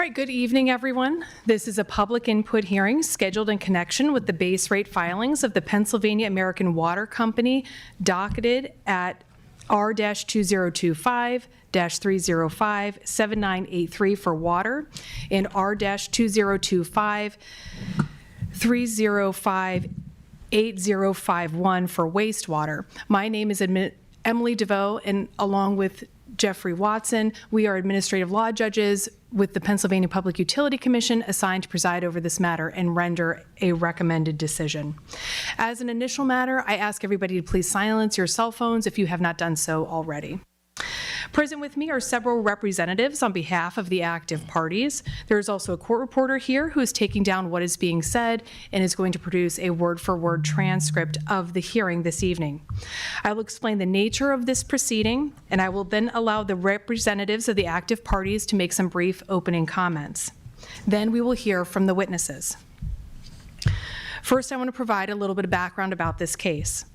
right, good evening, everyone. This is a public input hearing scheduled in connection with the base rate filings of the Pennsylvania American Water Company, docketed at R-2025-305-7983 for water and R-2025-305-8051 for wastewater. My name is Emily DeVoe, and along with Jeffrey Watson, we are administrative law judges with the Pennsylvania Public Utility Commission assigned to preside over this matter and render a recommended decision. As an initial matter, I ask everybody to please silence your cell phones if you have not done so already. Present with me are several representatives on behalf of the active parties. There is also a court reporter here who is taking down what is being said and is going to produce a word-for-word transcript of the hearing this evening. I will explain the nature of this proceeding, and I will then allow the representatives of the active parties to make some brief opening comments. Then we will hear from the witnesses. First, I want to provide a little bit of background about this case.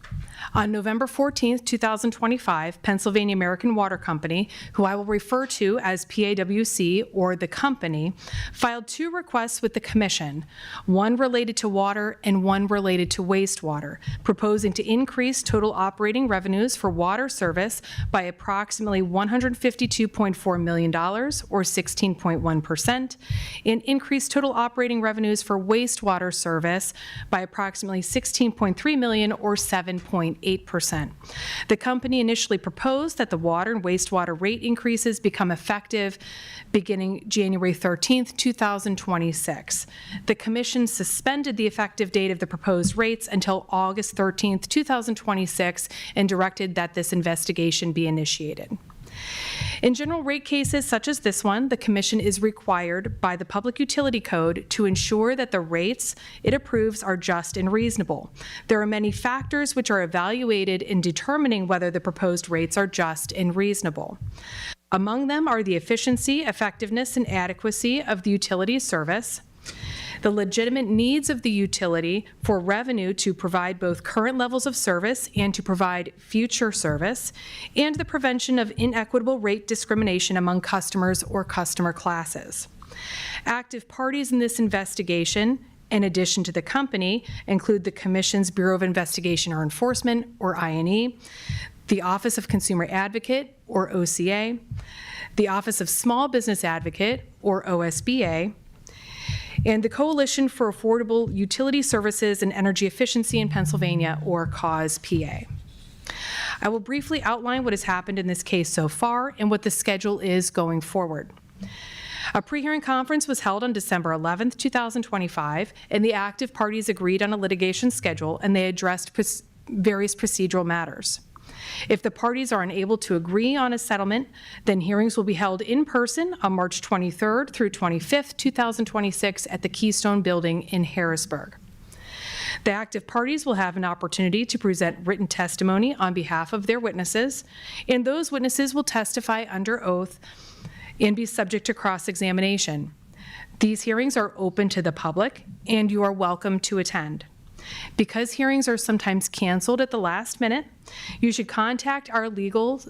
On November 14th, 2025, Pennsylvania American Water Company, who I will refer to as PAWC or the company, filed two requests with the Commission, one related to water and one related to wastewater, proposing to increase total operating revenues for water service by approximately $152.4 million, or 16.1%, and increase total operating revenues for wastewater service by approximately $16.3 million, or 7.8%. The company initially proposed that the water and wastewater rate increases become effective beginning January 13th, 2026. The Commission suspended the effective date of the proposed rates until August 13th, 2026, and directed that this investigation be initiated. In general rate cases such as this one, the Commission is required by the Public Utility Code to ensure that the rates it approves are just and reasonable. There are many factors which are evaluated in determining whether the proposed rates are just and reasonable. Among them are the efficiency, effectiveness, and adequacy of the utility service, the legitimate needs of the utility for revenue to provide both current levels of service and to provide future service, and the prevention of inequitable rate discrimination among customers or customer classes. Active parties in this investigation, in addition to the company, include the Commission's Bureau of Investigation or Enforcement, or I&E, the Office of Consumer Advocate, or OCA, the Office of Small Business Advocate, or OSBA, and the Coalition for Affordable Utility Services and Energy Efficiency in Pennsylvania, or CAWS-PA. I will briefly outline what has happened in this case so far and what the schedule is going forward. A pre-hearing conference was held on December 11th, 2025, and the active parties agreed on a litigation schedule, and they addressed various procedural matters. If the parties are unable to agree on a settlement, then hearings will be held in person on March 23rd through 25th, 2026 at the Keystone Building in Harrisburg. The active parties will have an opportunity to present written testimony on behalf of their witnesses, and those witnesses will testify under oath and be subject to cross-examination. These hearings are open to the public, and you are welcome to attend. Because hearings are sometimes canceled at the last minute, you should contact our legal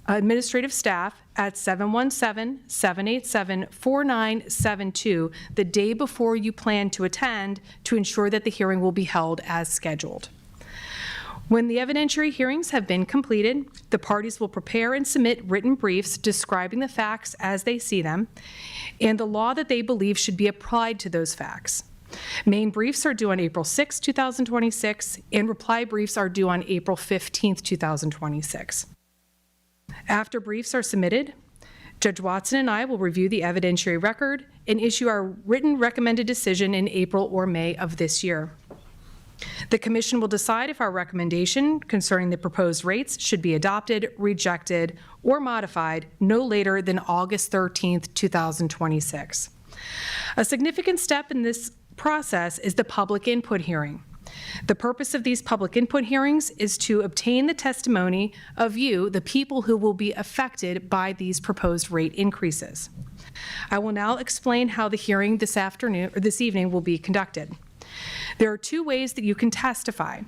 administrative staff at 717-787-4972 the day before you plan to attend to ensure that the hearing will be held as scheduled. When the evidentiary hearings have been completed, the parties will prepare and submit written briefs describing the facts as they see them and the law that they believe should be applied to those facts. Main briefs are due on April 6, 2026, and reply briefs are due on April 15, 2026. After briefs are submitted, Judge Watson and I will review the evidentiary record and issue our written recommended decision in April or May of this year. The Commission will decide if our recommendation concerning the proposed rates should be adopted, rejected, or modified no later than August 13, 2026. A significant step in this process is the public input hearing. The purpose of these public input hearings is to obtain the testimony of you, the people who will be affected by these proposed rate increases. I will now explain how the hearing this evening will be conducted. There are two ways that you can testify.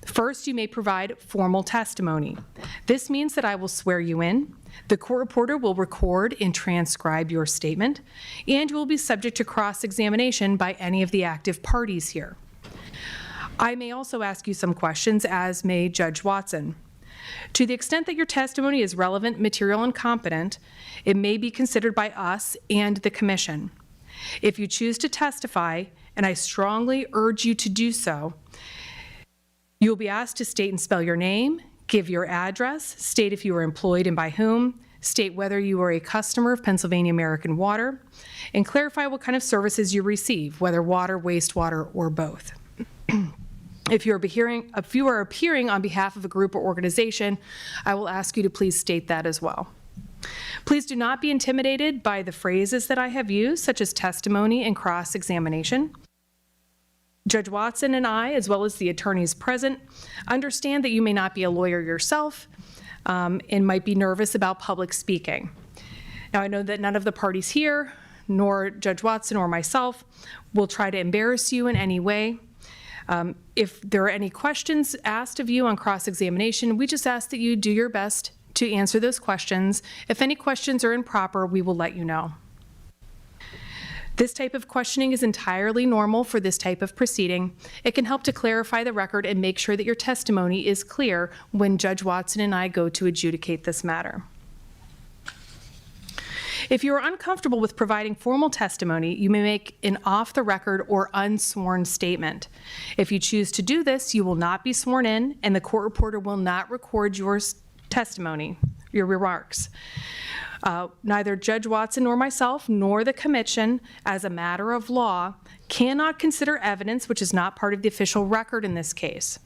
First, you may provide formal testimony. This means that I will swear you in. The court reporter will record and transcribe your statement, and you will be subject to cross-examination by any of the active parties here. I may also ask you some questions, as may Judge Watson. To the extent that your testimony is relevant, material, and competent, it may be considered by us and the Commission. If you choose to testify, and I strongly urge you to do so, you will be asked to state and spell your name, give your address, state if you are employed and by whom, state whether you are a customer of Pennsylvania American Water, and clarify what kind of services you receive, whether water, wastewater, or both. If you are appearing on behalf of a group or organization, I will ask you to please state that as well. Please do not be intimidated by the phrases that I have used, such as testimony and cross-examination. Judge Watson and I, as well as the attorneys present, understand that you may not be a lawyer yourself and might be nervous about public speaking. Now, I know that none of the parties here, nor Judge Watson or myself, will try to embarrass you in any way. If there are any questions asked of you on cross-examination, we just ask that you do your best to answer those questions. If any questions are improper, we will let you know. This type of questioning is entirely normal for this type of proceeding. It can help to clarify the record and make sure that your testimony is clear when Judge Watson and I go to adjudicate this matter. If you are uncomfortable with providing formal testimony, you may make an off-the-record or unsworn statement. If you choose to do this, you will not be sworn in, and the court reporter will not record your testimony, your remarks. Neither Judge Watson nor myself, nor the Commission, as a matter of law, cannot consider evidence which is not part of the official record in this case.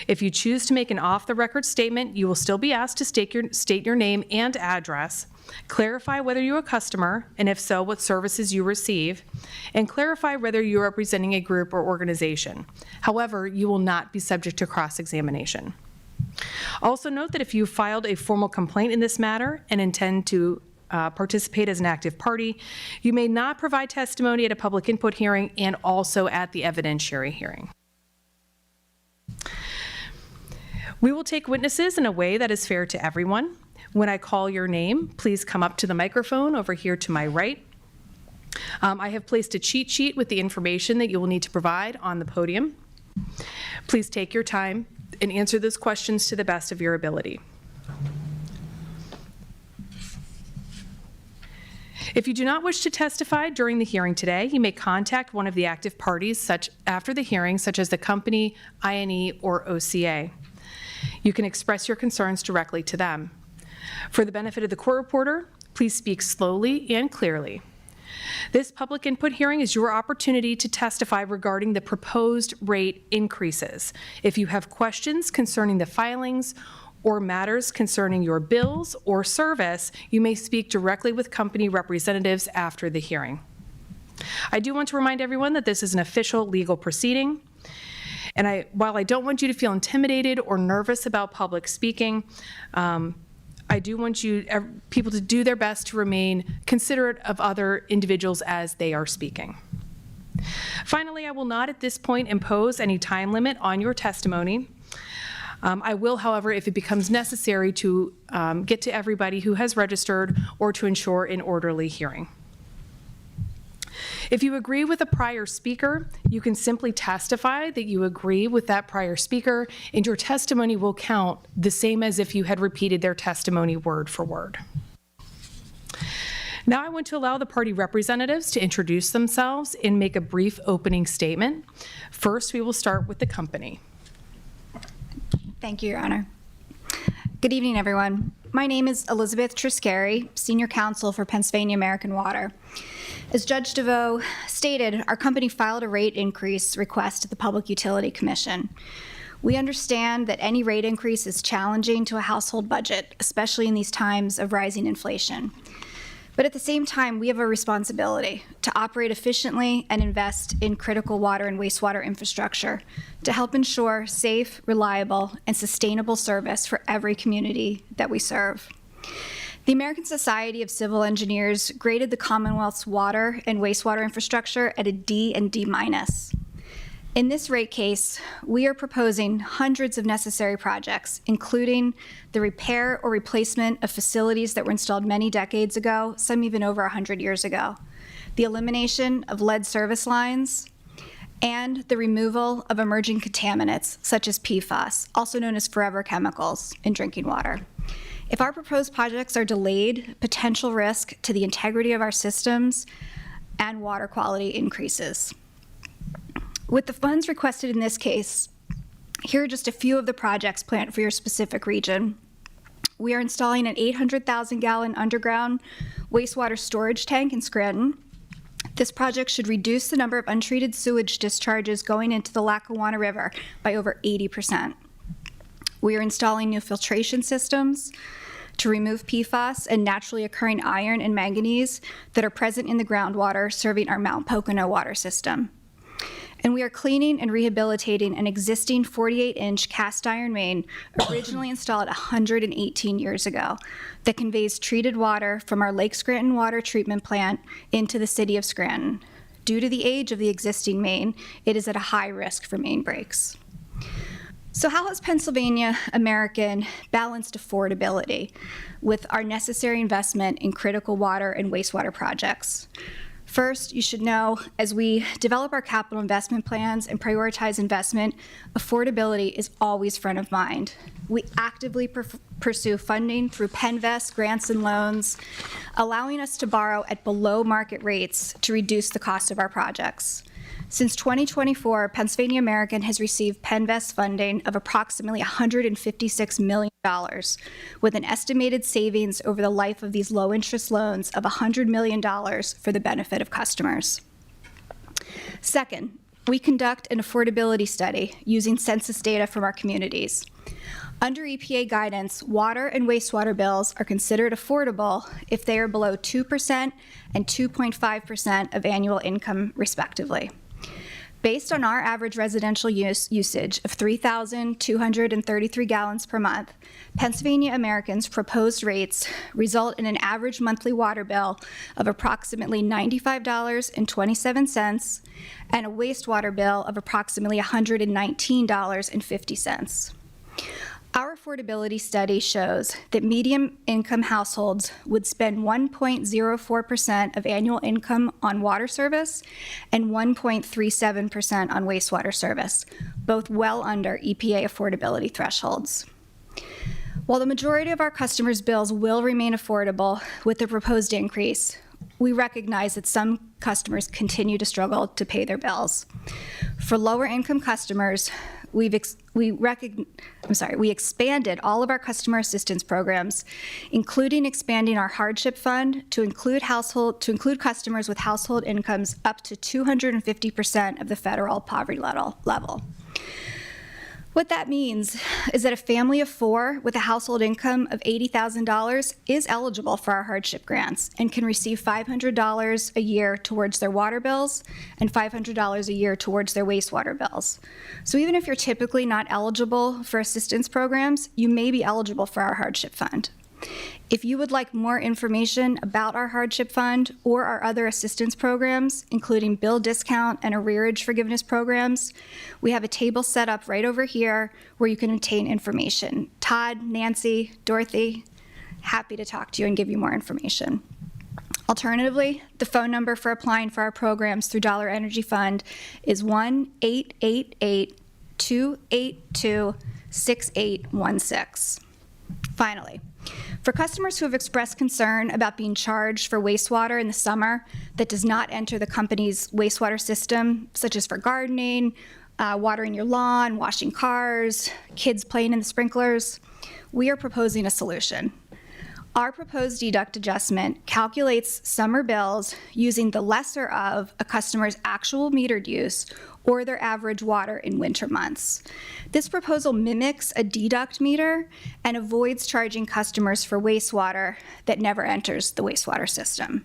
If you choose to make an off-the-record statement, you will still be asked to state your name and address, clarify whether you're a customer, and if so, what services you receive, and clarify whether you're representing a group or organization. However, you will not be subject to cross-examination. Also note that if you filed a formal complaint in this matter and intend to participate as an active party, you may not provide testimony at a public input hearing and also at the evidentiary hearing. We will take witnesses in a way that is fair to everyone. When I call your name, please come up to the microphone over here to my right. I have placed a cheat sheet with the information that you will need to provide on the podium. Please take your time and answer those questions to the best of your ability. If you do not wish to testify during the hearing today, you may contact one of the active parties after the hearing, such as the company, INE, or OCA. You can express your concerns directly to them. For the benefit of the court reporter, please speak slowly and clearly. This public input hearing is your opportunity to testify regarding the proposed rate increases. If you have questions concerning the filings or matters concerning your bills or service, you may speak directly with company representatives after the hearing. I do want to remind everyone that this is an official legal proceeding, and while I don't want you to feel intimidated or nervous about public speaking, I do want people to do their best to remain considerate of other individuals as they are speaking. Finally, I will not at this point impose any time limit on your testimony. I will, however, if it becomes necessary to get to everybody who has registered or to ensure an orderly hearing. If you agree with a prior speaker, you can simply testify that you agree with that prior speaker, and your testimony will count the same as if you had repeated their testimony word for word. Now I want to allow the party representatives to introduce themselves and make a brief opening statement. First, we will start with the company. Thank you, Your Honor. Good evening, everyone. My name is Elizabeth Triscari, Senior Counsel for Pennsylvania American Water. As Judge DeVoe stated, our company filed a rate increase request to the Public Utility Commission. We understand that any rate increase is challenging to a household budget, especially in these times of rising inflation. But at the same time, we have a responsibility to operate efficiently and invest in critical water and wastewater infrastructure to help ensure safe, reliable, and sustainable service for every community that we serve. The American Society of Civil Engineers graded the Commonwealth's water and wastewater infrastructure at a D and D-. In this rate case, we are proposing hundreds of necessary projects, including the repair or replacement of facilities that were installed many decades ago, some even over 100 years ago, the elimination of lead service lines, and the removal of emerging contaminants such as PFAS, also known as forever chemicals, in drinking water. If our proposed projects are delayed, potential risk to the integrity of our systems and water quality increases. With the funds requested in this case, here are just a few of the projects planned for your specific region. We are installing an 800,000-gallon underground wastewater storage tank in Scranton. This project should reduce the number of untreated sewage discharges going into the Lackawanna River by over 80%. We are installing new filtration systems to remove PFAS and naturally occurring iron and manganese that are present in the groundwater serving our Mount Pocono water system. And we are cleaning and rehabilitating an existing 48-inch cast iron main originally installed 118 years ago that conveys treated water from our Lake Scranton water treatment plant into the city of Scranton. Due to the age of the existing main, it is at a high risk for main breaks. So how has Pennsylvania American balanced affordability with our necessary investment in critical water and wastewater projects? First, you should know, as we develop our capital investment plans and prioritize investment, affordability is always front of mind. We actively pursue funding through PennVest grants and loans, allowing us to borrow at below market rates to reduce the cost of our projects. Since 2024, Pennsylvania American has received PennVest funding of approximately $156 million, with an estimated savings over the life of these low-interest loans of $100 million for the benefit of customers. Second, we conduct an affordability study using census data from our communities. Under EPA guidance, water and wastewater bills are considered affordable if they are below 2% and 2.5% of annual income, respectively. Based on our average residential usage of 3,233 gallons per month, Pennsylvania Americans' proposed rates result in an average monthly water bill of approximately $95.27 and a wastewater bill of approximately $119.50. Our affordability study shows that medium-income households would spend 1.04% of annual income on water service and 1.37% on wastewater service, both well under EPA affordability thresholds. While the majority of our customers' bills will remain affordable with the proposed increase, we recognize that some customers continue to struggle to pay their bills. For lower-income customers, we expanded all of our customer assistance programs, including expanding our hardship fund to include customers with household incomes up to 250% of the federal poverty level. What that means is that a family of four with a household income of $80,000 is eligible for our hardship grants and can receive $500 a year towards their water bills and $500 a year towards their wastewater bills. So even if you're typically not eligible for assistance programs, you may be eligible for our hardship fund. If you would like more information about our hardship fund or our other assistance programs, including bill discount and arrearage forgiveness programs, we have a table set up right over here where you can obtain information. Todd, Nancy, Dorothy, happy to talk to you and give you more information. Alternatively, the phone number for applying for our programs through Dollar Energy Fund is 1-888-282-6816. Finally, for customers who have expressed concern about being charged for wastewater in the summer that does not enter the company's wastewater system, such as for gardening, watering your lawn, washing cars, kids playing in the sprinklers, we are proposing a solution. Our proposed deduct adjustment calculates summer bills using the lesser of a customer's actual metered use or their average water in winter months. This proposal mimics a deduct meter and avoids charging customers for wastewater that never enters the wastewater system.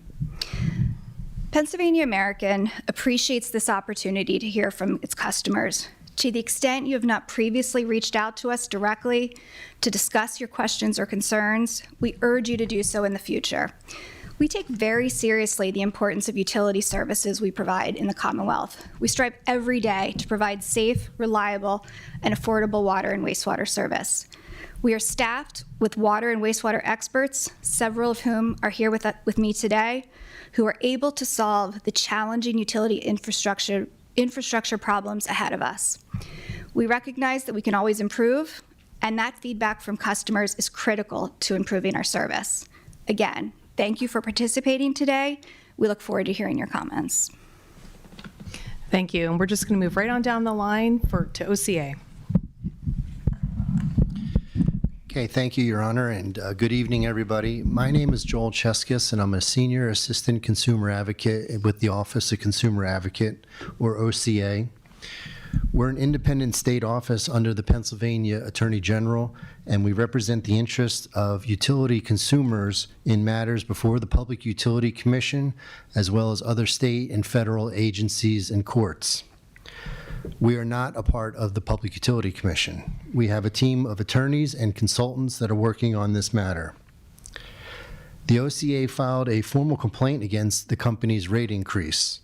Pennsylvania American appreciates this opportunity to hear from its customers. To the extent you have not previously reached out to us directly to discuss your questions or concerns, we urge you to do so in the future. We take very seriously the importance of utility services we provide in the Commonwealth. We strive every day to provide safe, reliable, and affordable water and wastewater service. We are staffed with water and wastewater experts, several of whom are here with me today, who are able to solve the challenging utility infrastructure problems ahead of us. We recognize that we can always improve, and that feedback from customers is critical to improving our service. Again, thank you for participating today. We look forward to hearing your comments. Thank you. And we're just going to move right on down the line to OCA. Okay, thank you, Your Honor, and good evening, everybody. My name is Joel Cheskis, and I'm a Senior Assistant Consumer Advocate with the Office of Consumer Advocate, or OCA. We're an independent state office under the Pennsylvania Attorney General, and we represent the interests of utility consumers in matters before the Public Utility Commission, as well as other state and federal agencies and courts. We are not a part of the Public Utility Commission. We have a team of attorneys and consultants that are working on this matter. The OCA filed a formal complaint against the company's rate increase.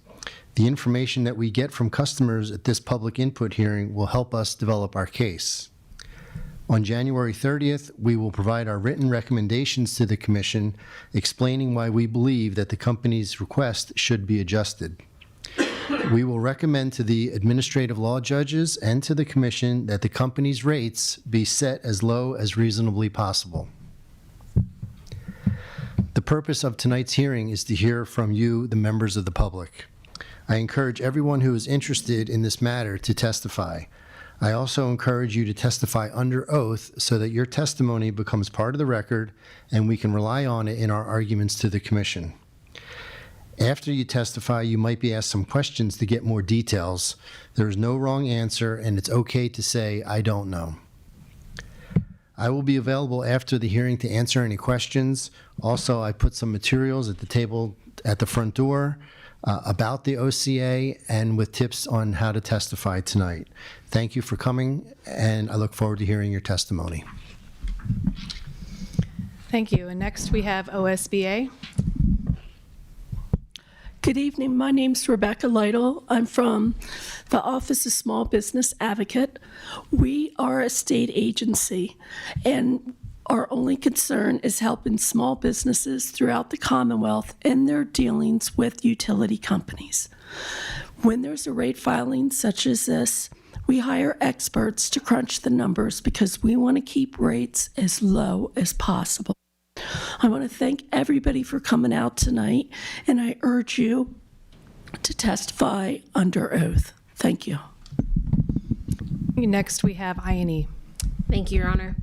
The information that we get from customers at this public input hearing will help us develop our case. On January 30th, we will provide our written recommendations to the Commission explaining why we believe that the company's request should be adjusted. We will recommend to the administrative law judges and to the Commission that the company's rates be set as low as reasonably possible. The purpose of tonight's hearing is to hear from you, the members of the public. I encourage everyone who is interested in this matter to testify. I also encourage you to testify under oath so that your testimony becomes part of the record and we can rely on it in our arguments to the Commission. After you testify, you might be asked some questions to get more details. There is no wrong answer, and it's okay to say, "I don't know." I will be available after the hearing to answer any questions. Also, I put some materials at the table at the front door about the OCA and with tips on how to testify tonight. Thank you for coming, and I look forward to hearing your testimony. Thank you. And next we have OSBA. Good evening. My name's Rebecca Lytle. I'm from the Office of Small Business Advocate. We are a state agency, and our only concern is helping small businesses throughout the Commonwealth in their dealings with utility companies. When there's a rate filing such as this, we hire experts to crunch the numbers because we want to keep rates as low as possible. I want to thank everybody for coming out tonight, and I urge you to testify under oath. Thank you. Next we have INE. Thank you, Your Honor.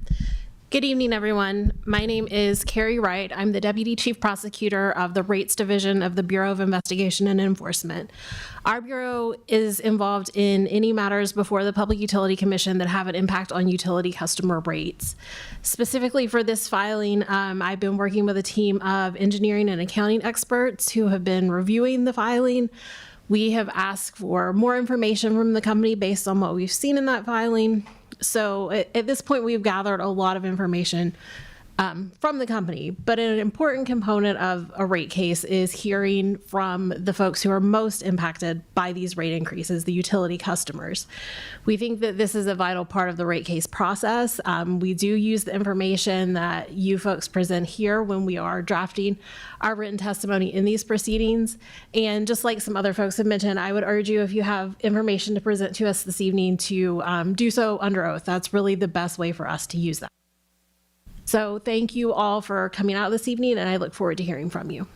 Good evening, everyone. My name is Carrie Wright. I'm the Deputy Chief Prosecutor of the Rates Division of the Bureau of Investigation and Enforcement. Our bureau is involved in any matters before the Public Utility Commission that have an impact on utility customer rates. Specifically for this filing, I've been working with a team of engineering and accounting experts who have been reviewing the filing. We have asked for more information from the company based on what we've seen in that filing. So at this point, we've gathered a lot of information from the company, but an important component of a rate case is hearing from the folks who are most impacted by these rate increases, the utility customers. We think that this is a vital part of the rate case process. We do use the information that you folks present here when we are drafting our written testimony in these proceedings. And just like some other folks have mentioned, I would urge you, if you have information to present to us this evening, to do so under oath. That's really the best way for us to use that. So thank you all for coming out this evening, and I look forward to hearing from you.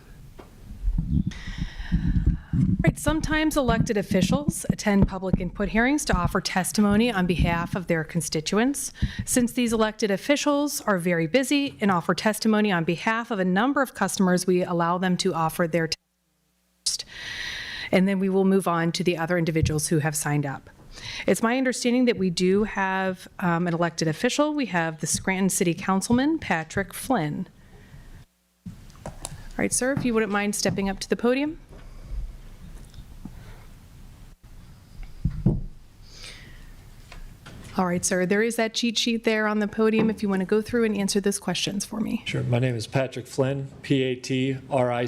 Right, sometimes elected officials attend public input hearings to offer testimony on behalf of their constituents. Since these elected officials are very busy and offer testimony on behalf of a number of customers, we allow them to offer their testimony first. And then we will move on to the other individuals who have signed up. It's my understanding that we do have an elected official. We have the Scranton City Councilman, Patrick Flynn. All right, sir, if you wouldn't mind stepping up to the podium. All right, sir. There is that cheat sheet there on the podium if you want to go through and answer those questions for me. Sure. My name is Patrick Flynn, Patrick I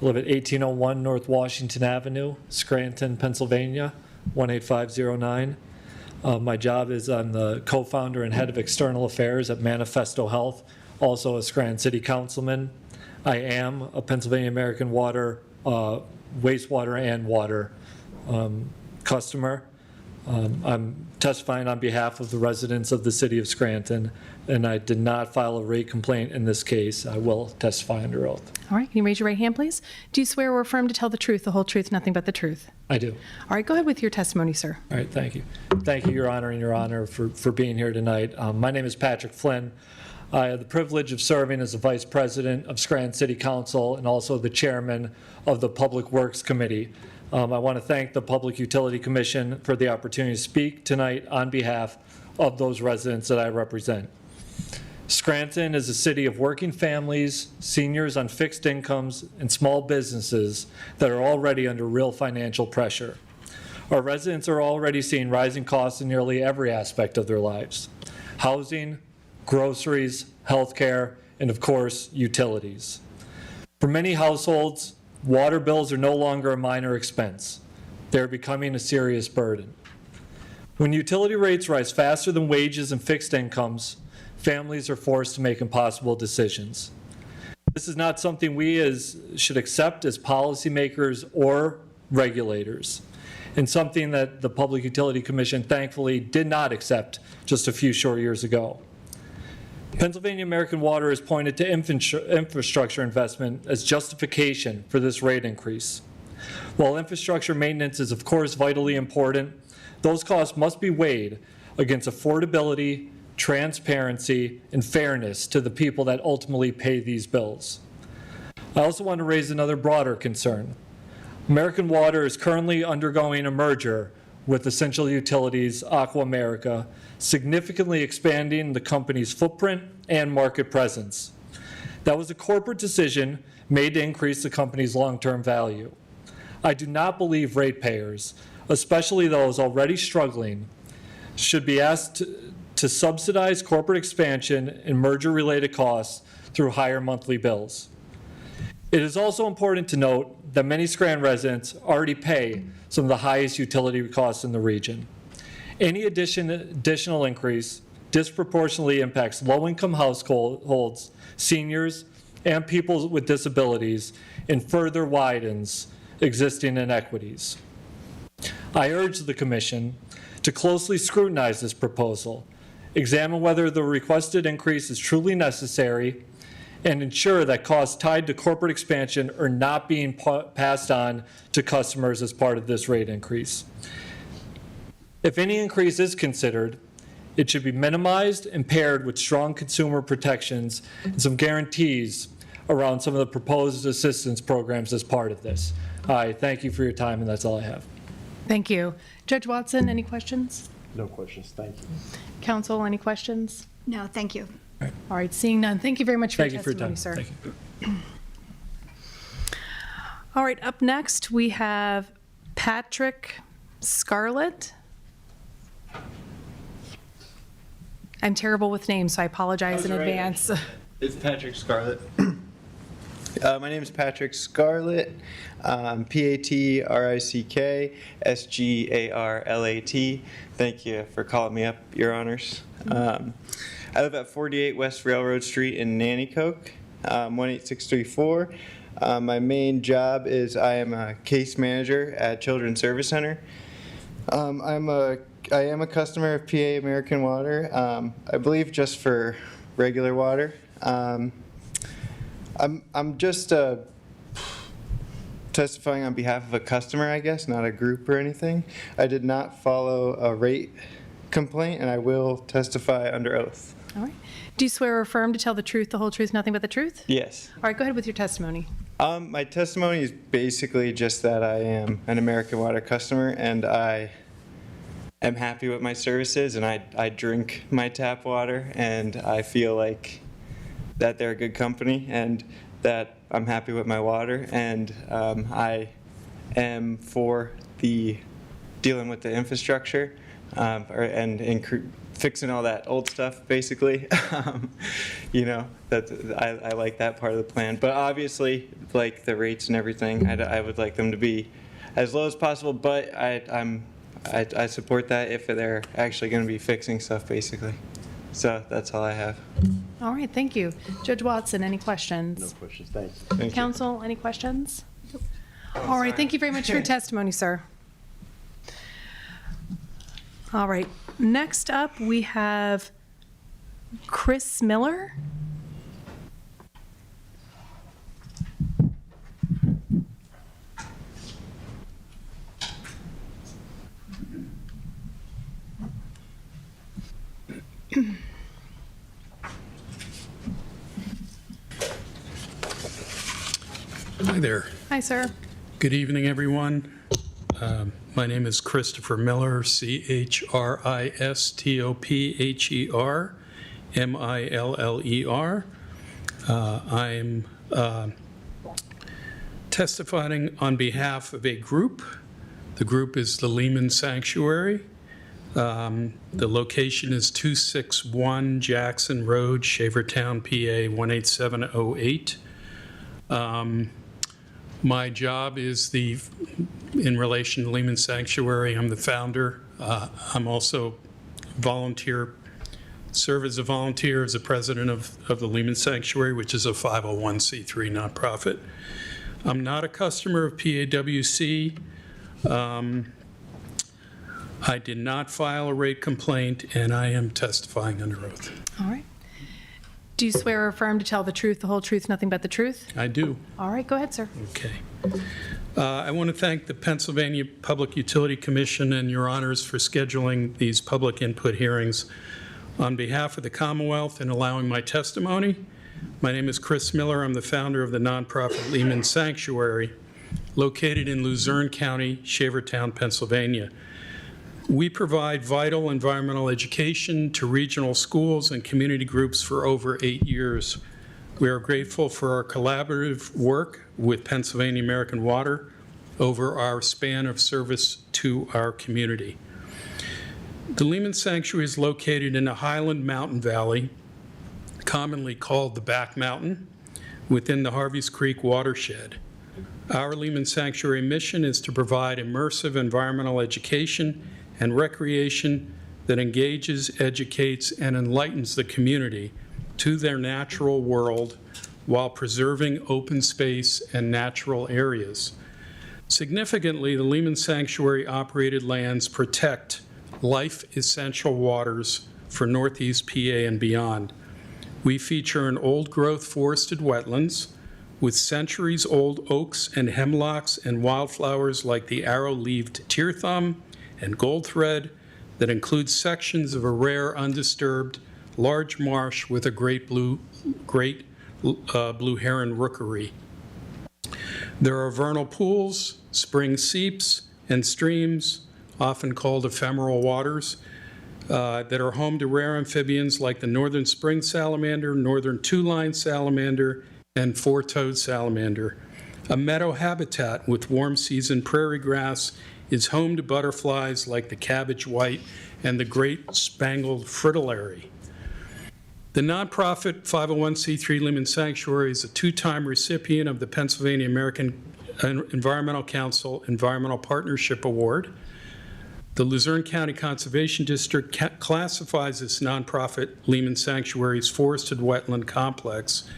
live at 1801 North Washington Avenue, Scranton, Pennsylvania, 18509. My job is I'm the co-founder and head of external affairs at Manifesto Health, also a Scranton City Councilman. I am a Pennsylvania American Water wastewater and water customer. I'm testifying on behalf of the residents of the city of Scranton, and I did not file a rate complaint in this case. I will testify under oath. All right, can you raise your right hand, please? Do you swear or affirm to tell the truth, the whole truth, nothing but the truth? I do. All right, go ahead with your testimony, sir. All right, thank you. Thank you, Your Honor, and Your Honor, for being here tonight. My name is Patrick Flynn. I have the privilege of serving as the Vice President of Scranton City Council and also the Chairman of the Public Works Committee. I want to thank the Public Utility Commission for the opportunity to speak tonight on behalf of those residents that I represent. Scranton is a city of working families, seniors on fixed incomes, and small businesses that are already under real financial pressure. Our residents are already seeing rising costs in nearly every aspect of their lives: housing, groceries, healthcare, and of course, utilities. For many households, water bills are no longer a minor expense. They're becoming a serious burden. When utility rates rise faster than wages and fixed incomes, families are forced to make impossible decisions. This is not something we should accept as policymakers or regulators, and something that the Public Utility Commission thankfully did not accept just a few short years ago. Pennsylvania American Water has pointed to infrastructure investment as justification for this rate increase. While infrastructure maintenance is of course vitally important, those costs must be weighed against affordability, transparency, and fairness to the people that ultimately pay these bills. I also want to raise another broader concern. American Water is currently undergoing a merger with Essential Utilities Aqua America, significantly expanding the company's footprint and market presence. That was a corporate decision made to increase the company's long-term value. I do not believe ratepayers, especially those already struggling, should be asked to subsidize corporate expansion and merger-related costs through higher monthly bills. It is also important to note that many Scranton residents already pay some of the highest utility costs in the region. Any additional increase disproportionately impacts low-income households, seniors, and people with disabilities, and further widens existing inequities. I urge the Commission to closely scrutinize this proposal, examine whether the requested increase is truly necessary, and ensure that costs tied to corporate expansion are not being passed on to customers as part of this rate increase. If any increase is considered, it should be minimized and paired with strong consumer protections and some guarantees around some of the proposed assistance programs as part of this. I thank you for your time, and that's all I have. Thank you. Judge Watson, any questions? No questions, thank you. Counsel, any questions? No, thank you. All right, seeing none. Thank you very much for Thank your you for your testimony, time. sir. Thank you. All right, up next, we have Patrick Scarlett. I'm terrible with names, so I apologize in That's right. advance. It's Patrick Scarlett. My name is Patrick Scarlett. PATRICK Thank you for calling me up, Your Honors. I live at 48 West Railroad Street in Nanticoke, 18634. My main job is I am a case manager at Children's Service Center. I am a customer of PA American Water, I believe just for regular water. I'm just testifying on behalf of a customer, I guess, not a group or anything. I did not follow a rate complaint, and I will testify under oath. All right. Do you swear or affirm to tell the truth, the whole truth, nothing but the truth? Yes. All right, go ahead with your testimony. My testimony is basically just that I am an American Water customer, and I am happy with my services, and I drink my tap water, and I feel like that they're a good company, and that I'm happy with my water, and I am for the dealing with the infrastructure and fixing all that old stuff, basically. You know, I like that part of the plan. But obviously, like the rates and everything, I would like them to be as low as possible, but I support that if they're actually going to be fixing stuff, basically. So that's all I have. All right, thank you. Judge Watson, any questions? No questions, thanks. Thank you. Counsel, any questions? All right, thank you very much for your testimony, sir. All right, next up, we have Chris Miller. Hi there. Hi, sir. Good evening, everyone. My name is Christopher Miller, CHRISTOPHER, MILLER. I'm testifying on behalf of a group. The group is the Lehman Sanctuary. The location is 261 Jackson Road, Shavertown, PA 18708. My job is in relation to Lehman Sanctuary, I'm the founder. I'm also serve as a volunteer as a president of the Lehman Sanctuary, which is a 501c3 nonprofit. I'm not a customer of PAWC. I did not file a rate complaint, and I am testifying under oath. All right. Do you swear or affirm to tell the truth, the whole truth, nothing but the truth? I do. All right, go ahead, sir. Okay. I want to thank the Pennsylvania Public Utility Commission and your honors for scheduling these public input hearings on behalf of the Commonwealth and allowing my testimony. My name is Chris Miller. I'm the founder of the nonprofit Lehman Sanctuary, located in Luzerne County, Shavertown, Pennsylvania. We provide vital environmental education to regional schools and community groups for over 8 years. We are grateful for our collaborative work with Pennsylvania American Water over our span of service to our community. The Lehman Sanctuary is located in a highland mountain valley, commonly called the Back Mountain, within the Harveys Creek watershed. Our Lehman Sanctuary mission is to provide immersive environmental education and recreation that engages, educates, and enlightens the community to their natural world while preserving open space and natural areas. Significantly, the Lehman Sanctuary operated lands protect life-essential waters for Northeast PA and beyond. We feature an old-growth forested wetlands with centuries-old oaks and hemlocks and wildflowers like the arrow-leaved tear thumb and gold thread that includes sections of a rare undisturbed large marsh with a great blue heron rookery. There are vernal pools, spring seeps, and streams, often called ephemeral waters, that are home to rare amphibians like the northern spring salamander, northern two-line salamander, and four-toed salamander. A meadow habitat with warm season prairie grass is home to butterflies like the cabbage white and the great spangled fritillary. The nonprofit 501c3 Lehman Sanctuary is a two-time recipient of the Pennsylvania American Environmental Council Environmental Partnership Award. The Luzerne County Conservation District classifies this nonprofit Lehman Sanctuary's forested wetland complex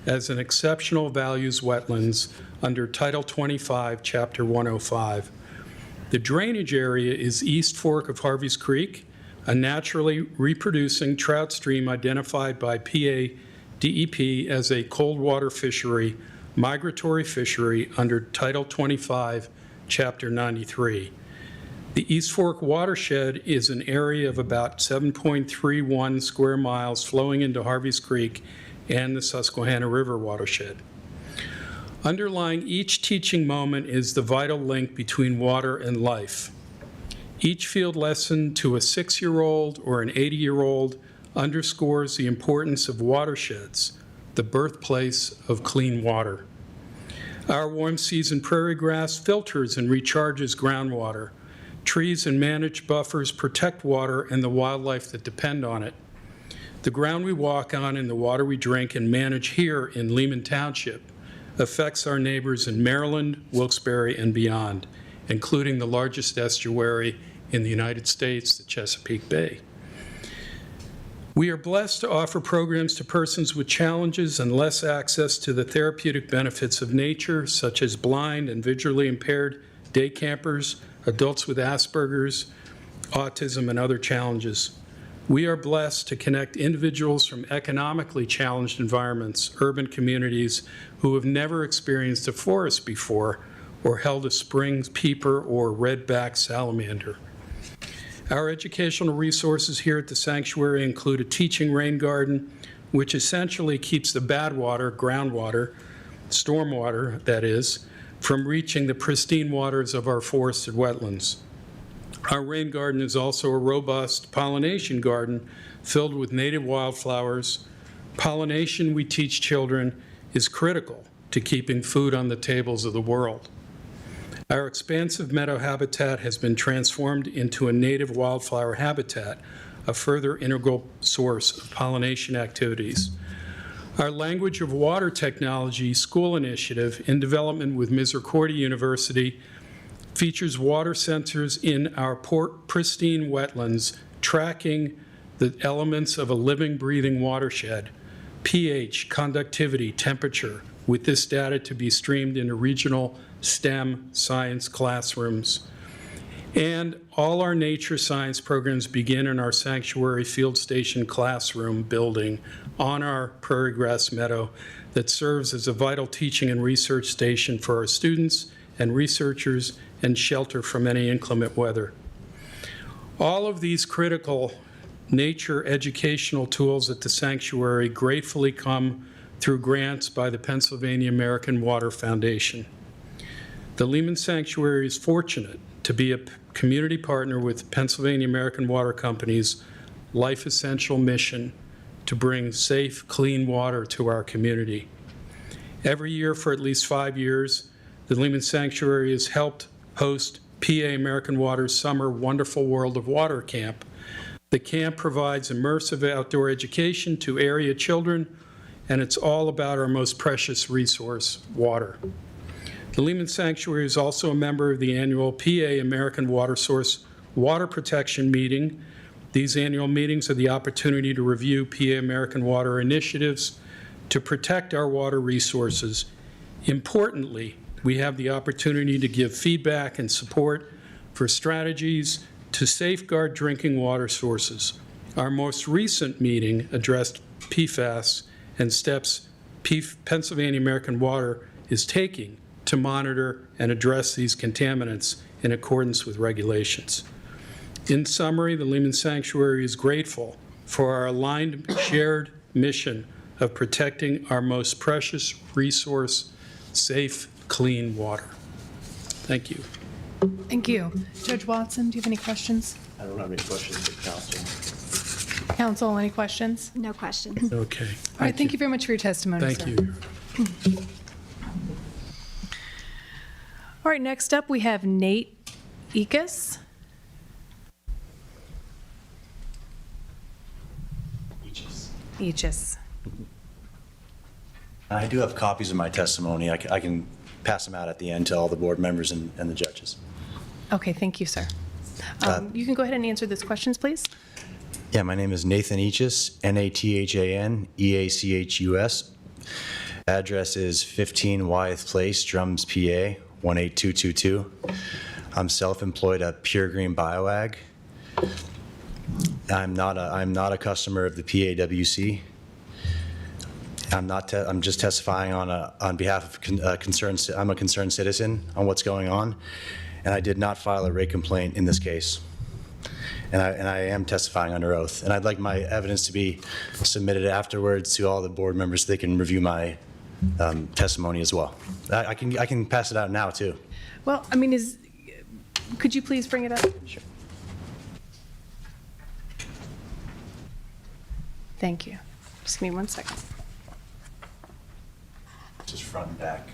as an exceptional values wetlands under Title 25, Chapter 105. The drainage area is East Fork of Harveys Creek, a naturally reproducing trout stream identified by PA DEP as a cold water fishery, migratory fishery under Title 25, Chapter 93. The East Fork watershed is an area of about 7.31 square miles flowing into Harveys Creek and the Susquehanna River watershed. Underlying each teaching moment is the vital link between water and life. Each field lesson to a 6-year-old or an 80-year-old underscores the importance of watersheds, the birthplace of clean water. Our warm season prairie grass filters and recharges groundwater, Trees and managed buffers protect water and the wildlife that depend on it. The ground we walk on and the water we drink and manage here in Lehman Township affects our neighbors in Maryland, Wilkes-Barre, and beyond, including the largest estuary in the United States, the Chesapeake Bay. We are blessed to offer programs to persons with challenges and less access to the therapeutic benefits of nature, such as blind and visually impaired day campers, adults with Asperger's, autism, and other challenges. We are blessed to connect individuals from economically challenged environments, urban communities, who have never experienced a forest before or held a spring peeper or red-backed salamander. Our educational resources here at the sanctuary include a teaching rain garden, which essentially keeps the bad water, groundwater, stormwater, that is, from reaching the pristine waters of our forested wetlands. Our rain garden is also a robust pollination garden filled with native wildflowers. Pollination, we teach children, is critical to keeping food on the tables of the world. Our expansive meadow habitat has been transformed into a native wildflower habitat, a further integral source of pollination activities. Our Language of Water Technology School Initiative, in development with Misericordia University, features water sensors in our pristine wetlands, tracking the elements of a living, breathing watershed, pH, conductivity, temperature, with this data to be streamed into regional STEM science classrooms. And all our nature science programs begin in our sanctuary field station classroom building on our prairie grass meadow that serves as a vital teaching and research station for our students and researchers and shelter from any inclement weather. All of these critical nature educational tools at the sanctuary gratefully come through grants by the Pennsylvania American Water Foundation. The Lehman Sanctuary is fortunate to be a community partner with Pennsylvania American Water Company's life essential mission to bring safe, clean water to our community. Every year for at least 5 years, the Lehman Sanctuary has helped host PA American Water's Summer Wonderful World of Water Camp. The camp provides immersive outdoor education to area children, and it's all about our most precious resource, water. The Lehman Sanctuary is also a member of the annual PA American Water Source Water Protection Meeting. These annual meetings are the opportunity to review PA American Water initiatives to protect our water resources. Importantly, we have the opportunity to give feedback and support for strategies to safeguard drinking water sources. Our most recent meeting addressed PFAS and steps Pennsylvania American Water is taking to monitor and address these contaminants in accordance with regulations. In summary, the Lehman Sanctuary is grateful for our aligned, shared mission of protecting our most precious resource, safe, clean water. Thank you. Thank you. Judge Watson, do you have any questions? I don't have any questions for council. Council, any questions? No questions. Okay. All right, thank you very much for your testimony, sir. Thank you. All right, next up we have Nate Ekus. Ekus. I do have copies of my testimony. I can pass them out at the end to all the board members and the judges. Okay, thank you, sir. You can go ahead and answer those questions, please. Yeah, my name is Nathan Eachus, Nathan Eachus. Address is 15 Wyeth Place, Drums, PA, 18222. I'm self-employed at Pure Green BioAg. I'm not a customer of the PAWC. I'm just testifying on behalf of I'm a concerned citizen on what's going on, and I did not file a rate complaint in this case. And I am testifying under oath. And I'd like my evidence to be submitted afterwards to all the board members so they can review my testimony as well. I can pass it out now too. Well, I mean, could you please bring it up? Sure. Thank you. Just give me 1 second. Just front and back.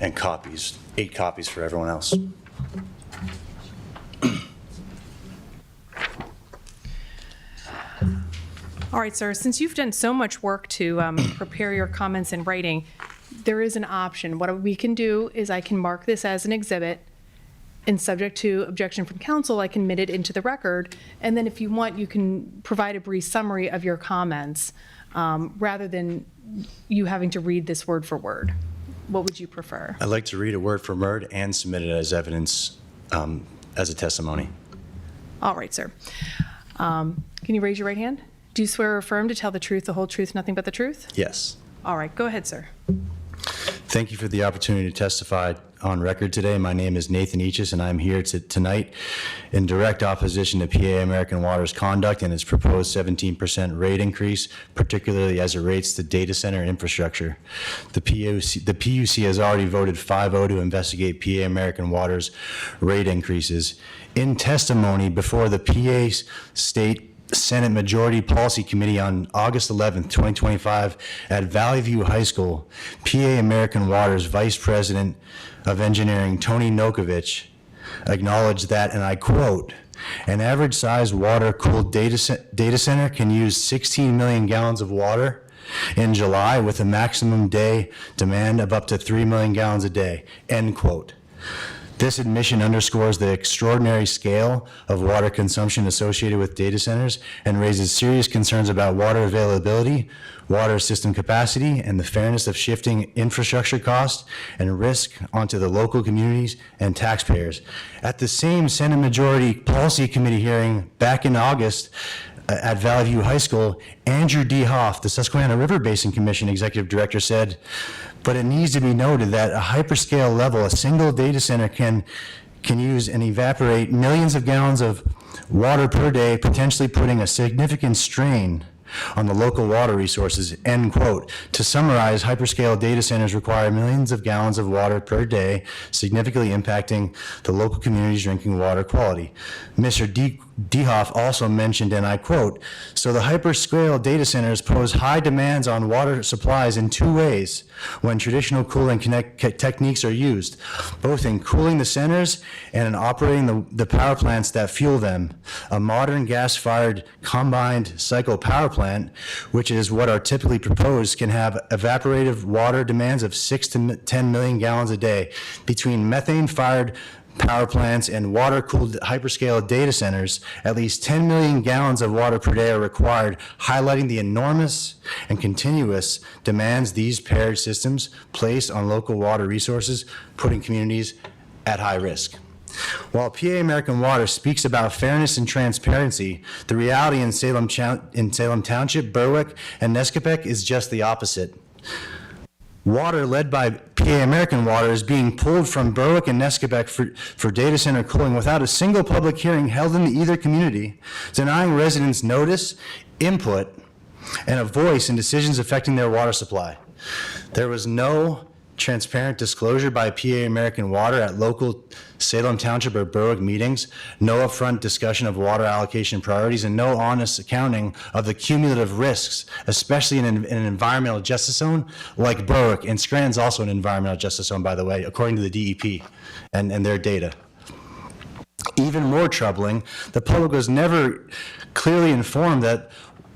And copies, 8 copies for everyone else. right, sir, since you've done so much work to prepare your comments in writing, there is an option. What we can do is I can mark this as an exhibit, and subject to objection from counsel, I can admit it into the record. And then if you want, you can provide a brief summary of your comments rather than you having to read this word for word. What would you prefer? I'd like to read it word for word and submit it as evidence as a testimony. All right, sir. Can you raise your right hand? Do you swear or affirm to tell the truth, the whole truth, nothing but the truth? Yes. All right, go ahead, sir. Thank you for the opportunity to testify on record today. My name is Nathan Eachus, and I'm here tonight in direct opposition to PA American Water's conduct and its proposed 17% rate increase, particularly as it relates to data center infrastructure. The PUC has already voted 5-0 to investigate PA American Water's rate increases. In testimony before the PA State Senate Majority Policy Committee on August 11th, 2025 at Valley View High School, PA American Water's Vice President of Engineering, Tony Nokovich, acknowledged that, and I quote, an average size water-cooled data center can use 16 million gallons of water in July with a maximum day demand of up to 3 million gallons a day, end quote. This admission underscores the extraordinary scale of water consumption associated with data centers and raises serious concerns about water availability, water system capacity, and the fairness of shifting infrastructure costs and risk onto the local communities and taxpayers. At the same Senate Majority Policy Committee hearing back in August, at Valley View High School, Andrew D. Hoff, the Susquehanna River Basin Commission Executive Director, said, but it needs to be noted that at a hyperscale level, a single data center can use and evaporate millions of gallons of water per day, potentially putting a significant strain on the local water resources, end quote. To summarize, hyperscale data centers require millions of gallons of water per day, significantly impacting the local community's drinking water quality. Mr. Dehoff also mentioned, and I quote, so the hyperscale data centers pose high demands on water supplies in two ways when traditional cooling techniques are used, both in cooling the centers and in operating the power plants that fuel them. A modern gas-fired combined cycle power plant, which is what are typically proposed, can have evaporative water demands of 6 to 10 million gallons a day. Between methane-fired power plants and water-cooled hyperscale data centers, at least 10 million gallons of water per day are required, highlighting the enormous and continuous demands these paired systems place on local water resources, putting communities at high risk. While PA American Water speaks about fairness and transparency, the reality in Salem Township, Berwick, and Nescopeck is just the opposite. Water led by PA American Water is being pulled from Berwick and Nescopeck for data center cooling without a single public hearing held in either community, denying residents notice, input, and a voice in decisions affecting their water supply. There was no transparent disclosure by PA American Water at local Salem Township or Berwick meetings, no upfront discussion of water allocation priorities, and no honest accounting of the cumulative risks, especially in an environmental justice zone like Berwick. And Scranton's also an environmental justice zone, by the way, according to the DEP and their data. Even more troubling, the public was never clearly informed that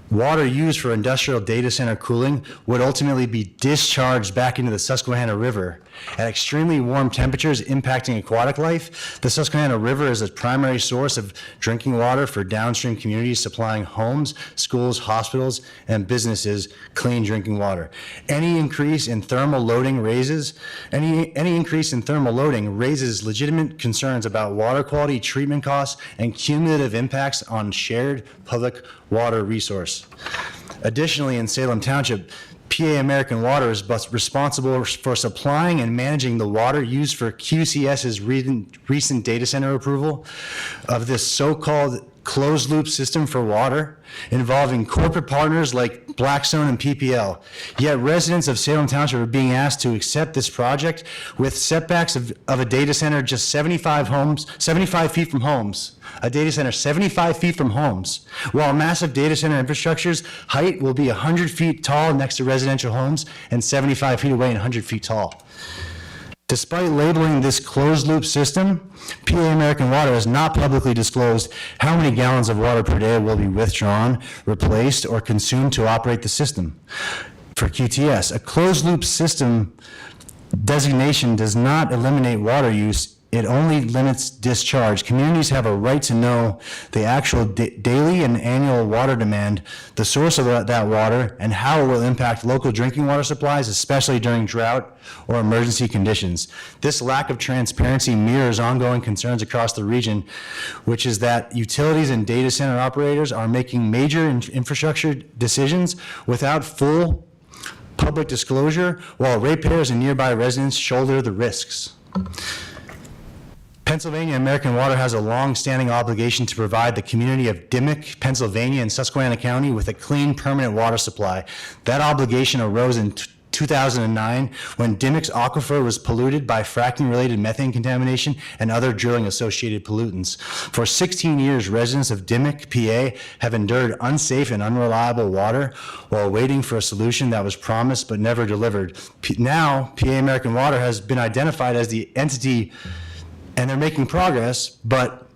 water used for industrial data center cooling would ultimately be discharged back into the Susquehanna River at extremely warm temperatures impacting aquatic life. The Susquehanna River is a primary source of drinking water for downstream communities supplying homes, schools, hospitals, and businesses clean drinking water. Any increase in thermal loading raises legitimate concerns about water quality, treatment costs, and cumulative impacts on shared public water resource. Additionally, in Salem Township, PA American Water is responsible for supplying and managing the water used for QCS's recent data center approval of this so-called closed-loop system for water involving corporate partners like Blackstone and PPL. Yet residents of Salem Township are being asked to accept this project with setbacks of a data center just 75 feet from homes. A data center 75 feet from homes, while massive data center infrastructure's height will be 100 feet tall next to residential homes and 75 feet away and 100 feet tall. Despite labeling this closed-loop system, PA American Water has not publicly disclosed how many gallons of water per day will be withdrawn, replaced, or consumed to operate the system. For QTS, a closed-loop system designation does not eliminate water use, it only limits discharge. Communities have a right to know the actual daily and annual water demand, the source of that water, and how it will impact local drinking water supplies, especially during drought or emergency conditions. This lack of transparency mirrors ongoing concerns across the region, which is that utilities and data center operators are making major infrastructure decisions without full public disclosure, while ratepayers and nearby residents shoulder the risks. Pennsylvania American Water has a long-standing obligation to provide the community of Dimock, Pennsylvania, and Susquehanna County with a clean, permanent water supply. That obligation arose in 2009 when Dimock's aquifer was polluted by fracking-related methane contamination and other drilling-associated pollutants. For 16 years, residents of Dimock, PA, have endured unsafe and unreliable water while waiting for a solution that was promised but never delivered. Now, PA American Water has been identified as the entity, and they're making progress, but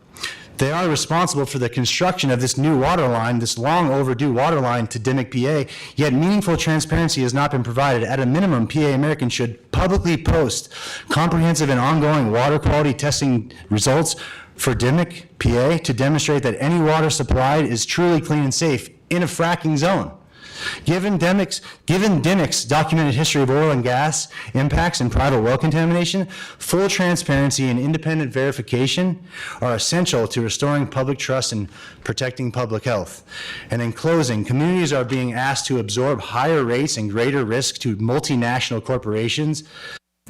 they are responsible for the construction of this new water line, this long overdue water line to Dimock, PA, yet meaningful transparency has not been provided. At a minimum, PA American should publicly post comprehensive and ongoing water quality testing results for Dimock, PA, to demonstrate that any water supplied is truly clean and safe in a fracking zone. Given Dimock's documented history of oil and gas impacts and private well contamination, full transparency and independent verification are essential to restoring public trust and protecting public health. And in closing, communities are being asked to absorb higher rates and greater risk to multinational corporations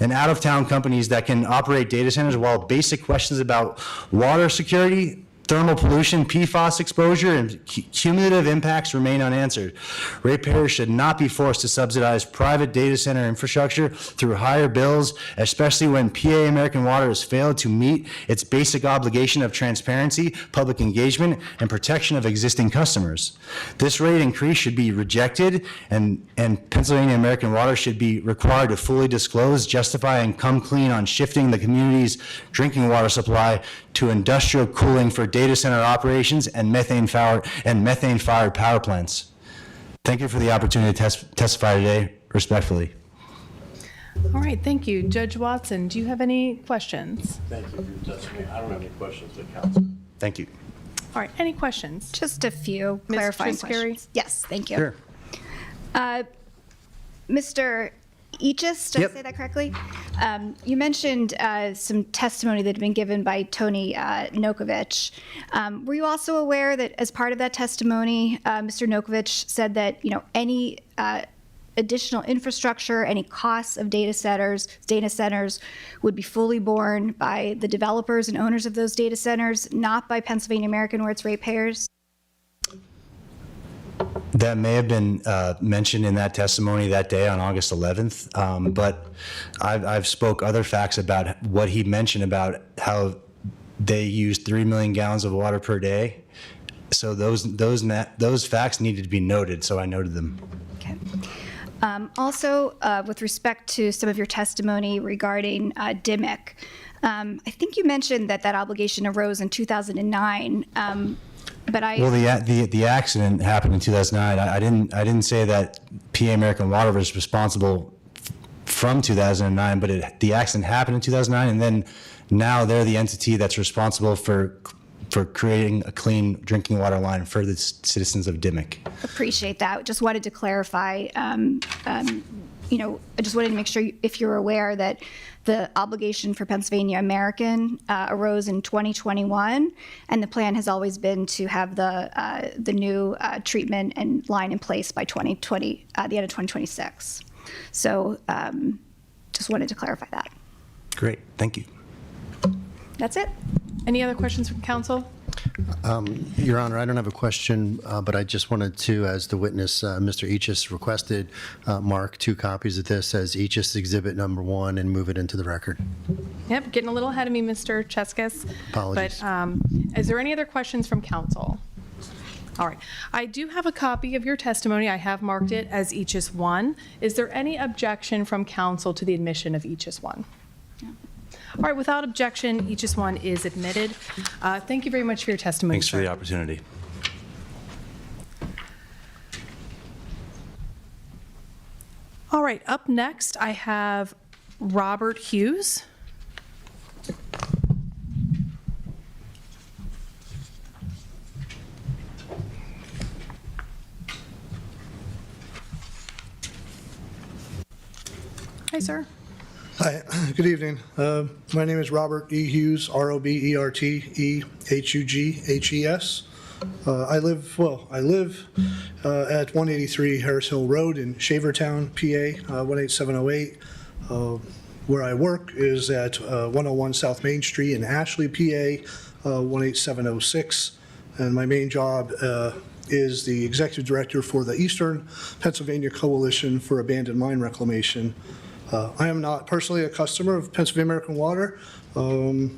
and out-of-town companies that can operate data centers, while basic questions about water security, thermal pollution, PFAS exposure, and cumulative impacts remain unanswered. Ratepayers should not be forced to subsidize private data center infrastructure through higher bills, especially when PA American Water has failed to meet its basic obligation of transparency, public engagement, and protection of existing customers. This rate increase should be rejected, and Pennsylvania American Water should be required to fully disclose, justify, and come clean on shifting the community's drinking water supply to industrial cooling for data center operations and methane-fired power plants. Thank you for the opportunity to testify today, respectfully. All right, thank you. Judge Watson, do you have any questions? Thank you for your testimony. I don't have any questions for counsel. Thank you. All right, any questions? Just a few Ms. clarifying Triscari? questions. Yes, thank you. Sure. Mr. Eachus, did Yep. I say that correctly? You mentioned some testimony that had been given by Tony Nokovich. Were you also aware that as part of that testimony, Mr. Nokovich said that, any additional infrastructure, any costs of data centers would be fully borne by the developers and owners of those data centers, not by Pennsylvania American or its ratepayers? That may have been mentioned in that testimony that day on August 11th, but I've spoke other facts about what he mentioned about how they use 3 million gallons of water per day. So those facts needed to be noted, so I noted them. Okay. Also, with respect to some of your testimony regarding Dimock, I think you mentioned that obligation arose in 2009. But Well, the accident happened in 2009. I didn't say that PA American Water was responsible from 2009, but the accident happened in 2009, and then now they're the entity that's responsible for creating a clean drinking water line for the citizens of Dimock. Appreciate that. Just wanted to clarify. I just wanted to make sure if you're aware that the obligation for Pennsylvania American arose in 2021, and the plan has always been to have the new treatment and line in place by the end of 2026. So just wanted to clarify that. Great, thank you. That's it. Any other questions from council? Your Honor, I don't have a question, but I just wanted to, as the witness, Mr. Eachus requested, mark 2 copies of this as Eachus Exhibit Number 1 and move it into the record. Yep, getting a little ahead of me, Mr. Cheskis. Apologies. But is there any other questions from council? All right. I do have a copy of your testimony. I have marked it as Eachus 1. Is there any objection from council to the admission of Eachus 1? All right, without objection, each one is admitted. Thank you very much for your testimony. Thanks for the sir. opportunity. All right, up next, I have Robert Hughes. Hi, sir. Hi, good evening. My name is Robert E. Hughes, R-O-B-E-R-T-E-H-U-G-H-E-S. I live at 183 Harris Hill Road in Shavertown, PA, 18708. Where I work is at 101 South Main Street in Ashley, PA, 18706. And my main job is the executive director for the Eastern Pennsylvania Coalition for Abandoned Mine Reclamation. I am not personally a customer of Pennsylvania American Water. I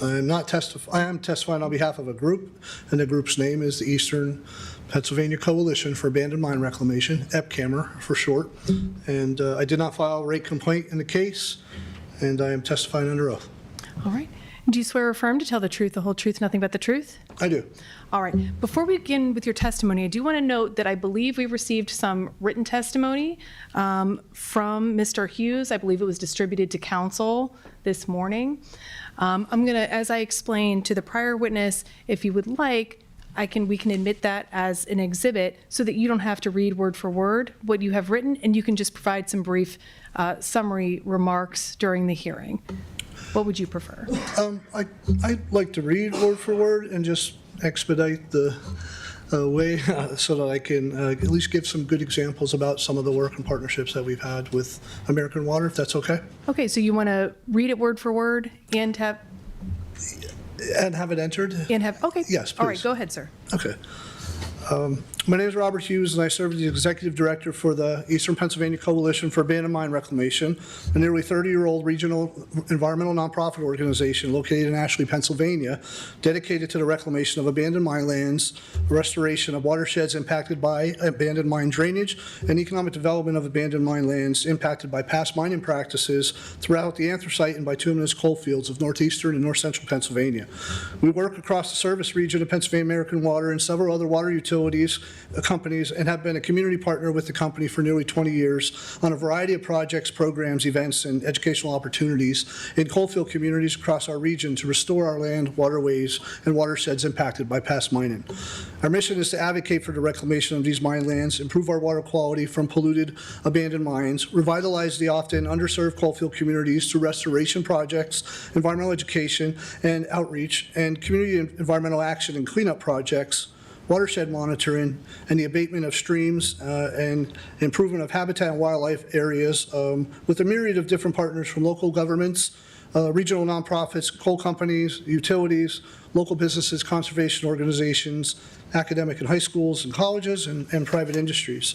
am testifying on behalf of a group, and the group's name is the Eastern Pennsylvania Coalition for Abandoned Mine Reclamation, EPCAMR for short. And I did not file a rate complaint in the case, and I am testifying under oath. All right. Do you swear or affirm to tell the truth, the whole truth, nothing but the truth? I do. All right. Before we begin with your testimony, I do want to note that I believe we received some written testimony from Mr. Hughes. I believe it was distributed to council this morning. I'm going to, as I explained to the prior witness, if you would like, we can admit that as an exhibit so that you don't have to read word for word what you have written, and you can just provide some brief summary remarks during the hearing. What would you prefer? I'd like to read word for word and just expedite the way so that I can at least give some good examples about some of the work and partnerships that we've had with American Water, if that's okay. Okay, so you want to read it word for word and have it entered? Okay. Yes, All right, please. go ahead, sir. Okay. My name is Robert Hughes, and I serve as the Executive Director for the Eastern Pennsylvania Coalition for Abandoned Mine Reclamation, a nearly 30-year-old regional environmental nonprofit organization located in Ashley, Pennsylvania, dedicated to the reclamation of abandoned mine lands, restoration of watersheds impacted by abandoned mine drainage, and economic development of abandoned mine lands impacted by past mining practices throughout the anthracite and bituminous coal fields of northeastern and north central Pennsylvania. We work across the service region of Pennsylvania American Water and several other water utilities companies, and have been a community partner with the company for nearly 20 years on a variety of projects, programs, events, and educational opportunities in coalfield communities across our region to restore our land, waterways, and watersheds impacted by past mining. Our mission is to advocate for the reclamation of these mine lands, improve our water quality from polluted abandoned mines, revitalize the often underserved coalfield communities through restoration projects, environmental education and outreach, and community environmental action and cleanup projects, watershed monitoring, and the abatement of streams and improvement of habitat and wildlife areas with a myriad of different partners from local governments, regional nonprofits, coal companies, utilities, local businesses, conservation organizations, academic and high schools and colleges, and private industries.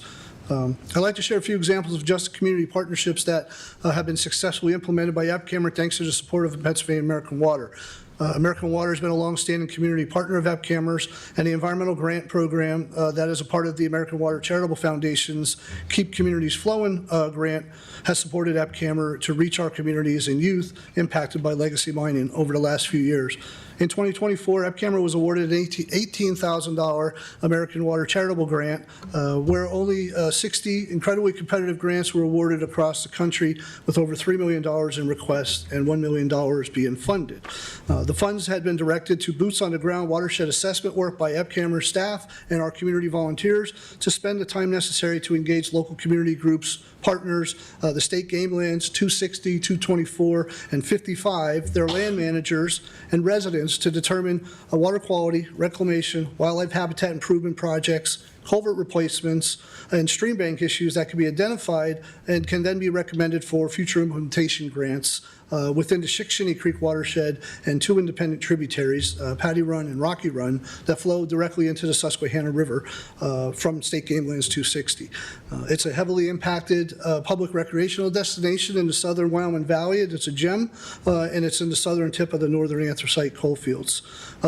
I'd like to share a few examples of just community partnerships that have been successfully implemented by EPCAMR thanks to the support of Pennsylvania American Water. American Water has been a long-standing community partner of EPCAMR's, and the environmental grant program that is a part of the American Water Charitable Foundation's Keep Communities Flowing grant has supported EPCAMR to reach our communities and youth impacted by legacy mining over the last few years. In 2024, EPCAMR was awarded an $18,000 American Water Charitable Grant, where only 60 incredibly competitive grants were awarded across the country, with over $3 million in requests and $1 million being funded. The funds had been directed to boots-on-the-ground watershed assessment work by EPCAMR staff and our community volunteers to spend the time necessary to engage local community groups, partners, the state game lands 260, 224, and 55, their land managers, and residents to determine water quality, reclamation, wildlife habitat improvement projects, culvert replacements, and stream bank issues that can be identified and can then be recommended for future implementation grants within the Shikshinny Creek watershed and two independent tributaries, Patty Run and Rocky Run, that flow directly into the Susquehanna River from State Game Lands 260. It's a heavily impacted public recreational destination in the southern Wyoming Valley. It's a gem, and it's in the southern tip of the northern anthracite coal fields.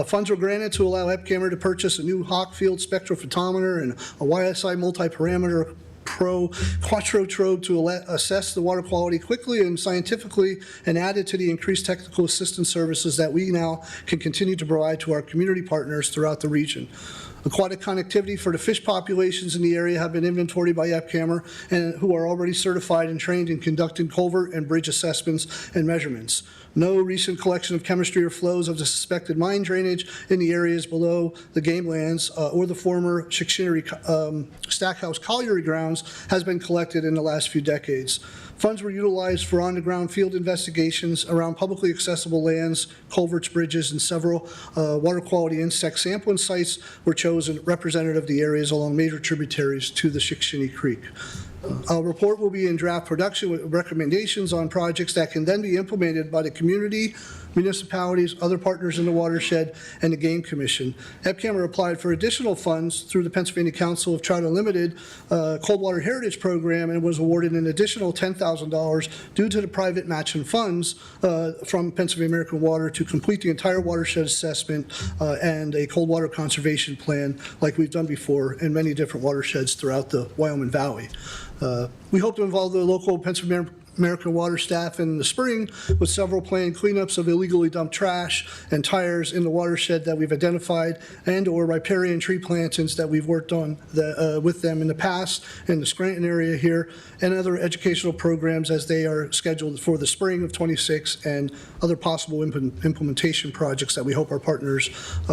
Funds were granted to allow EPCAMR to purchase a new Hawkfield spectrophotometer and a YSI multi-parameter quattrotrobe to assess the water quality quickly and scientifically, and added to the increased technical assistance services that we now can continue to provide to our community partners throughout the region. Aquatic connectivity for the fish populations in the area have been inventoried by EPCAMR, and who are already certified and trained in conducting culvert and bridge assessments and measurements. No recent collection of chemistry or flows of the suspected mine drainage in the areas below the game lands or the former Chickasha Stackhouse Colliery grounds has been collected in the last few decades. Funds were utilized for on-the-ground field investigations around publicly accessible lands, culverts, bridges, and several water quality insect sampling sites were chosen representative of the areas along major tributaries to the Chickasha Creek. Our report will be in draft production with recommendations on projects that can then be implemented by the community, municipalities, other partners in the watershed, and the Game Commission. EPCAMR applied for additional funds through the Pennsylvania Council of Trout Unlimited Cold Water Heritage Program and was awarded an additional $10,000 due to the private matching funds from Pennsylvania American Water to complete the entire watershed assessment and a cold water conservation plan like we've done before in many different watersheds throughout the Wyoming Valley. We hope to involve the local Pennsylvania American Water staff in the spring with several planned cleanups of illegally dumped trash and tires in the watershed that we've identified, and or riparian tree plantings that we've worked on with them in the past in the Scranton area here, and other educational programs as they are scheduled for the spring of 26, and other possible implementation projects that we hope our partners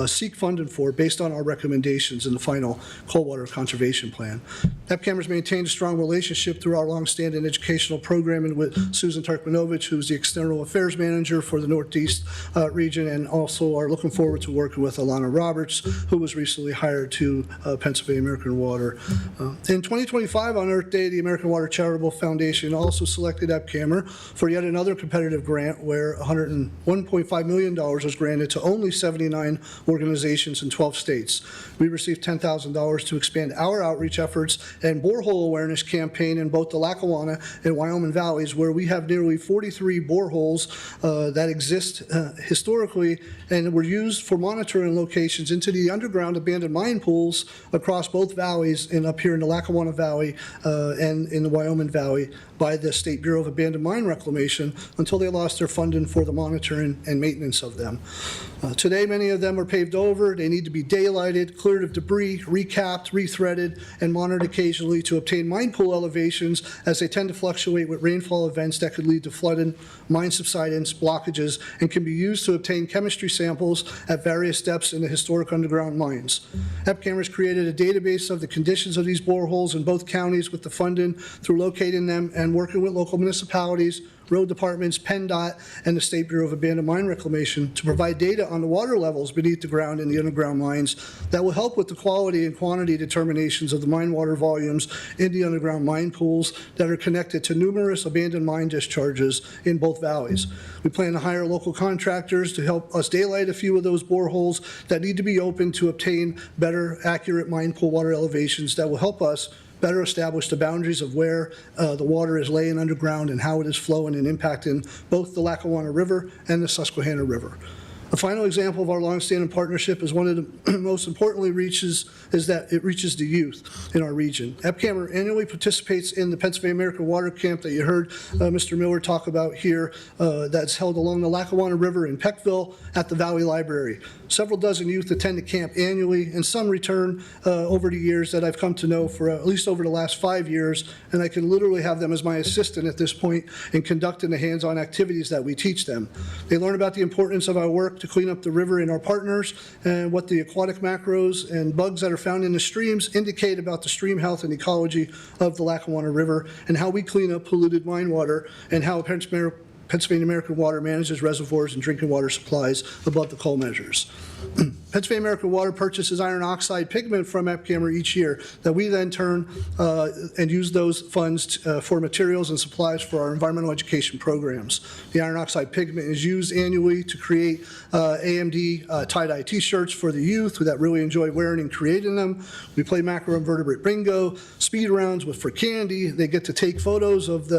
seek funding for based on our recommendations in the final cold water conservation plan. EPCAMR has maintained a strong relationship through our longstanding educational programming with Susan Turkmanovich, who's the External Affairs Manager for the Northeast region, and also are looking forward to working with Alana Roberts, who was recently hired to Pennsylvania American Water. In 2025, on Earth Day, the American Water Charitable Foundation also selected EPCAMR for yet another competitive grant where $101.5 million was granted to only 79 organizations in 12 states. We received $10,000 to expand our outreach efforts and borehole awareness campaign in both the Lackawanna and Wyoming Valleys, where we have nearly 43 boreholes that exist historically and were used for monitoring locations into the underground abandoned mine pools across both valleys and up here in the Lackawanna Valley and in the Wyoming Valley by the State Bureau of Abandoned Mine Reclamation until they lost their funding for the monitoring and maintenance of them. Today, many of them are paved over. They need to be daylighted, cleared of debris, recapped, rethreaded, and monitored occasionally to obtain mine pool elevations, as they tend to fluctuate with rainfall events that could lead to flooding, mine subsidence, blockages, and can be used to obtain chemistry samples at various depths in the historic underground mines. EPCAMR has created a database of the conditions of these boreholes in both counties with the funding through locating them and working with local municipalities, road departments, PennDOT, and the State Bureau of Abandoned Mine Reclamation to provide data on the water levels beneath the ground in the underground mines that will help with the quality and quantity determinations of the mine water volumes in the underground mine pools that are connected to numerous abandoned mine discharges in both valleys. We plan to hire local contractors to help us daylight a few of those boreholes that need to be opened to obtain better, accurate mine pool water elevations that will help us better establish the boundaries of where the water is laying underground and how it is flowing and impacting both the Lackawanna River and the Susquehanna River. A final example of our longstanding partnership is one of the most importantly is that it reaches the youth in our region. EPCAMR annually participates in the Pennsylvania American Water Camp that you heard Mr. Miller talk about here that's held along the Lackawanna River in Peckville at the Valley Library. Several dozen youth attend the camp annually, and some return over the years that I've come to know for at least over the last 5 years, and I can literally have them as my assistant at this point in conducting the hands-on activities that we teach them. They learn about the importance of our work to clean up the river and our partners, and what the aquatic macros and bugs that are found in the streams indicate about the stream health and ecology of the Lackawanna River, and how we clean up polluted mine water, and how Pennsylvania American Water manages reservoirs and drinking water supplies above the coal measures. Pennsylvania American Water purchases iron oxide pigment from EPCAMR each year that we then turn and use those funds for materials and supplies for our environmental education programs. The iron oxide pigment is used annually to create AMD tie-dye t-shirts for the youth that really enjoy wearing and creating them. We play macroinvertebrate bingo, speed rounds for candy. They get to take photos of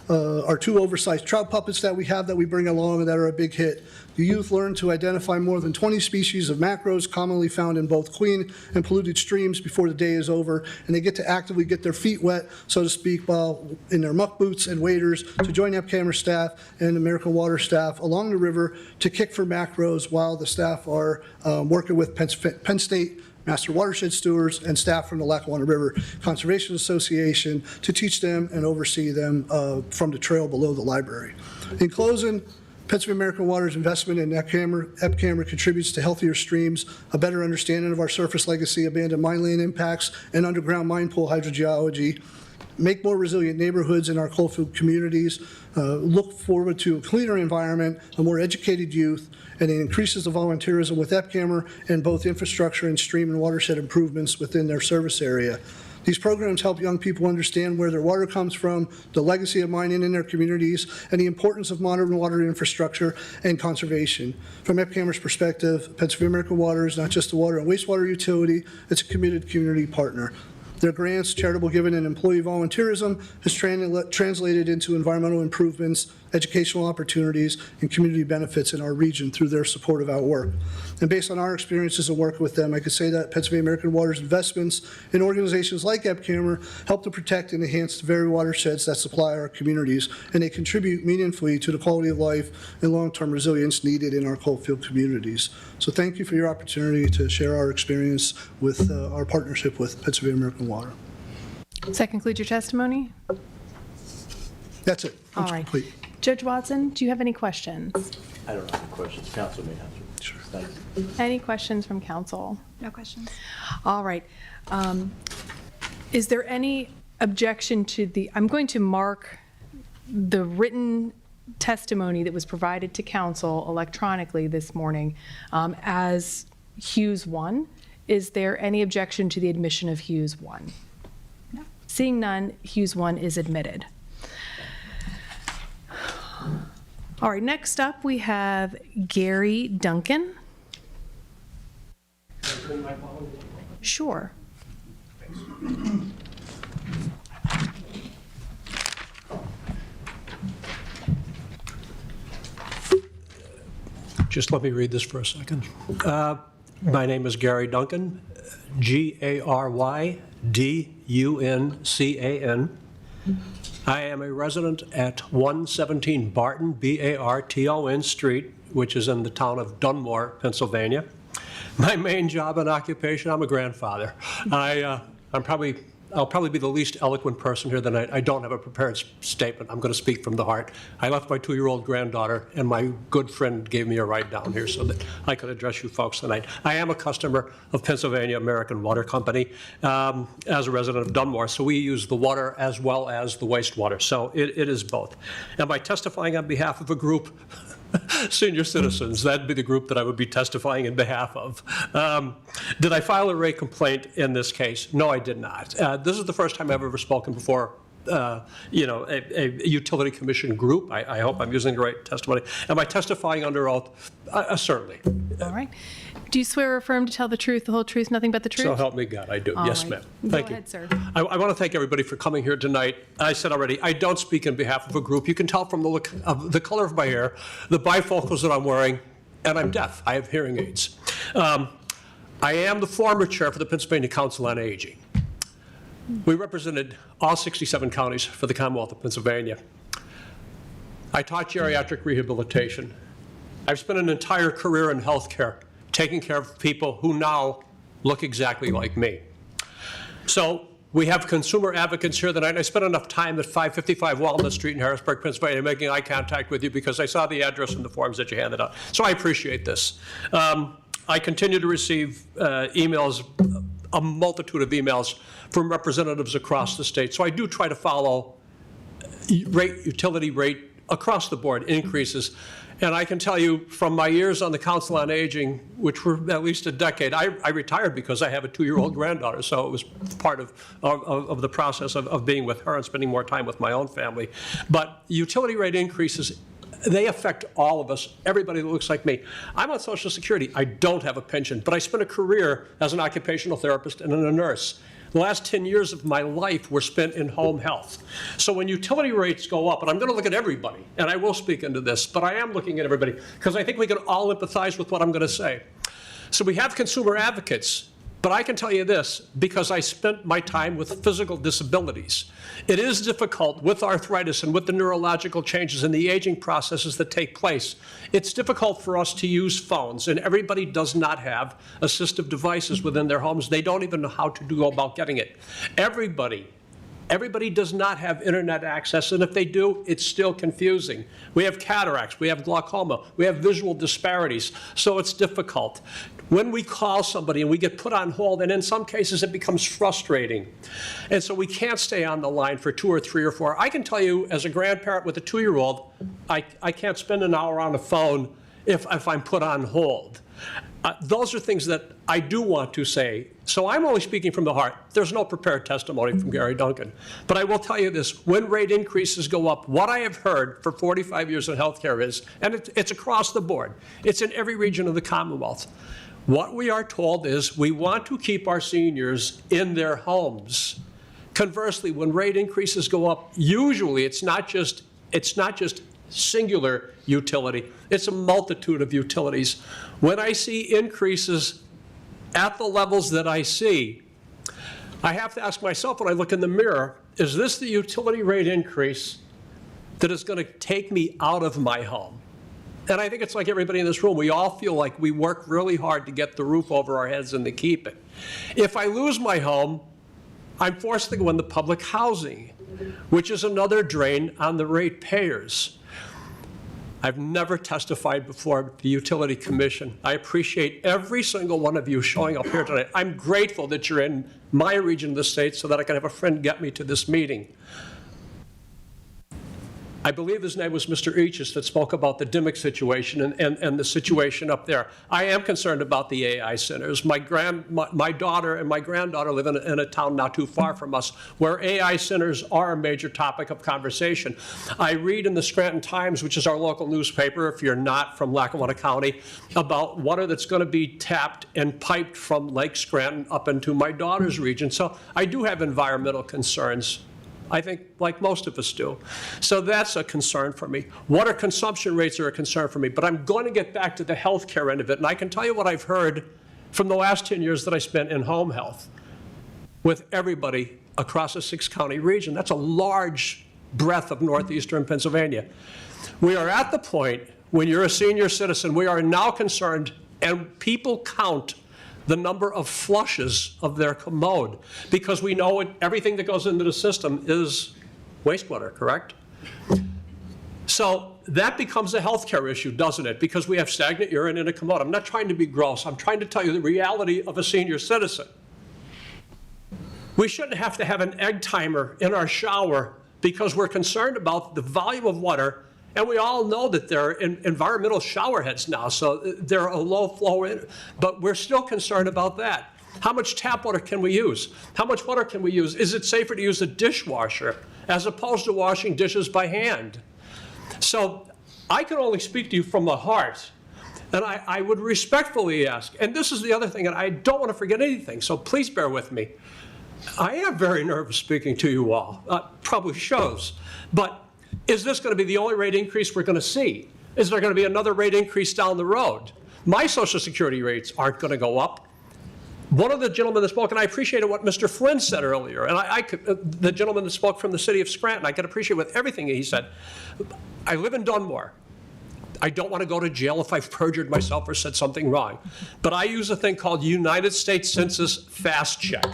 our 2 oversized trout puppets that we have that we bring along and that are a big hit. The youth learn to identify more than 20 species of mackerel macros commonly found in both clean and polluted streams before the day is over, and they get to actively get their feet wet, so to speak, while in their muck boots and waders to join EPCAMR staff and American Water staff along the river to kick for macros while the staff are working with Penn State Master Watershed Stewards and staff from the Lackawanna River Conservation Association to teach them and oversee them from the trail below the library. In closing, Pennsylvania American Water's investment in EPCAMR contributes to healthier streams, a better understanding of our surface legacy, abandoned mine land impacts, and underground mine pool hydrogeology, make more resilient neighborhoods in our coalfield communities, look forward to a cleaner environment, a more educated youth, and it increases the volunteerism with EPCAMR and both infrastructure and stream and watershed improvements within their service area. These programs help young people understand where their water comes from, the legacy of mining in their communities, and the importance of modern water infrastructure and conservation. From EPCAMR's perspective, Pennsylvania American Water is not just a water and wastewater utility, it's a committed community partner. Their grants, charitable giving, and employee volunteerism has translated into environmental improvements, educational opportunities, and community benefits in our region through their support of our work. And based on our experiences of working with them, I could say that Pennsylvania American Water's investments in organizations like EPCAMR help to protect and enhance the very watersheds that supply our communities, and they contribute meaningfully to the quality of life and long-term resilience needed in our coalfield communities. So thank you for your opportunity to share our experience with our partnership with Pennsylvania American Water. Does that conclude your testimony? That's it. All right. Complete. Judge Watson, do you have any questions? I don't have any questions. Council may answer. Sure. Thank you. Any questions from council? No questions. All right. Is there any objection to I'm going to mark the written testimony that was provided to council electronically this morning as Hughes 1. Is there any objection to the admission of Hughes 1? No. Seeing none, Hughes 1 is admitted. All right, next up we have Gary Duncan. Sure. Just let me read this for a second. My name is Gary Duncan, G-A-R-Y-D-U-N-C-A-N. I am a resident at 117 Barton, B-A-R-T-O-N Street, which is in the town of Dunmore, Pennsylvania. My main job and occupation, I'm a grandfather. I'll probably be the least eloquent person here tonight. I don't have a prepared statement. I'm going to speak from the heart. I left my 2-year-old granddaughter, and my good friend gave me a ride down here so that I could address you folks tonight. I am a customer of Pennsylvania American Water Company as a resident of Dunmore, so we use the water as well as the wastewater. So it is both. Am I testifying on behalf of a group? Senior citizens, that'd be the group that I would be testifying in behalf of. Did I file a rate complaint in this case? No, I did not. This is the first time I've ever spoken before a utility commission group. I hope I'm using the right testimony. Am I testifying under oath? Certainly. All right. Do you swear or affirm to tell the truth, the whole truth, nothing but the truth? So help me God, I do. Yes, ma'am. Thank you. Go ahead, sir. I want to thank everybody for coming here tonight. I said already, I don't speak on behalf of a group. You can tell from the look of the color of my hair, the bifocals that I'm wearing, and I'm deaf. I have hearing aids. I am the former chair for the Pennsylvania Council on Aging. We represented all 67 counties for the Commonwealth of Pennsylvania. I taught geriatric rehabilitation. I've spent an entire career in healthcare, taking care of people who now look exactly like me. So we have consumer advocates here tonight. I spent enough time at 555 Walnut Street in Harrisburg, Pennsylvania, making eye contact with you because I saw the address and the forms that you handed out. So I appreciate this. I continue to receive emails, a multitude of emails from representatives across the state. So I do try to follow utility rate across the board increases. And I can tell you from my years on the Council on Aging, which were at least a decade, I retired because I have a 2-year-old granddaughter, so it was part of the process of being with her and spending more time with my own family. But utility rate increases, they affect all of us, everybody that looks like me. I'm on Social Security. I don't have a pension, but I spent a career as an occupational therapist and a nurse. The last 10 years of my life were spent in home health. So when utility rates go up, and I'm going to look at everybody, and I will speak into this, but I am looking at everybody because I think we can all empathize with what I'm going to say. So we have consumer advocates, but I can tell you this, because I spent my time with physical disabilities. It is difficult with arthritis and with the neurological changes and the aging processes that take place. It's difficult for us to use phones, and everybody does not have assistive devices within their homes. They don't even know how to go about getting it. Everybody does not have internet access, and if they do, it's still confusing. We have cataracts, we have glaucoma, we have visual disparities, so it's difficult. When we call somebody and we get put on hold, and in some cases it becomes frustrating, and so we can't stay on the line for 2 or 3 or 4. I can tell you, as a grandparent with a 2-year-old, I can't spend an hour on the phone if I'm put on hold. Those are things that I do want to say. So I'm only speaking from the heart. There's no prepared testimony from Gary Duncan. But I will tell you this, when rate increases go up, what I have heard for 45 years in healthcare is, and it's across the board, it's in every region of the Commonwealth, what we are told is we want to keep our seniors in their homes. Conversely, when rate increases go up, usually it's not just singular utility, it's a multitude of utilities. When I see increases at the levels that I see, I have to ask myself when I look in the mirror, is this the utility rate increase that is going to take me out of my home? And I think it's like everybody in this room, we all feel like we work really hard to get the roof over our heads and to keep it. If I lose my home, I'm forced to go into public housing, which is another drain on the ratepayers. I've never testified before the Utility Commission. I appreciate every single one of you showing up here tonight. I'm grateful that you're in my region of the state so that I can have a friend get me to this meeting. I believe his name was Mr. Eaches that spoke about the Dimmock situation and the situation up there. I am concerned about the AI centers. My daughter and my granddaughter live in a town not too far from us where AI centers are a major topic of conversation. I read in the Scranton Times, which is our local newspaper, if you're not from Lackawanna County, about water that's going to be tapped and piped from Lake Scranton up into my daughter's region. So I do have environmental concerns. I think like most of us do. So that's a concern for me. Water consumption rates are a concern for me, but I'm going to get back to the healthcare end of it. And I can tell you what I've heard from the last 10 years that I spent in home health with everybody across a 6-county region. That's a large breadth of northeastern Pennsylvania. We are at the point when you're a senior citizen, we are now concerned, and people count the number of flushes of their commode, because we know everything that goes into the system is wastewater, correct? So that becomes a healthcare issue, doesn't it? Because we have stagnant urine in a commode. I'm not trying to be gross. I'm trying to tell you the reality of a senior citizen. We shouldn't have to have an egg timer in our shower because we're concerned about the volume of water. And we all know that there are environmental shower heads now, so they're a low flow, but we're still concerned about that. How much tap water can we use? How much water can we use? Is it safer to use a dishwasher as opposed to washing dishes by hand? So I can only speak to you from the heart, and I would respectfully ask, and this is the other thing, and I don't want to forget anything, so please bear with me. I am very nervous speaking to you all, probably shows, but is this going to be the only rate increase we're going to see? Is there going to be another rate increase down the road? My Social Security rates aren't going to go up. One of the gentlemen that spoke, and I appreciated what Mr. Flynn said earlier, and the gentleman that spoke from the city of Scranton, I could appreciate with everything he said. I live in Dunmore. I don't want to go to jail if I've perjured myself or said something wrong. But I use a thing called United States Census Fast Check.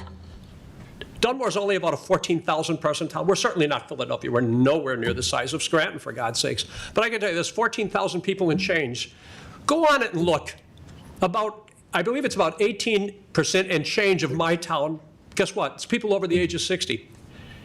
Dunmore's only about a 14,000 person town. We're certainly not Philadelphia. We're nowhere near the size of Scranton, for God's sakes. But I can tell you, there's 14,000 people and change. Go on it and look. I believe it's about 18% and change of my town. Guess what? It's people over the age of 60.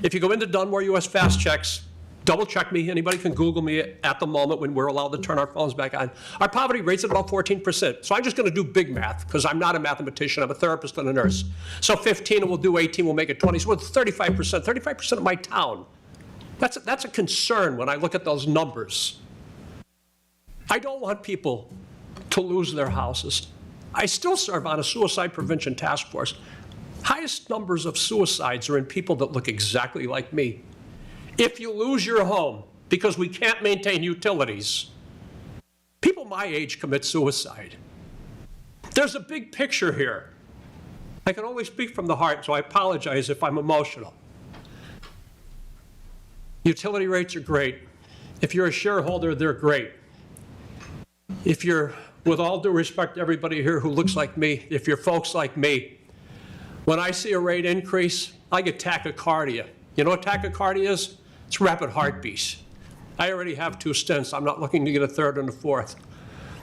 If you go into Dunmore US Fast Checks, double check me. Anybody can Google me at the moment when we're allowed to turn our phones back on. Our poverty rate's at about 14%. So I'm just going to do big math because I'm not a mathematician. I'm a therapist and a nurse. So 15, and we'll do 18, we'll make it 20. So it's 35%. 35% of my town. That's a concern when I look at those numbers. I don't want people to lose their houses. I still serve on a suicide prevention task force. Highest numbers of suicides are in people that look exactly like me. If you lose your home because we can't maintain utilities, people my age commit suicide. There's a big picture here. I can only speak from the heart, so I apologize if I'm emotional. Utility rates are great. If you're a shareholder, they're great. If you're, with all due respect to everybody here who looks like me, if you're folks like me, when I see a rate increase, I get tachycardia. You know what tachycardia is? It's rapid heartbeats. I already have 2 stents. I'm not looking to get a 3rd and a 4th.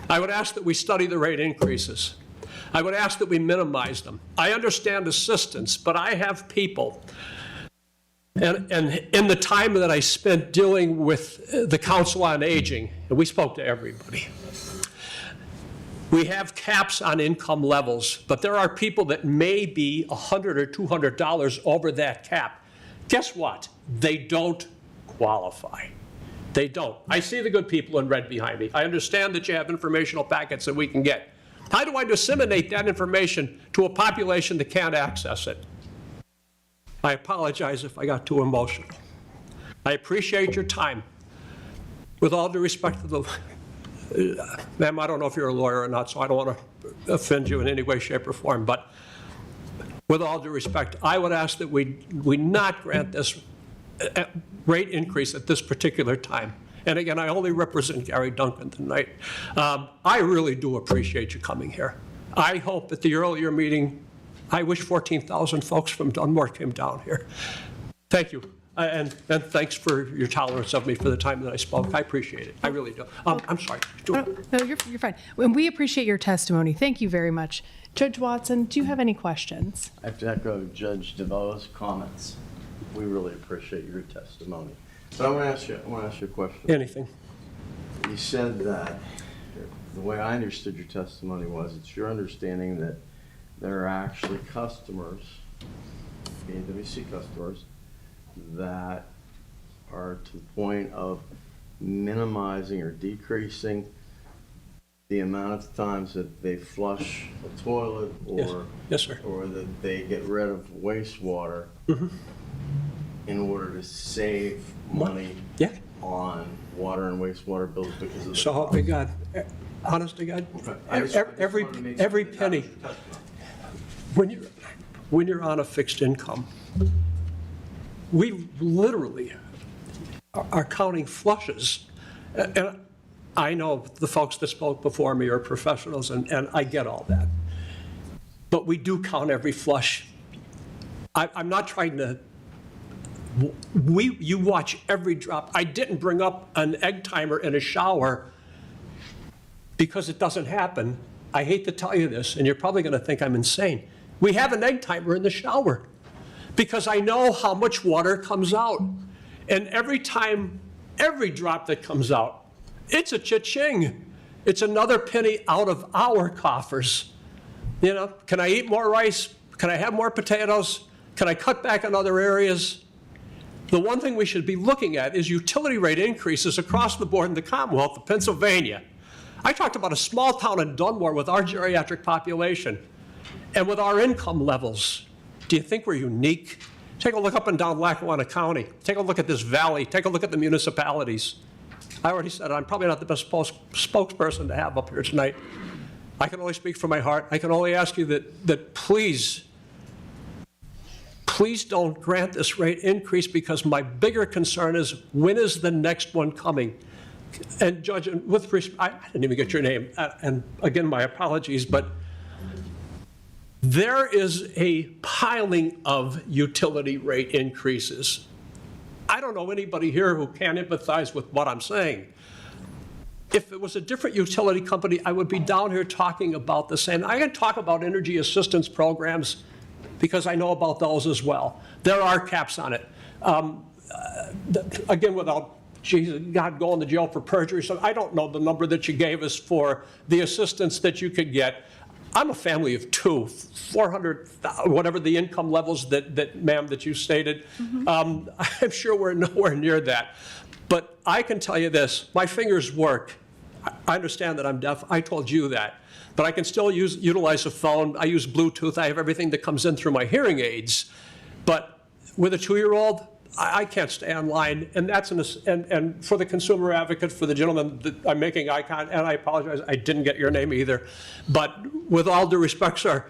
I would ask that we study the rate increases. I would ask that we minimize them. I understand assistance, but I have people. And in the time that I spent dealing with the Council on Aging, and we spoke to everybody, we have caps on income levels, but there are people that may be $100 or $200 over that cap. Guess what? They don't qualify. They don't. I see the good people in red behind me. I understand that you have informational packets that we can get. How do I disseminate that information to a population that can't access it? I apologize if I got too emotional. I appreciate your time. With all due respect to the, ma'am, I don't know if you're a lawyer or not, so I don't want to offend you in any way, shape, or form, but with all due respect, I would ask that we not grant this rate increase at this particular time. And again, I only represent Gary Duncan tonight. I really do appreciate you coming here. I hope at the earlier meeting, I wish 14,000 folks from Dunmore came down here. Thank you. And thanks for your tolerance of me for the time that I spoke. I appreciate it. I really do. I'm sorry. No, you're fine. And we appreciate your testimony. Thank you very much. Judge Watson, do you have any questions? I have to echo Judge DeVoe's comments. We really appreciate your testimony. But I want to ask you a question. Anything. You said that, the way I understood your testimony was, it's your understanding that there are actually customers, PAWC customers, that are to the point of minimizing or decreasing the amount of times that they flush a toilet or, yes, sir. Or that they get rid of wastewater in order to save money on water and wastewater bills because of the So help me God. Honest to God, every penny. When you're on a fixed income, we literally are counting flushes. And I know the folks that spoke before me are professionals, and I get all that. But we do count every flush. I'm not trying to, you watch every drop. I didn't bring up an egg timer in a shower because it doesn't happen. I hate to tell you this, and you're probably going to think I'm insane. We have an egg timer in the shower because I know how much water comes out. And every time, every drop that comes out, it's a cha-ching. It's another penny out of our coffers. You know, can I eat more rice? Can I have more potatoes? Can I cut back on other areas? The one thing we should be looking at is utility rate increases across the board in the Commonwealth of Pennsylvania. I talked about a small town in Dunmore with our geriatric population and with our income levels. Do you think we're unique? Take a look up and down Lackawanna County. Take a look at this valley. Take a look at the municipalities. I already said I'm probably not the best spokesperson to have up here tonight. I can only speak from my heart. I can only ask you that please don't grant this rate increase, because my bigger concern is, when is the next one coming? And Judge, with respect, I didn't even get your name, and again, my apologies, but there is a piling of utility rate increases. I don't know anybody here who can empathize with what I'm saying. If it was a different utility company, I would be down here talking about the same. I can talk about energy assistance programs because I know about those as well. There are caps on it. Again, without God going to jail for perjury, so I don't know the number that you gave us for the assistance that you could get. I'm a family of 2, 400, whatever the income levels that ma'am, that you stated. I'm sure we're nowhere near that. But I can tell you this, my fingers work. I understand that I'm deaf. I told you that. But I can still utilize a phone. I use Bluetooth. I have everything that comes in through my hearing aids. But with a 2-year-old, I can't stay online, and that's and for the consumer advocate, for the gentleman that I'm making eye contact, and I apologize, I didn't get your name either, but with all due respect, sir,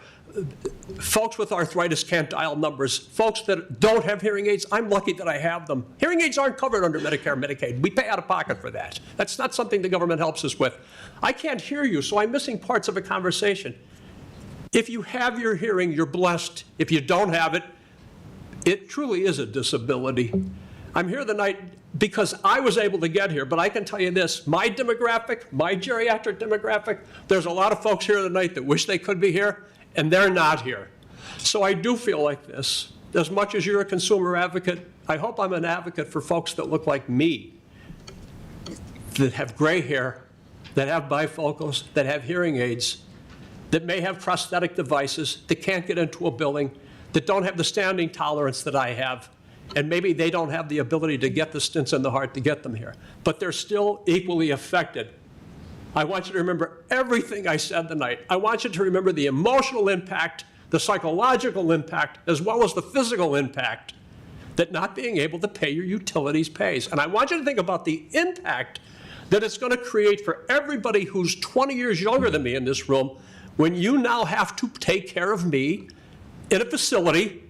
folks with arthritis can't dial numbers. Folks that don't have hearing aids, I'm lucky that I have them. Hearing aids aren't covered under Medicare, Medicaid. We pay out of pocket for that. That's not something the government helps us with. I can't hear you, so I'm missing parts of a conversation. If you have your hearing, you're blessed. If you don't have it, it truly is a disability. I'm here tonight because I was able to get here, but I can tell you this, my demographic, my geriatric demographic, there's a lot of folks here tonight that wish they could be here, and they're not here. So I do feel like this. As much as you're a consumer advocate, I hope I'm an advocate for folks that look like me, that have gray hair, that have bifocals, that have hearing aids, that may have prosthetic devices, that can't get into a building, that don't have the standing tolerance that I have, and maybe they don't have the ability to get the stents in the heart to get them here, but they're still equally affected. I want you to remember everything I said tonight. I want you to remember the emotional impact, the psychological impact, as well as the physical impact that not being able to pay your utilities pays. And I want you to think about the impact that it's going to create for everybody who's 20 years younger than me in this room when you now have to take care of me in a facility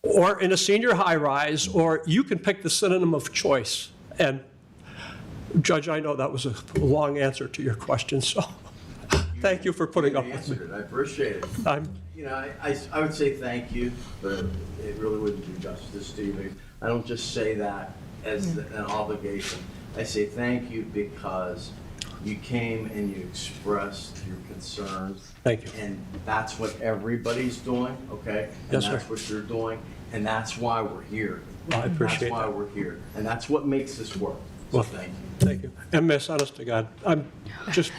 or in a senior high-rise, or you can pick the synonym of choice. And Judge, I know that was a long answer to your question, so thank you for putting up with me. I appreciate it. You know, I would say thank you, but it really wouldn't do justice to you. I don't just say that as an obligation. I say thank you because you came and you expressed your concerns. Thank you. And that's what everybody's doing, okay? Yes, and that's sir. what you're doing, and that's why we're here. Well, I appreciate That's why that. we're here, and that's what makes this work. So Well, thank you. Thank you. And Miss, honest to God, I'm just,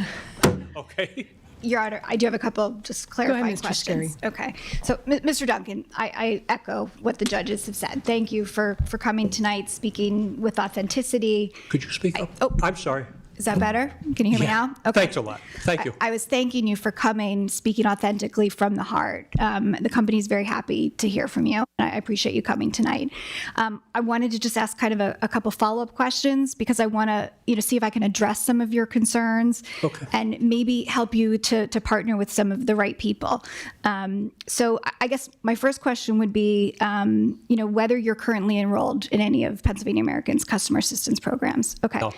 okay? Your Honor, I do have a couple just clarifying Mr. questions. Okay. So, Mr. Duncan, I echo what the judges have said. Thank you for coming tonight, speaking with authenticity. Could you speak up? oh. I'm sorry. Is that better? Can you hear me now? Okay. Thanks a lot. Thank you. I was thanking you for coming, speaking authentically from the heart. The company is very happy to hear from you. I appreciate you coming tonight. I wanted to just ask kind of a couple follow-up questions because I want to, see if I can address some of your concerns and maybe help you to partner with some of the right people. So I guess my first question would be, whether you're currently enrolled in any of Pennsylvania American's customer assistance programs. Okay. No.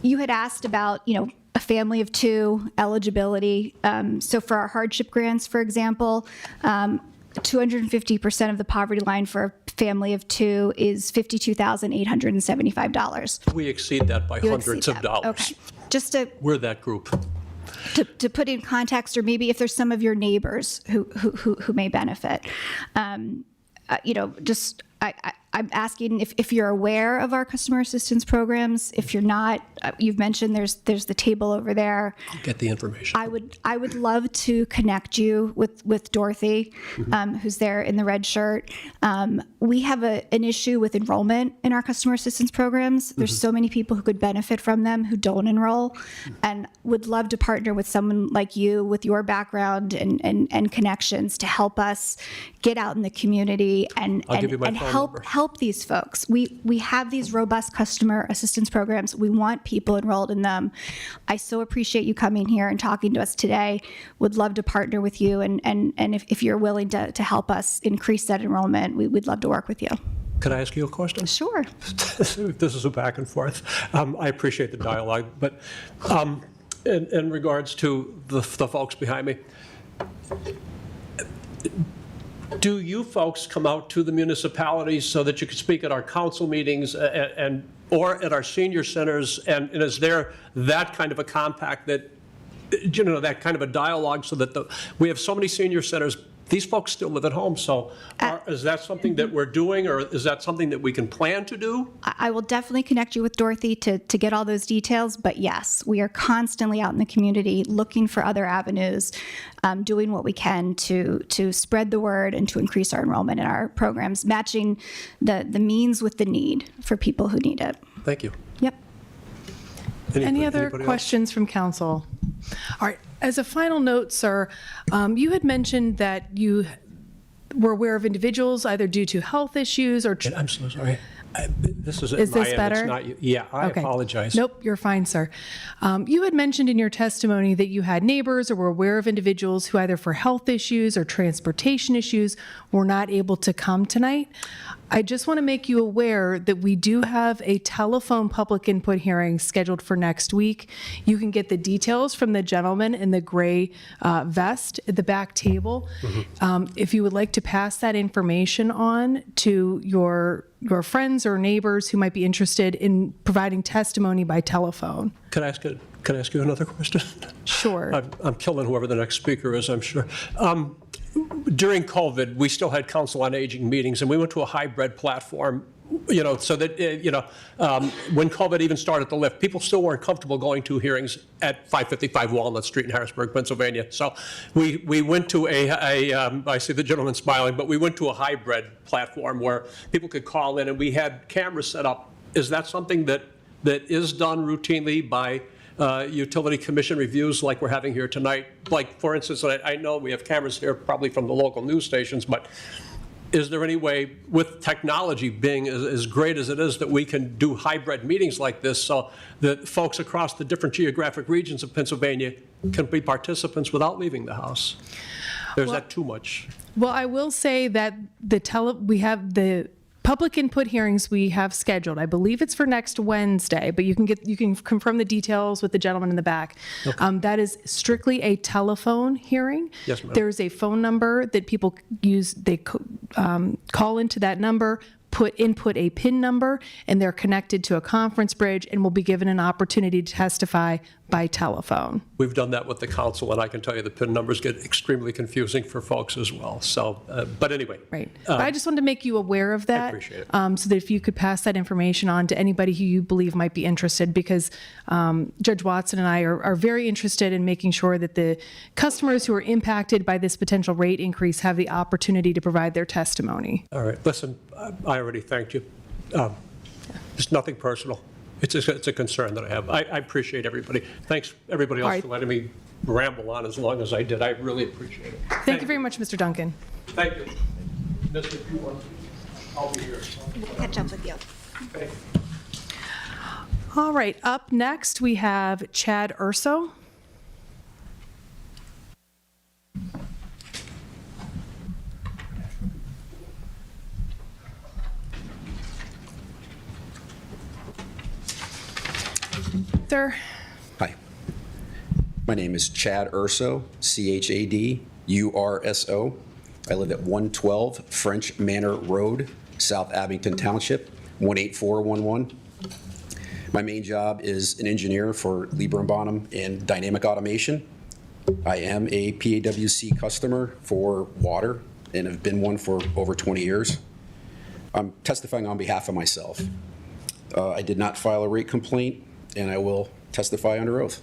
You had asked about, a family of two, eligibility. So for our hardship grants, for example, 250% of the poverty line for a family of two is $52,875. We exceed that by hundreds of dollars. Okay. Just to We're that group. put in context, or maybe if there's some of your neighbors who may benefit, I'm asking if you're aware of our customer assistance programs. If you're not, you've mentioned there's the table over there. I'll get the information. I would love to connect you with Dorothy, who's there in the red shirt. We have an issue with enrollment in our customer assistance programs. There's so many people who could benefit from them who don't enroll, and would love to partner with someone like you with your background and connections to help us get out in the community and give you my phone number. help these folks. We have these robust customer assistance programs. We want people enrolled in them. I so appreciate you coming here and talking to us today. Would love to partner with you, and if you're willing to help us increase that enrollment, we'd love to work with you. Could I ask you a question? Sure. This is a back and forth. I appreciate the dialogue, but in regards to the folks behind me, do you folks come out to the municipalities so that you can speak at our council meetings or at our senior centers? And is there that kind of a compact that, that kind of a dialogue so that we have so many senior centers, these folks still live at home. So is that something that we're doing, or is that something that we can plan to do? I will definitely connect you with Dorothy to get all those details. But yes, we are constantly out in the community looking for other avenues, doing what we can to spread the word and to increase our enrollment in our programs, matching the means with the need for people who need it. Thank you. Yep. Any other anybody else? questions from council? All right. As a final note, sir, you had mentioned that you were aware of individuals either due to health issues or. I'm so sorry. This is at Is my this end. better? It's not you. Yeah, I Okay. apologize. Nope, you're fine, sir. You had mentioned in your testimony that you had neighbors or were aware of individuals who either for health issues or transportation issues were not able to come tonight. I just want to make you aware that we do have a telephone public input hearing scheduled for next week. You can get the details from the gentleman in the gray vest at the back table. If you would like to pass that information on to your friends or neighbors who might be interested in providing testimony by telephone. Can I ask you another question? Sure. I'm killing whoever the next speaker is, I'm sure. During COVID, we still had Council on Aging meetings, and we went to a hybrid platform, so that, when COVID even started to lift, people still weren't comfortable going to hearings at 555 Walnut Street in Harrisburg, Pennsylvania. So we went to I see the gentleman smiling, but we went to a hybrid platform where people could call in, and we had cameras set up. Is that something that is done routinely by utility commission reviews like we're having here tonight? Like, for instance, I know we have cameras here probably from the local news stations, but is there any way, with technology being as great as it is, that we can do hybrid meetings like this so that folks across the different geographic regions of Pennsylvania can be participants without leaving the house? Or is that too much? Well, I will say that we have the public input hearings we have scheduled. I believe it's for next Wednesday, but you can confirm the details with the gentleman in the back. Okay. That is strictly a telephone hearing. Yes, ma'am. There's a phone number that people use. They call into that number, input a PIN number, and they're connected to a conference bridge and will be given an opportunity to testify by telephone. We've done that with the council, and I can tell you the PIN numbers get extremely confusing for folks as well. So, but anyway. Right. But I just wanted to make you aware of that. I appreciate it. So that if you could pass that information on to anybody who you believe might be interested, because Judge Watson and I are very interested in making sure that the customers who are impacted by this potential rate increase have the opportunity to provide their testimony. All right, listen, I already thanked you. It's nothing personal. It's a concern that I have. I appreciate everybody. Thanks, everybody else, All right. for letting me ramble on as long as I did. I really appreciate it. Thank you very much, Mr. Duncan. Thank you. Mister, if you want, I'll be here. We'll catch up with you. Okay. All right, up next we have Chad Urso. Sir. Hi. My name is Chad Urso, C-H-A-D-U-R-S-O. I live at 112 French Manor Road, South Abington Township, 18411. My main job is an engineer for Lieber & Bonham in dynamic automation. I am a PAWC customer for water and have been one for over 20 years. I'm testifying on behalf of myself. I did not file a rate complaint, and I will testify under oath.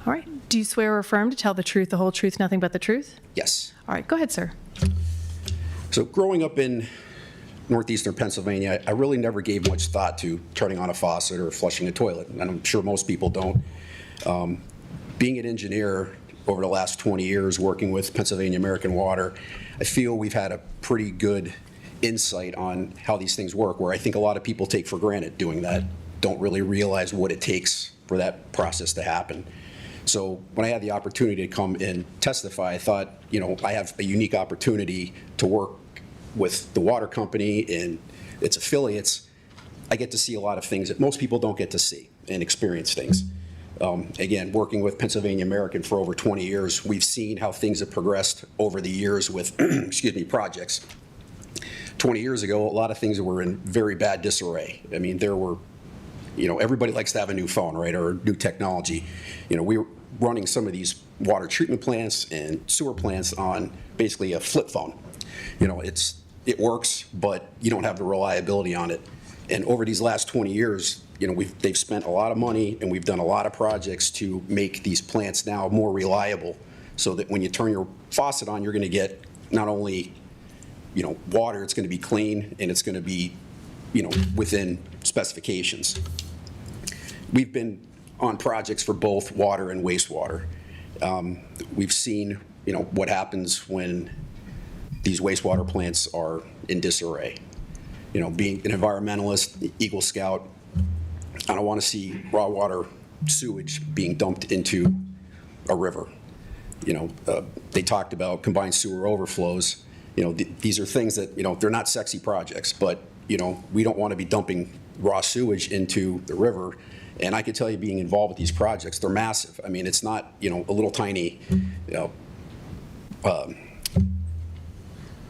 All right. Do you swear or affirm to tell the truth, the whole truth, nothing but the truth? Yes. All right. Go ahead, sir. So growing up in northeastern Pennsylvania, I really never gave much thought to turning on a faucet or flushing a toilet, and I'm sure most people don't. Being an engineer over the last 20 years working with Pennsylvania American Water, I feel we've had a pretty good insight on how these things work, where I think a lot of people take for granted doing that, don't really realize what it takes for that process to happen. So when I had the opportunity to come and testify, I thought, I have a unique opportunity to work with the water company and its affiliates. I get to see a lot of things that most people don't get to see and experience things. Again, working with Pennsylvania American for over 20 years, we've seen how things have progressed over the years with, projects. 20 years ago, a lot of things were in very bad disarray. I mean, there were, everybody likes to have a new phone, right, or new technology. We were running some of these water treatment plants and sewer plants on basically a flip phone. It works, but you don't have the reliability on it. And over these last 20 years, they've spent a lot of money and we've done a lot of projects to make these plants now more reliable, so that when you turn your faucet on, you're going to get not only water, it's going to be clean and it's going to be within specifications. We've been on projects for both water and wastewater. We've seen what happens when these wastewater plants are in disarray. You know, being an environmentalist, Eagle Scout, I don't want to see raw water sewage being dumped into a river. You know, they talked about combined sewer overflows. You know, these are things that, you know, they're not sexy projects, but, you know, we don't want to be dumping raw sewage into the river. And I can tell you, being involved with these projects, they're massive. I mean, it's not, you know, a little tiny, you know,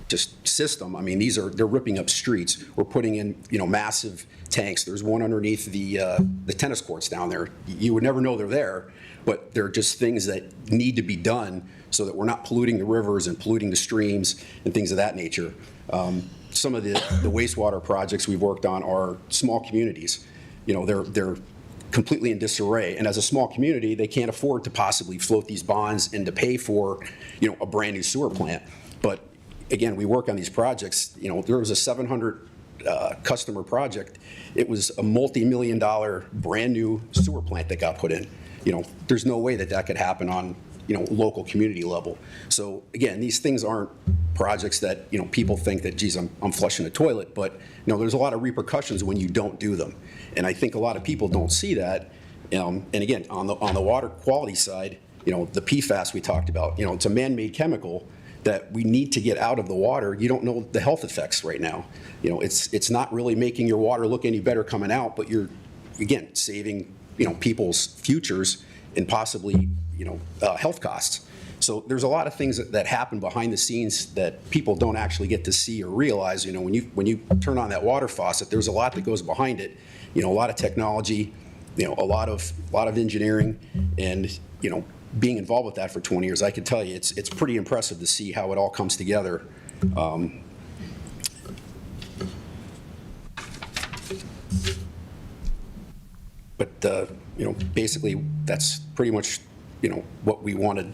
just system. I mean, they're ripping up streets. We're putting in, you know, massive tanks. There's one underneath the tennis courts down there. You would never know they're there, but they're just things that need to be done so that we're not polluting the rivers and polluting the streams and things of that nature. Some of the wastewater projects we've worked on are small communities. You know, they're completely in disarray, and as a small community, they can't afford to possibly float these bonds and to pay for, you know, a brand new sewer plant. But again, we work on these projects. You know, there was a 700 customer project. It was a multi-million-dollar brand new sewer plant that got put in. You know, there's no way that that could happen on, you know, local community level. So again, these things aren't projects that, you know, people think that, geez, I'm flushing a toilet, but, you know, there's a lot of repercussions when you don't do them. And I think a lot of people don't see that. And again, on the water quality side, you know, the PFAS we talked about, you know, it's a man-made chemical that we need to get out of the water. You don't know the health effects right now. You know, it's not really making your water look any better coming out, but you're, again, saving, you know, people's futures and possibly, you know, health costs. So there's a lot of things that happen behind the scenes that people don't actually get to see or realize. You know, when you turn on that water faucet, there's a lot that goes behind it. You know, a lot of technology, you know, a lot of engineering, and, you know, being involved with that for 20 years, I can tell you it's pretty impressive to see how it all comes together. But you know, basically, that's pretty much, you know, what we wanted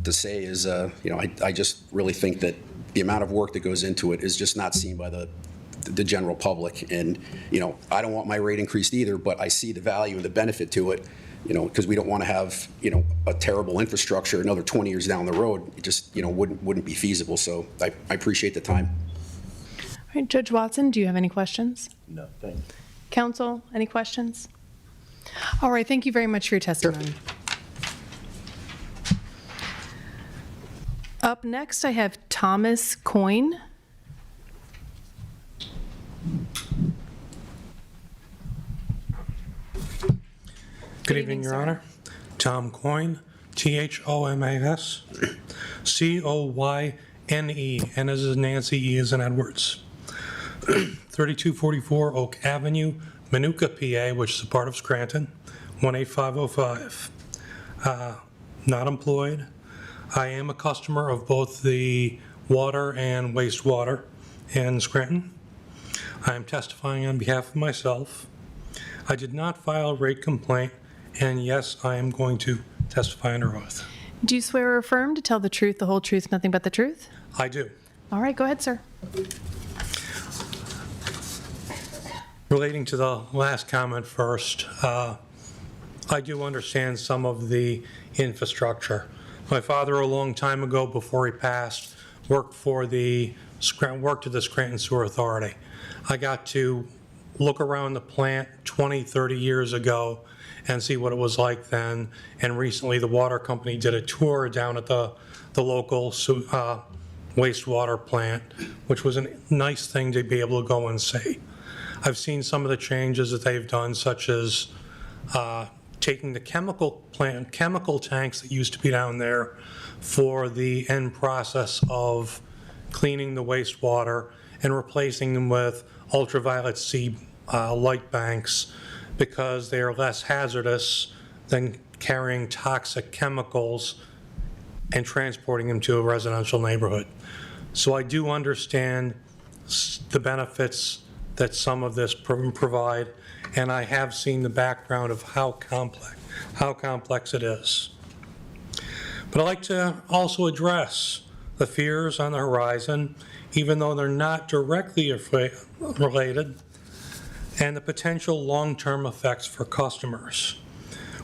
to say is, you know, I just really think that the amount of work that goes into it is just not seen by the general public. And, you know, I don't want my rate increased either, but I see the value and the benefit to it, you know, because we don't want to have, you know, a terrible infrastructure another 20 years down the road. It just, you know, wouldn't be feasible. So I appreciate the time. All right, Judge Watson, do you have any questions? No, thank you. Counsel, any questions? All right, thank you very much for your testimony. Sure. Up next, I have Thomas Coyne. Good evening, Your Honor. Tom Coyne, Thomas, Coyne, N as in Nancy, E as in Edwards. 3244 Oak Avenue, Manuka, PA, which is a part of Scranton, 18505. Not employed. I am a customer of both the water and wastewater in Scranton. I am testifying on behalf of myself. I did not file a rate complaint, and yes, I am going to testify under oath. Do you swear or affirm to tell the truth, the whole truth, nothing but the truth? I do. All right, go ahead, sir. Relating to the last comment first, I do understand some of the infrastructure. My father, a long time ago, before he passed, worked at the Scranton Sewer Authority. I got to look around the plant 20, 30 years ago and see what it was like then. And recently, the water company did a tour down at the local wastewater plant, which was a nice thing to be able to go and see. I've seen some of the changes that they've done, such as taking the chemical tanks that used to be down there for the end process of cleaning the wastewater and replacing them with ultraviolet C light banks, because they are less hazardous than carrying toxic chemicals and transporting them to a residential neighborhood. So I do understand the benefits that some of this provide, and I have seen the background of how complex it is. But I'd like to also address the fears on the horizon, even though they're not directly related, and the potential long-term effects for customers.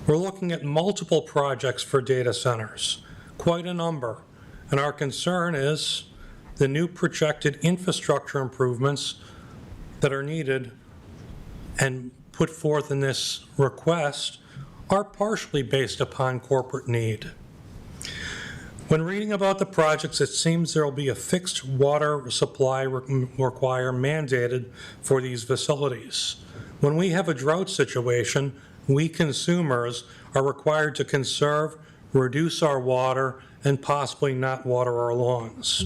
We're looking at multiple projects for data centers, quite a number, and our concern is the new projected infrastructure improvements that are needed and put forth in this request are partially based upon corporate need. When reading about the projects, it seems there will be a fixed water supply require mandated for these facilities. When we have a drought situation, we consumers are required to conserve, reduce our water, and possibly not water our lawns.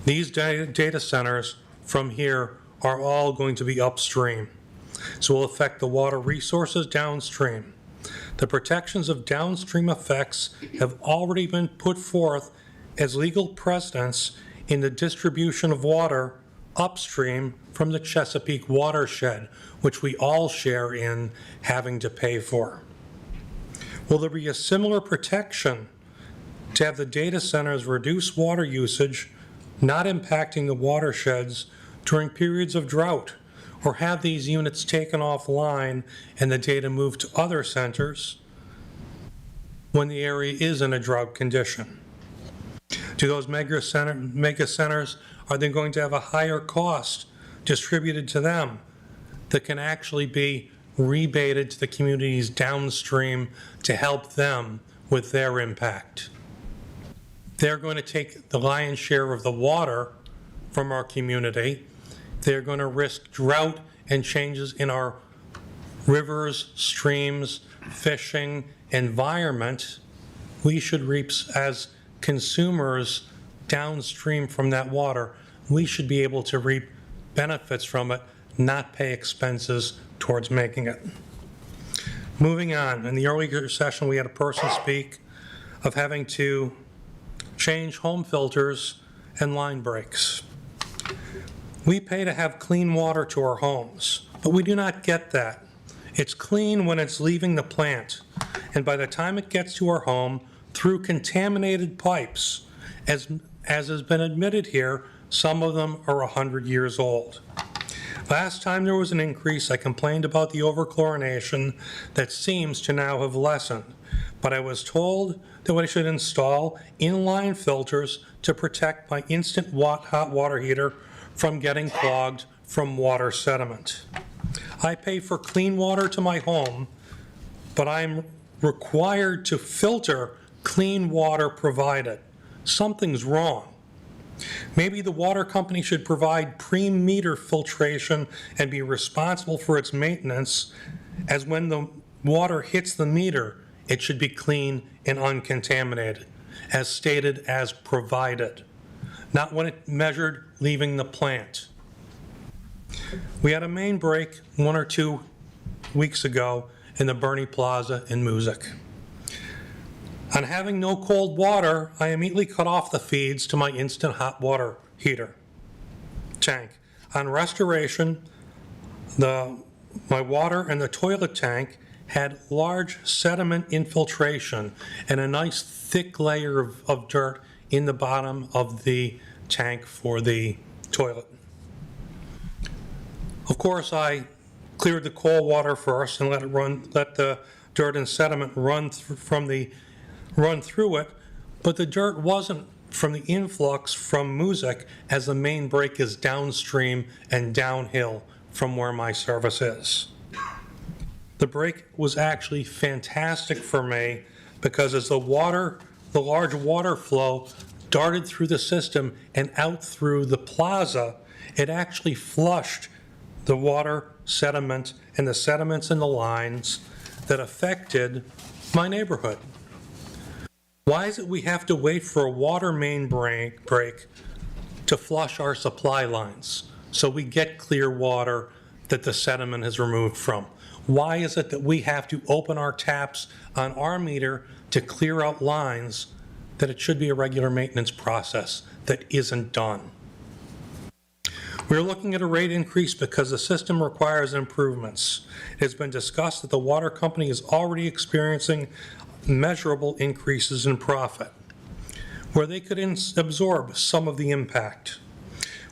These data centers from here are all going to be upstream, so will affect the water resources downstream. The protections of downstream effects have already been put forth as legal precedents in the distribution of water upstream from the Chesapeake watershed, which we all share in having to pay for. Will there be a similar protection to have the data centers reduce water usage, not impacting the watersheds during periods of drought, or have these units taken offline and the data moved to other centers when the area is in a drought condition? Do those mega centers, are they going to have a higher cost distributed to them that can actually be rebated to the communities downstream to help them with their impact? They're going to take the lion's share of the water from our community. They're going to risk drought and changes in our rivers, streams, fishing, environment. We should reap, as consumers downstream from that water, we should be able to reap benefits from it, not pay expenses towards making it. Moving on, in the earlier session, we had a person speak of having to change home filters and line breaks. We pay to have clean water to our homes, but we do not get that. It's clean when it's leaving the plant, and by the time it gets to our home, through contaminated pipes, as has been admitted here, some of them are 100 years old. Last time there was an increase, I complained about the overchlorination that seems to now have lessened, but I was told that I should install inline filters to protect my instant hot water heater from getting clogged from water sediment. I pay for clean water to my home, but I'm required to filter clean water provided. Something's wrong. Maybe the water company should provide pre-meter filtration and be responsible for its maintenance, as when the water hits the meter, it should be clean and uncontaminated, as stated as provided, not when it measured leaving the plant. We had a main break 1 or 2 weeks ago in the Bernie Plaza in Music. On having no cold water, I immediately cut off the feeds to my instant hot water heater tank. On restoration, my water and the toilet tank had large sediment infiltration and a nice thick layer of dirt in the bottom of the tank for the toilet. Of course, I cleared the cold water first and let the dirt and sediment run through it, but the dirt wasn't from the influx from Music, as the main break is downstream and downhill from where my service is. The break was actually fantastic for me because as the large water flow darted through the system and out through the plaza, it actually flushed the water sediment and the sediments in the lines that affected my neighborhood. Why is it we have to wait for a water main break to flush our supply lines so we get clear water that the sediment is removed from? Why is it that we have to open our taps on our meter to clear out lines that it should be a regular maintenance process that isn't done? We're looking at a rate increase because the system requires improvements. It has been discussed that the water company is already experiencing measurable increases in profit, where they could absorb some of the impact.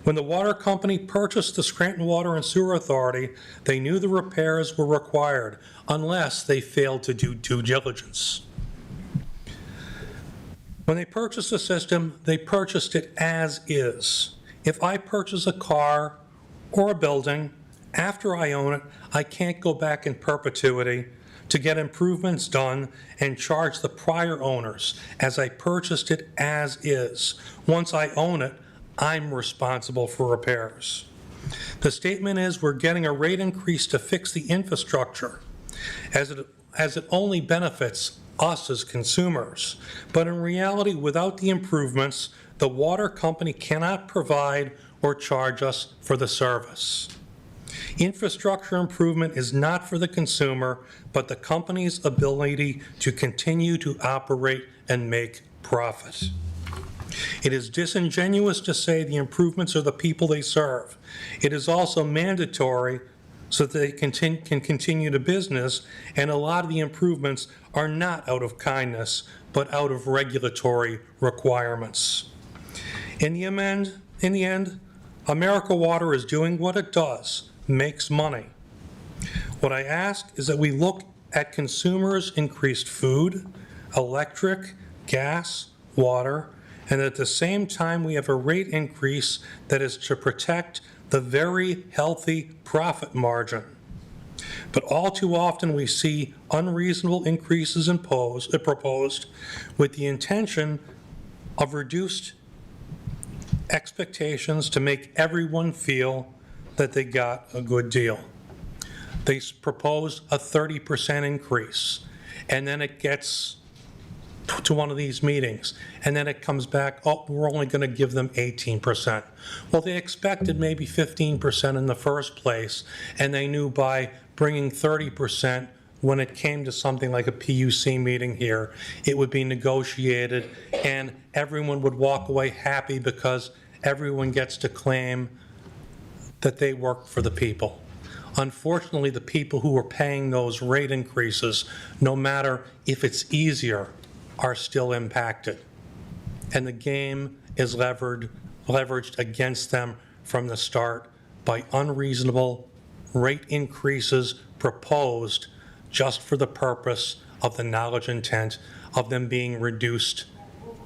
When the water company purchased the Scranton Water and Sewer Authority, they knew the repairs were required unless they failed to do due diligence. When they purchased the system, they purchased it as is. If I purchase a car or a building, after I own it, I can't go back in perpetuity to get improvements done and charge the prior owners, as I purchased it as is. Once I own it, I'm responsible for repairs. The statement is we're getting a rate increase to fix the infrastructure, as it only benefits us as consumers. But in reality, without the improvements, the water company cannot provide or charge us for the service. Infrastructure improvement is not for the consumer, but the company's ability to continue to operate and make profit. It is disingenuous to say the improvements are the people they serve. It is also mandatory so that they can continue to business, and a lot of the improvements are not out of kindness, but out of regulatory requirements. In the end, America Water is doing what it does, makes money. What I ask is that we look at consumers' increased food, electric, gas, water, and at the same time we have a rate increase that is to protect the very healthy profit margin. But all too often we see unreasonable increases proposed with the intention of reduced expectations to make everyone feel that they got a good deal. They proposed a 30% increase, and then it gets to one of these meetings, and then it comes back, oh, we're only going to give them 18%. Well, they expected maybe 15% in the first place, and they knew by bringing 30%, when it came to something like a PUC meeting here, it would be negotiated, and everyone would walk away happy because everyone gets to claim that they work for the people. Unfortunately, the people who are paying those rate increases, no matter if it's easier, are still impacted. And the game is leveraged against them from the start by unreasonable rate increases proposed just for the purpose of the knowledge intent of them being reduced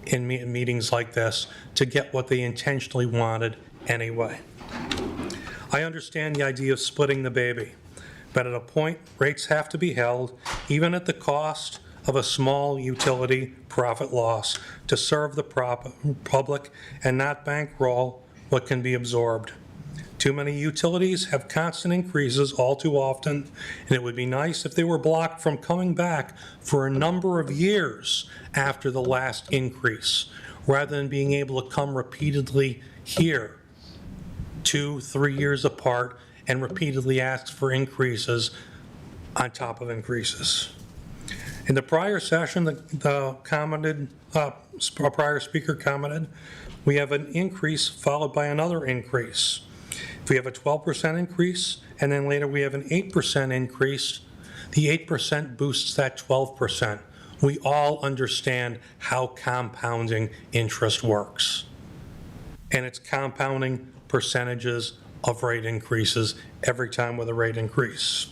in meetings like this to get what they intentionally wanted anyway. I understand the idea of splitting the baby, but at a point, rates have to be held, even at the cost of a small utility profit loss, to serve the public and not bankroll what can be absorbed. Too many utilities have constant increases all too often, and it would be nice if they were blocked from coming back for a number of years after the last increase, rather than being able to come repeatedly here 2-3 years apart and repeatedly ask for increases on top of increases. In the prior session, a prior speaker commented, we have an increase followed by another increase. If we have a 12% increase and then later we have an 8% increase, the 8% boosts that 12%. We all understand how compounding interest works. And it's compounding percentages of rate increases every time with a rate increase.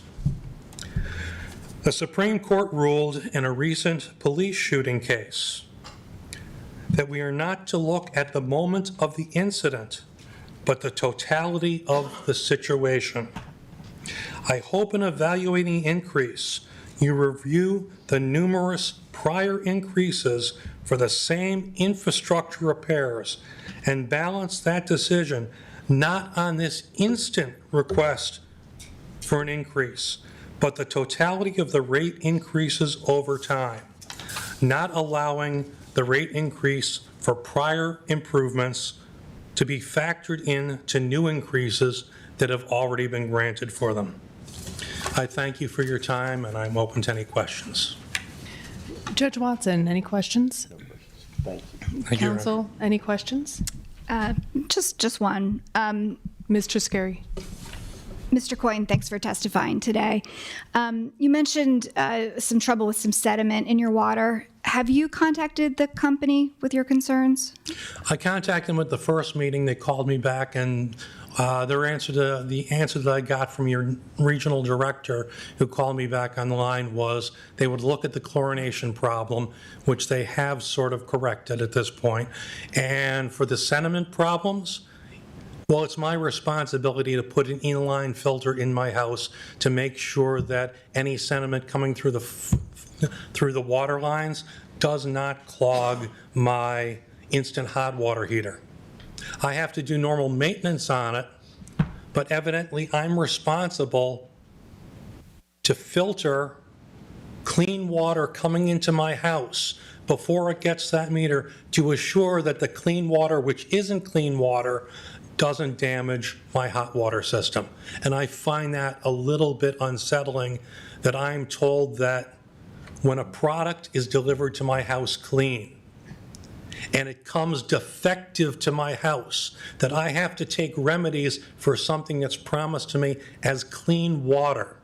The Supreme Court ruled in a recent police shooting case that we are not to look at the moment of the incident, but the totality of the situation. I hope in evaluating the increase, you review the numerous prior increases for the same infrastructure repairs and balance that decision not on this instant request for an increase, but the totality of the rate increases over time, not allowing the rate increase for prior improvements to be factored in to new increases that have already been granted for them. I thank you for your time, and I'm open to any questions. Judge Watson, any questions? Thank you. Thank you, Your Honor. Counsel, any questions? Just one. Ms. Triscari. Mr. Coyne, thanks for testifying today. You mentioned some trouble with some sediment in your water. Have you contacted the company with your concerns? I contacted them at the first meeting. They called me back, and The answer that I got from your regional director, who called me back on the line, was they would look at the chlorination problem, which they have sort of corrected at this point. And for the sediment problems, well, it's my responsibility to put an inline filter in my house to make sure that any sediment coming through the water lines does not clog my instant hot water heater. I have to do normal maintenance on it, but evidently I'm responsible to filter clean water coming into my house before it gets that meter to assure that the clean water, which isn't clean water, doesn't damage my hot water system. And I find that a little bit unsettling that I'm told that when a product is delivered to my house clean and it comes defective to my house, that I have to take remedies for something that's promised to me as clean water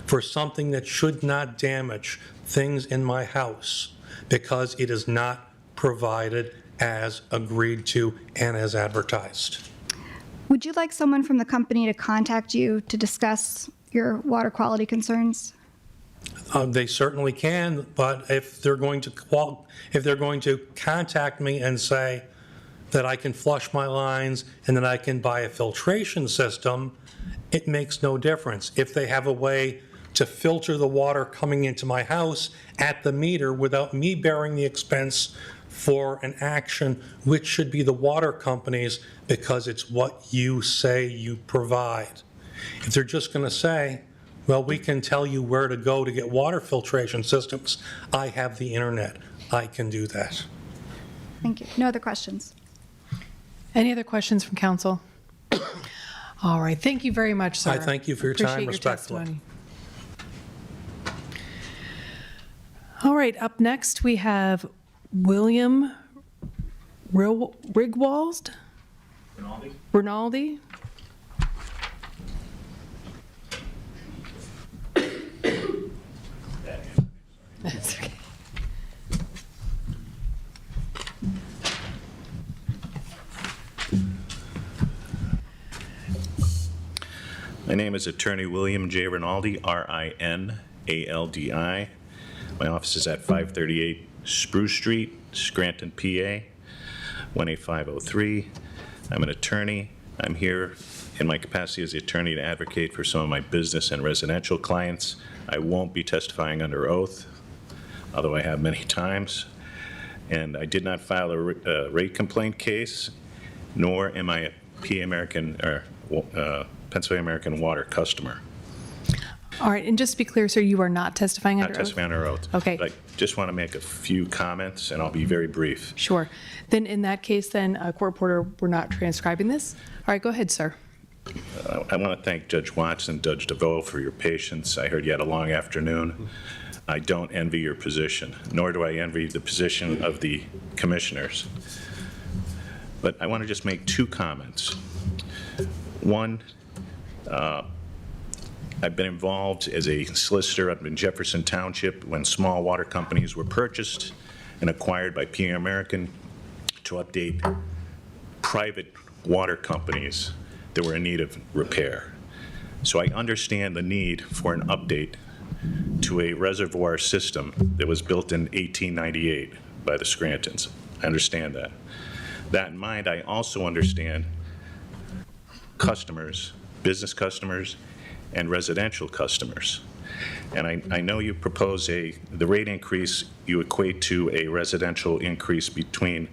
for something that should not damage things in my house because it is not provided as agreed to and as advertised. Would you like someone from the company to contact you to discuss your water quality concerns? They certainly can, but if they're going to contact me and say that I can flush my lines and that I can buy a filtration system, it makes no difference. If they have a way to filter the water coming into my house at the meter without me bearing the expense for an action, which should be the water companies, because it's what you say you provide. If they're just going to say, well, we can tell you where to go to get water filtration systems, I have the internet. I can do that. Thank you. No other questions. Any other questions from council? All right. Thank you very much, sir. I thank you for your time, Appreciate your respectfully. testimony. All right. Up next, we have William Rigwald. Rinaldi. That's okay. My name is Attorney William J. Rinaldi, R-I-N-A-L-D-I. My office is at 538 Spruce Street, Scranton, PA, 18503. I'm an attorney. I'm here in my capacity as the attorney to advocate for some of my business and residential clients. I won't be testifying under oath, although I have many times. And I did not file a rate complaint case, nor am I a Pennsylvania American Water customer. All right, and just to be clear, sir, you are not testifying under oath? Not testifying under oath. Okay. But I just want to make a few comments, and I'll be very brief. Sure. Then in that case, then, Court Reporter, we're not transcribing this. All right, go ahead, sir. I want to thank Judge Watson, Judge DeVoe for your patience. I heard you had a long afternoon. I don't envy your position, nor do I envy the position of the commissioners. But I want to just make two comments. One, I've been involved as a solicitor up in Jefferson Township when small water companies were purchased and acquired by PA American to update private water companies that were in need of repair. So I understand the need for an update to a reservoir system that was built in 1898 by the Scrantons. I understand that. That in mind, I also understand customers, business customers, and residential customers. And I know you propose the rate increase you equate to a residential increase between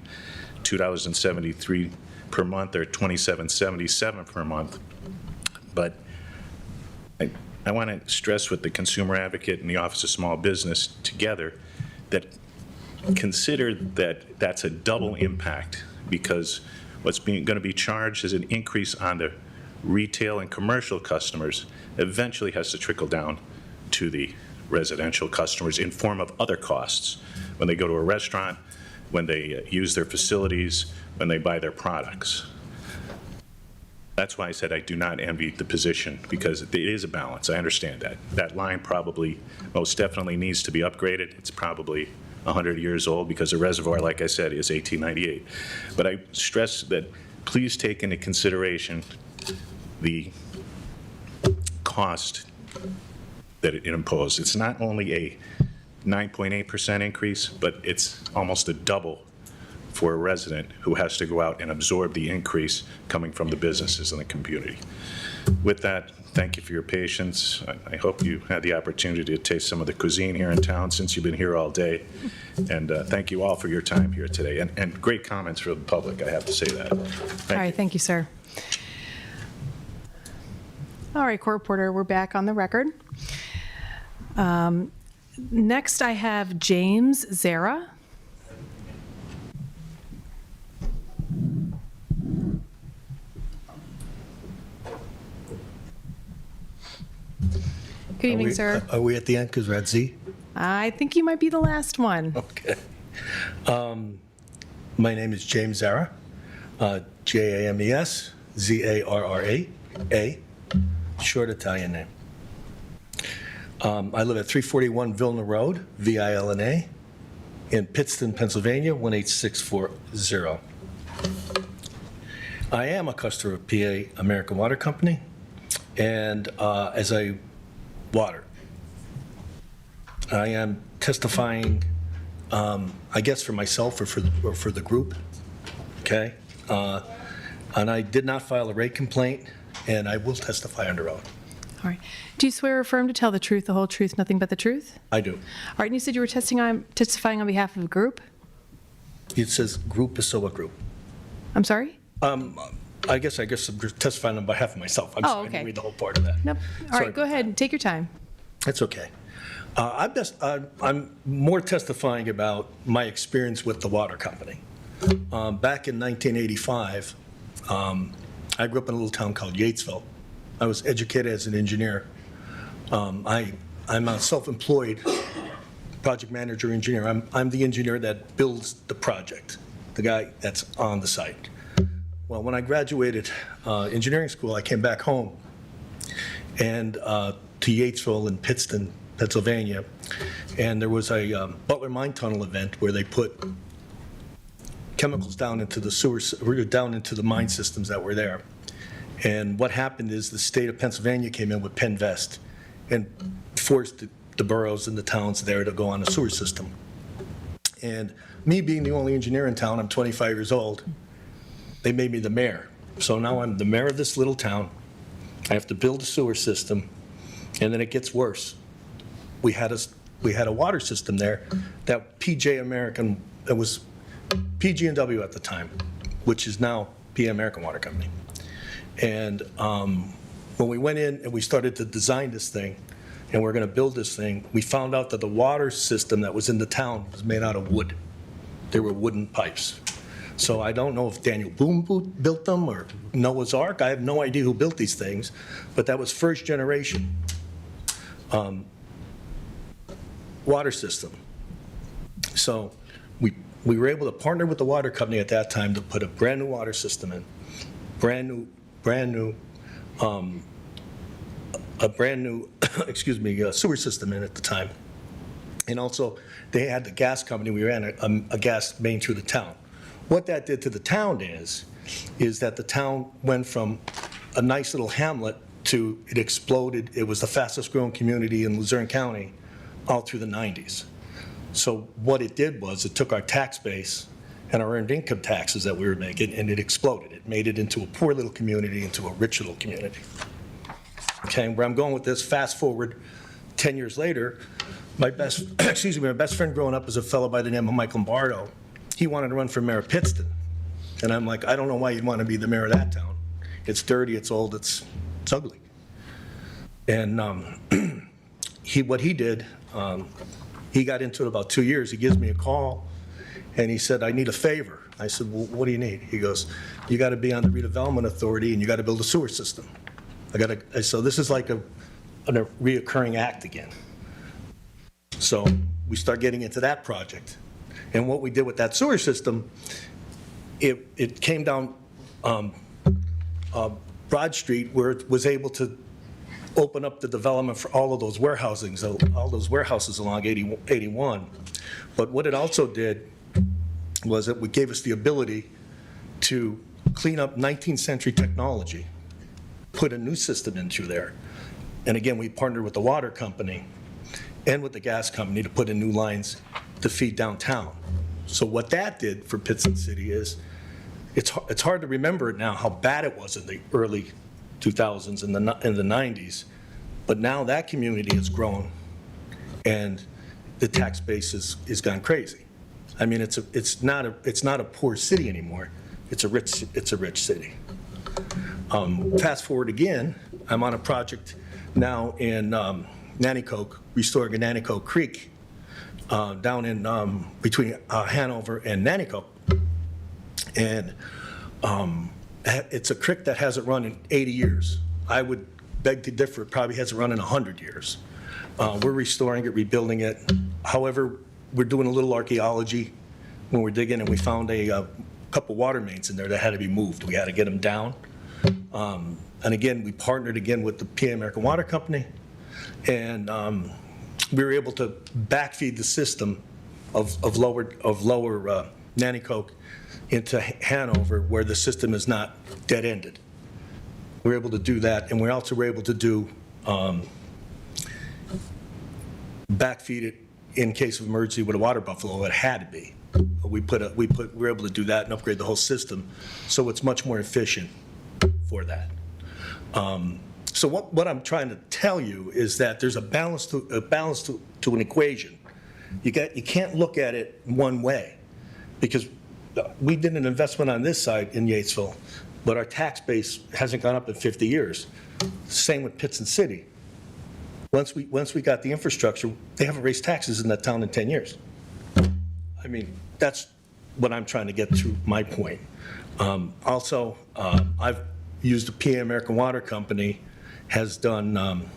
$2.73 per month or $27.77 per month. But I want to stress with the consumer advocate and the Office of Small Business together that consider that that's a double impact, because what's going to be charged as an increase on the retail and commercial customers eventually has to trickle down to the residential customers in form of other costs when they go to a restaurant, when they use their facilities, when they buy their products. That's why I said I do not envy the position, because it is a balance. I understand that. That line probably most definitely needs to be upgraded. It's probably 100 years old because the reservoir, like I said, is 1898. But I stress that please take into consideration the cost that it imposed. It's not only a 9.8% increase, but it's almost a double for a resident who has to go out and absorb the increase coming from the businesses in the community. With that, thank you for your patience. I hope you had the opportunity to taste some of the cuisine here in town since you've been here all day. And thank you all for your time here today. And great comments from the public, I have to say that. All right, thank you, sir. All right, court reporter, we're back on the record. Next, I have James Zara. Good evening, sir. Are we at the end because we're at Z? I think you might be the last one. Okay. My name is James Zara, James Zarra, short Italian name. I live at 341 Vilna Road, Vilna, in Pittston, Pennsylvania, 18640. I am a customer of PA American Water Company, and as a water, I am testifying, I guess for myself or for the group, okay? And I did not file a rate complaint, and I will testify under oath. All right. Do you swear or affirm to tell the truth, the whole truth, nothing but the truth? I do. All right, and you said you were testifying on behalf of a group? It says group, so what group? I'm sorry? I guess I'm testifying on behalf of myself. I'm sorry, I okay. didn't read the whole part of that. Nope. All right, go ahead. Take your time. That's okay. I'm more testifying about my experience with the water company. Back in 1985, I grew up in a little town called Yatesville. I was educated as an engineer. I'm a self-employed project manager engineer. I'm the engineer that builds the project, the guy that's on the site. Well, when I graduated engineering school, I came back home and to Yatesville in Pittston, Pennsylvania, and there was a Butler Mine Tunnel event where they put chemicals down into the down into the mine systems that were there. And what happened is the state of Pennsylvania came in with Penvest and forced the boroughs and the towns there to go on a sewer system. And me being the only engineer in town, I'm 25 years old, they made me the mayor. So now I'm the mayor of this little town. I have to build a sewer system, and then it gets worse. We had a water system there that PJ American, it was PG&W at the time, which is now PA American Water Company. And when we went in and we started to design this thing, and we're going to build this thing, we found out that the water system that was in the town was made out of wood. They were wooden pipes. So I don't know if Daniel Boone built them or Noah's Ark. I have no idea who built these things, but that was first generation water system. So we were able to partner with the water company at that time to put a brand new water system in, sewer system in at the time. And also, they had the gas company. We ran a gas main through the town. What that did to the town is that the town went from a nice little hamlet to it exploded. It was the fastest growing community in Luzerne County all through the 90s. So what it did was it took our tax base and our earned income taxes that we were making, and it exploded. It made it into a poor little community, into a rich little community. Okay, where I'm going with this, fast forward 10 years later, my best friend growing up was a fellow by the name of Mike Lombardo. He wanted to run for mayor of Pittston. And I'm like, I don't know why you'd want to be the mayor of that town. It's dirty, it's old, it's ugly. And what he did, he got into it about 2 years. He gives me a call, and he said, I need a favor. I said, well, what do you need? He goes, you got to be on the redevelopment authority, and you got to build a sewer system. So this is like a reoccurring act again. So we start getting into that project. And what we did with that sewer system, it came down Broad Street where it was able to open up the development for all of those warehouses along 81. But what it also did was that it gave us the ability to clean up 19th century technology put a new system in through there. And again, we partnered with the water company and with the gas company to put in new lines to feed downtown. So what that did for Pittston City is, it's hard to remember it now how bad it was in the early 2000s and in the 90s, but now that community has grown and the tax base is gone crazy. I mean, it's not a poor city anymore. It's a rich city. Fast forward again, I'm on a project now in Nanticoke, restoring a Nanticoke Creek down in between Hanover and Nanticoke. And it's a creek that hasn't run in 80 years. I would beg to differ, it probably hasn't run in 100 years. We're restoring it, rebuilding it. However, we're doing a little archaeology when we're digging, and we found a couple water mains in there that had to be moved. We had to get them down. And again, we partnered again with the PA American Water Company, and we were able to backfeed the system of lower Nanticoke into Hanover, where the system is not dead-ended. We were able to do that, and we also were able to do backfeed it in case of emergency with a water buffalo. It had to be. We were able to do that and upgrade the whole system, so it's much more efficient for that. So what I'm trying to tell you is that there's a balance to an equation. You can't look at it one way, because we did an investment on this side in Yatesville, but our tax base hasn't gone up in 50 years. Same with Pittston City. Once we got the infrastructure, they haven't raised taxes in that town in 10 years. I mean, that's what I'm trying to get through my point. Also, I've used the PA American Water Company, has done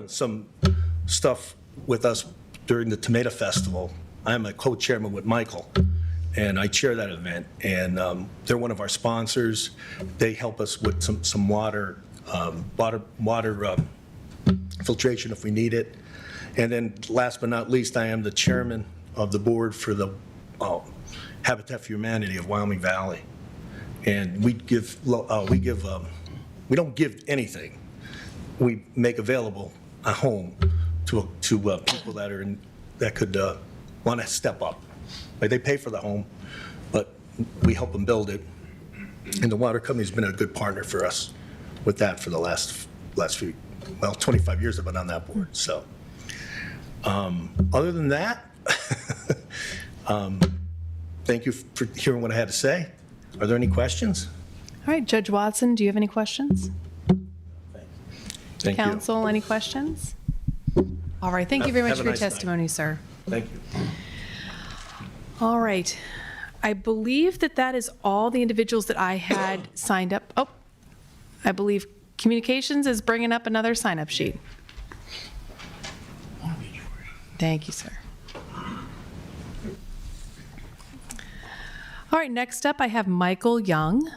some stuff with us during the Tomato Festival. I'm a co-chairman with Michael, and I chair that event. And they're one of our sponsors. They help us with some water filtration if we need it. And then last but not least, I am the chairman of the board for the Habitat for Humanity of Wyoming Valley. And we don't give anything. We make available a home to people that could want to step up. Like, they pay for the home, but we help them build it. And the water company's been a good partner for us with that for the last 25 years I've been on that board. So other than that, thank you for hearing what I had to say. Are there any questions? All right, Judge Watson, do you have any questions? Thank you. Counsel, any questions? All right, thank you very much Have a for your nice night. testimony, sir. Thank you. All right. I believe that is all the individuals that I had signed up. Oh, I believe Communications is bringing up another sign-up sheet. Thank you, sir. All right, next up, I have Michael Young.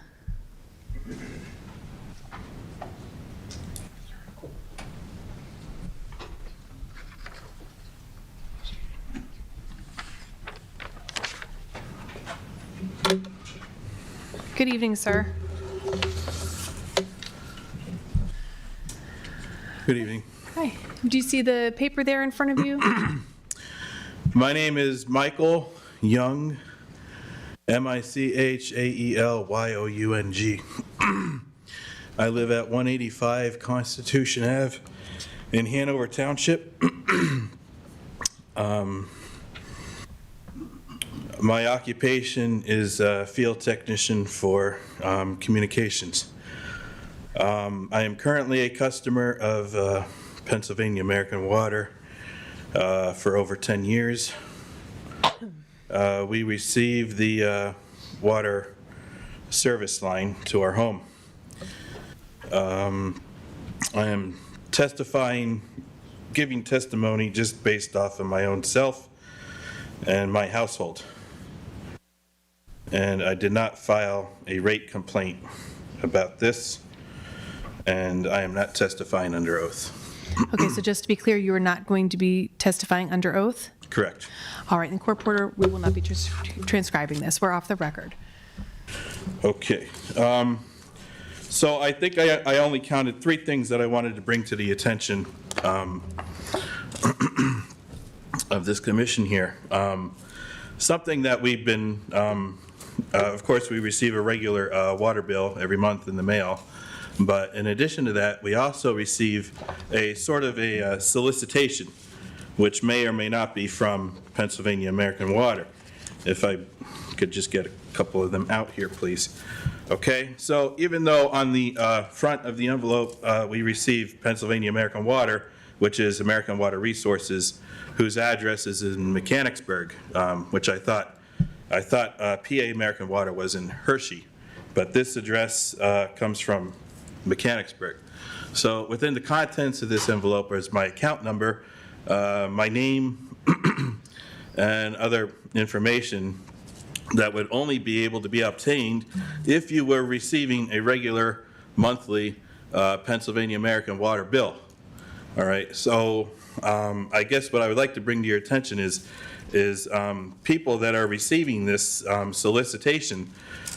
Good evening, sir. Good evening. Hi. Do you see the paper there in front of you? My name is Michael Young, Michaelyoung. I live at 185 Constitution Ave in Hanover Township. My occupation is a field technician for communications. I am currently a customer of Pennsylvania American Water for over 10 years. We receive the water service line to our home. I am giving testimony just based off of my own self and my household. And I did not file a rate complaint about this, and I am not testifying under oath. Okay, so just to be clear, you are not going to be testifying under oath? Correct. All right, in court reporter, we will not be transcribing this. We're off the record. Okay. So I think I only counted 3 things that I wanted to bring to the attention of this commission here. Something that we've been, of course, we receive a regular water bill every month in the mail, but in addition to that, we also receive a sort of a solicitation, which may or may not be from Pennsylvania American Water. If I could just get a couple of them out here, please. Okay, so even though on the front of the envelope we receive Pennsylvania American Water, which is American Water Resources, whose address is in Mechanicsburg, which I thought PA American Water was in Hershey, but this address comes from Mechanicsburg. So within the contents of this envelope is my account number, my name, and other information that would only be able to be obtained if you were receiving a regular monthly Pennsylvania American Water bill. All right, so I guess what I would like to bring to your attention is people that are receiving this solicitation,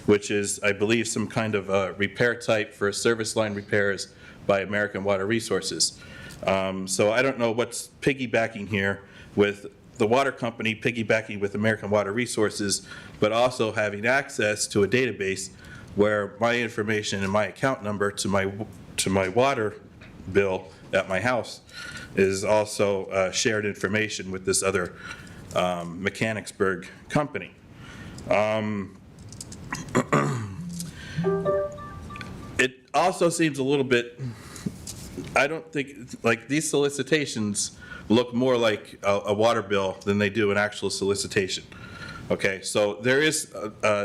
which is, I believe, some kind of repair type for service line repairs by American Water Resources. So I don't know what's piggybacking here with the water company piggybacking with American Water Resources, but also having access to a database where my information and my account number to my water bill at my house is also shared information with this other Mechanicsburg company. It also seems a little bit, I don't think, like these solicitations look more like a water bill than they do an actual solicitation. Okay, so there is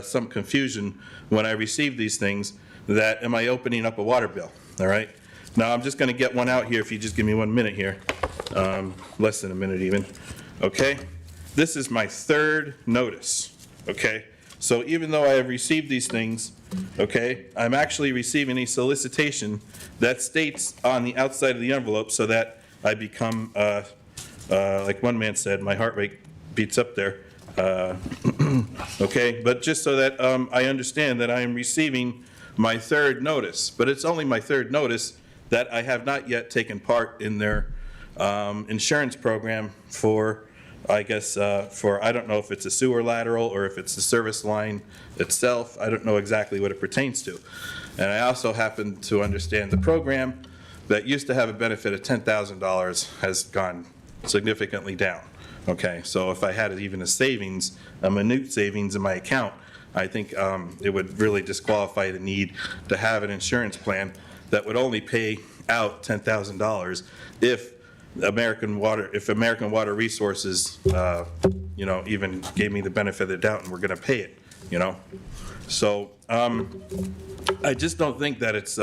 some confusion when I receive these things that, am I opening up a water bill? All right, now I'm just going to get one out here if you just give me 1 minute here, less than a minute even. Okay, this is my 3rd notice. Okay, so even though I have received these things, okay, I'm actually receiving a solicitation that states on the outside of the envelope so that I become, like one man said, my heart rate beats up there. Okay, but just so that I understand that I am receiving my 3rd notice, but it's only my 3rd notice that I have not yet taken part in their insurance program for, I guess, for, I don't know if it's a sewer lateral or if it's the service line itself. I don't know exactly what it pertains to. And I also happen to understand the program that used to have a benefit of $10,000 has gone significantly down. Okay, so if I had even a savings, a minute savings in my account, I think it would really disqualify the need to have an insurance plan that would only pay out $10,000 if American Water Resources, you know, even gave me the benefit of the doubt and we're going to pay it, you know. So I just don't think that it's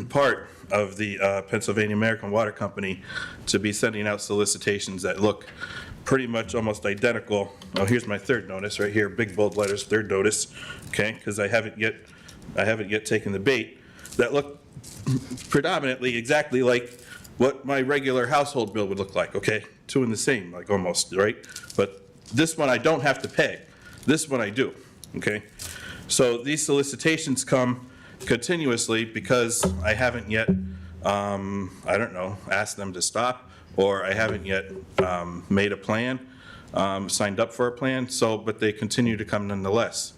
part of the Pennsylvania American Water Company to be sending out solicitations that look pretty much almost identical. Oh, here's my 3rd notice right here, big bold letters, 3rd notice, okay, because I haven't yet taken the bait, that look predominantly exactly like what my regular household bill would look like, okay? 2 in the same, like almost, right? But this one I don't have to pay. This one I do, okay? So these solicitations come continuously because I haven't yet, I don't know, asked them to stop, or I haven't yet made a plan, signed up for a plan, so, but they continue to come nonetheless,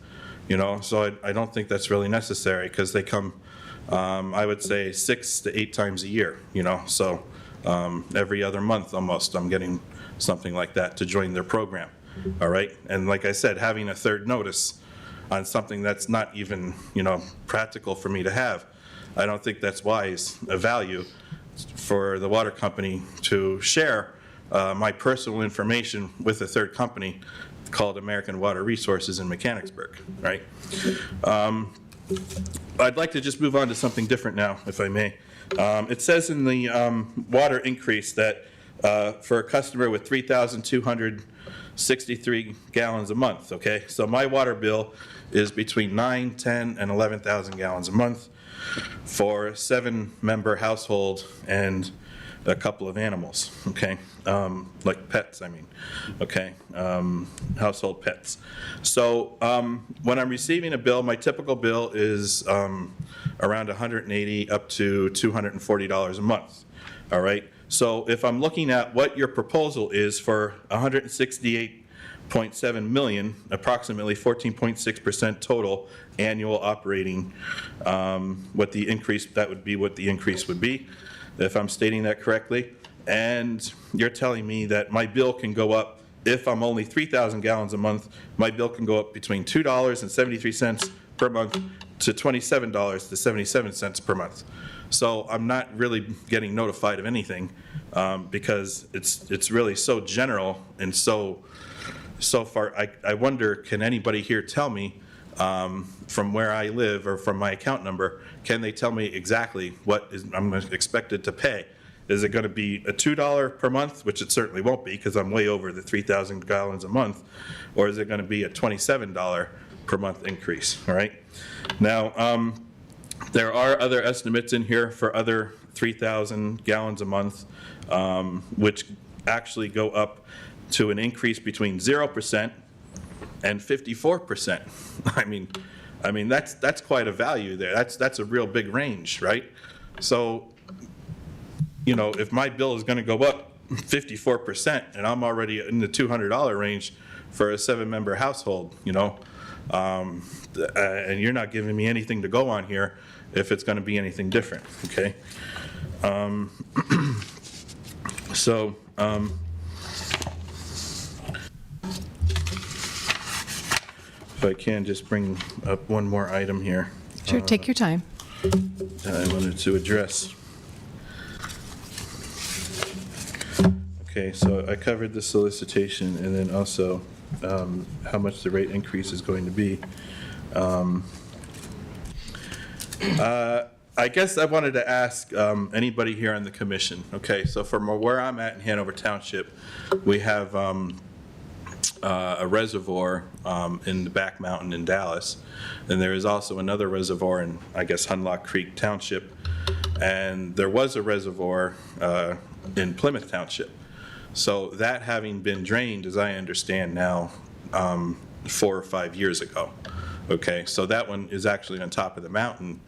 you know? So I don't think that's really necessary because they come, I would say 6 to 8 times a year, you know? So every other month almost I'm getting something like that to join their program, all right? And like I said, having a 3rd notice on something that's not even, you know, practical for me to have, I don't think that's wise, a value for the water company to share my personal information with a 3rd company called American Water Resources in Mechanicsburg, right? I'd like to just move on to something different now, if I may. It says in the water increase that for a customer with 3,263 gallons a month, okay? So my water bill is between 9, 10, and 11,000 gallons a month for a 7-member household, and a couple of animals, okay? Like pets, I mean, okay? Household pets. So when I'm receiving a bill, my typical bill is around $180 up to $240 a month, all right? So if I'm looking at what your proposal is for $168.7 million, approximately 14.6% total annual operating, what the increase, that would be what the increase would be, if I'm stating that correctly. And you're telling me that my bill can go up, if I'm only 3,000 gallons a month, my bill can go up between $2.73 per month to $27.77 per month. So I'm not really getting notified of anything because it's really so general and so far. I wonder, can anybody here tell me from where I live or from my account number, can they tell me exactly what I'm expected to pay? Is it going to be a $2 per month, which it certainly won't be because I'm way over the 3,000 gallons a month, or is it going to be a $27 per month increase, all right? Now, there are other estimates in here for other 3,000 gallons a month, which actually go up to an increase between 0% and 54%. I mean that's quite a value there. That's a real big range, right? So, you know, if my bill is going to go up 54% and I'm already in the $200 range for a 7-member household, you know, and you're not giving me anything to go on here if it's going to be anything different, okay? So, if I can just bring up one more item here. Sure, take your time. That I wanted to address. Okay, so I covered the solicitation and then also how much the rate increase is going to be. I guess I wanted to ask anybody here on the commission. Okay, so from where I'm at in Hanover Township, we have a reservoir in the back mountain in Dallas, and there is also another reservoir in, I guess, Hunlock Creek Township, and there was a reservoir in Plymouth Township. So that having been drained, as I understand now, 4 or 5 years ago. Okay, so that one is actually on top of the mountain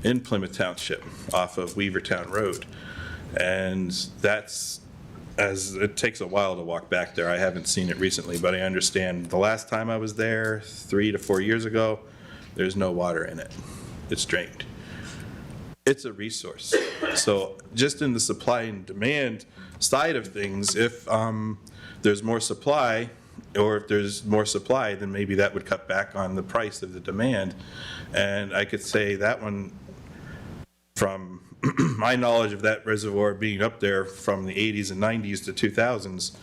in Plymouth Township off of Weavertown Road. And that's, as it takes a while to walk back there. I haven't seen it recently, but I understand the last time I was there 3 to 4 years ago, there's no water in it. It's drained. It's a resource. So just in the supply and demand side of things, if there's more supply, or if there's more supply, then maybe that would cut back on the price of the demand. And I could say that one, from my knowledge of that reservoir being up there from the 80s and 90s to 2000s,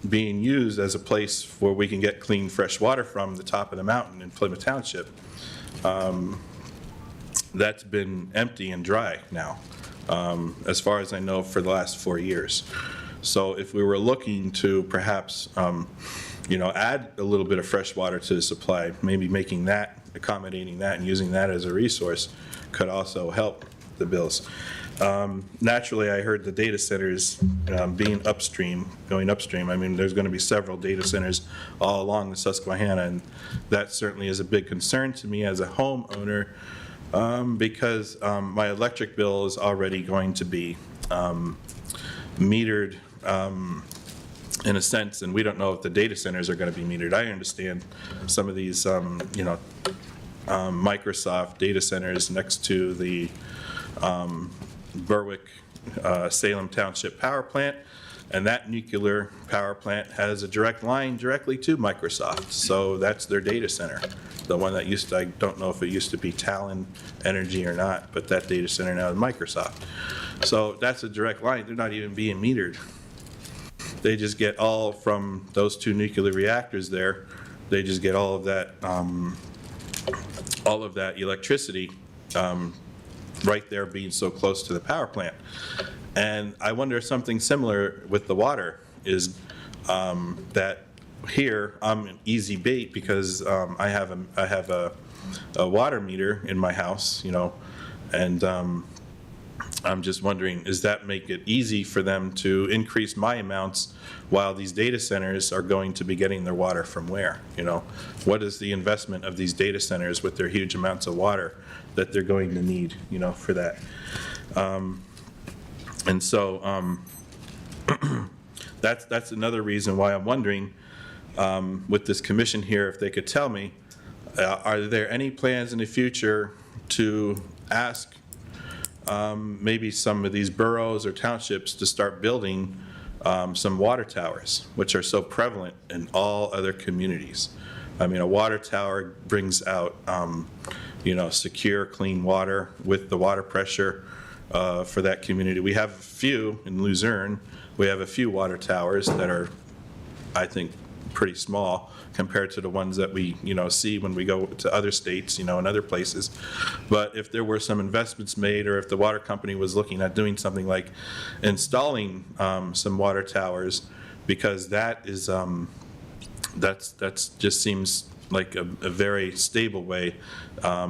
being used as a place where we can get clean, fresh water from the top of the mountain in Plymouth Township, that's been empty and dry now, as far as I know, for the last 4 years. So if we were looking to perhaps, you know, add a little bit of fresh water to the supply, maybe making that, accommodating that and using that as a resource could also help the bills. Naturally, I heard the data centers being upstream, going upstream. I mean, there's going to be several data centers all along the Susquehanna, and that certainly is a big concern to me as a homeowner, because my electric bill is already going to be metered in a sense, and we don't know if the data centers are going to be metered. I understand some of these, you know, Microsoft data centers next to the Berwick Salem Township power plant, and that nuclear power plant has a direct line directly to Microsoft. So that's their data center. The one that used to, I don't know if it used to be Talon Energy or not, but that data center now is Microsoft. So that's a direct line. They're not even being metered. They just get all from those 2 nuclear reactors there. They just get all of that electricity right there, being so close to the power plant. And I wonder if something similar with the water is that here I'm an easy bait because I have a water meter in my house, you know, and I'm just wondering, does that make it easy for them to increase my amounts while these data centers are going to be getting their water from where? You know, what is the investment of these data centers with their huge amounts of water that they're going to need, you know, for that? And so that's another reason why I'm wondering with this commission here, if they could tell me, are there any plans in the future to ask maybe some of these boroughs or townships to start building some water towers, which are so prevalent in all other communities? I mean, a water tower brings out, you know, secure, clean water with the water pressure for that community. We have a few in Luzerne. We have a few water towers that are, I think, pretty small compared to the ones that we, you know, see when we go to other states, you know, and other places. But if there were some investments made, or if the water company was looking at doing something like installing some water towers, because that is, that's just seems like a very stable way,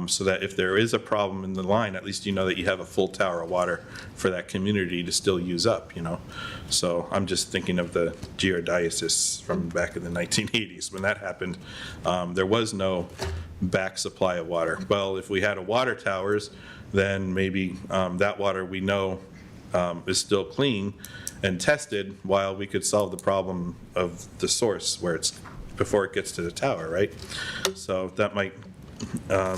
so that if there is a problem in the line, at least you know that you have a full tower of water for that community to still use up, you know. So I'm just thinking of the geodesicis from back in the 1980s. When that happened, there was no back supply of water. Well, if we had a water towers, then maybe that water we know is still clean and tested, while we could solve the problem of the source where it's before it gets to the tower, right? So that might, I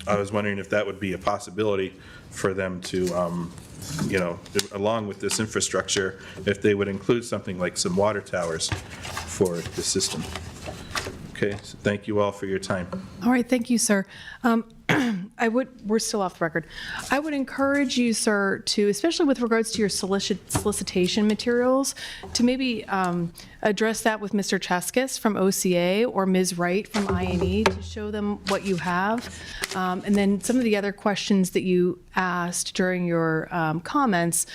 was wondering if that would be a possibility for them to, you know, along with this infrastructure, if they would include something like some water towers for the system. Okay, so thank you all for your time. All right, thank you, sir. We're still off the record. I would encourage you, sir, to, especially with regards to your solicitation materials, to maybe address that with Mr. Cheskis from OCA or Ms. Wright from INE to show them what you have. And then some of the other questions that you asked during your comments,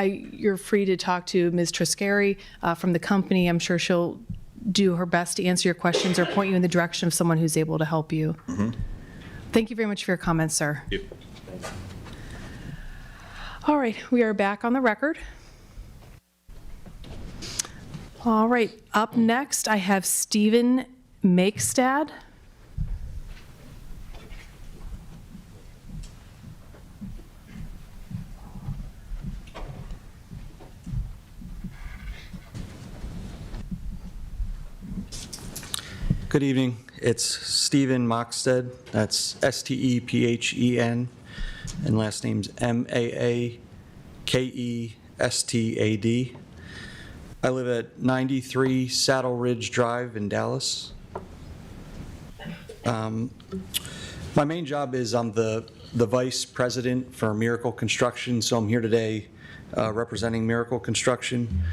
you're free to talk to Ms. Triscari from the company. I'm sure she'll do her best to answer your questions or point you in the direction of someone who's able to help you. Mm-hmm. Thank you very much for your comments, sir. Thank you. All right, we are back on the record. All right, up next, I have Stephen Makestad. Good evening. It's Stephen Makestad. That's S-T-E-P-H-E-N, and last name's M-A-A-K-E-S-T-A-D. I live at 93 Saddle Ridge Drive in Dallas. My main job is I'm the vice president for Miracle Construction, so I'm here today representing Miracle Construction.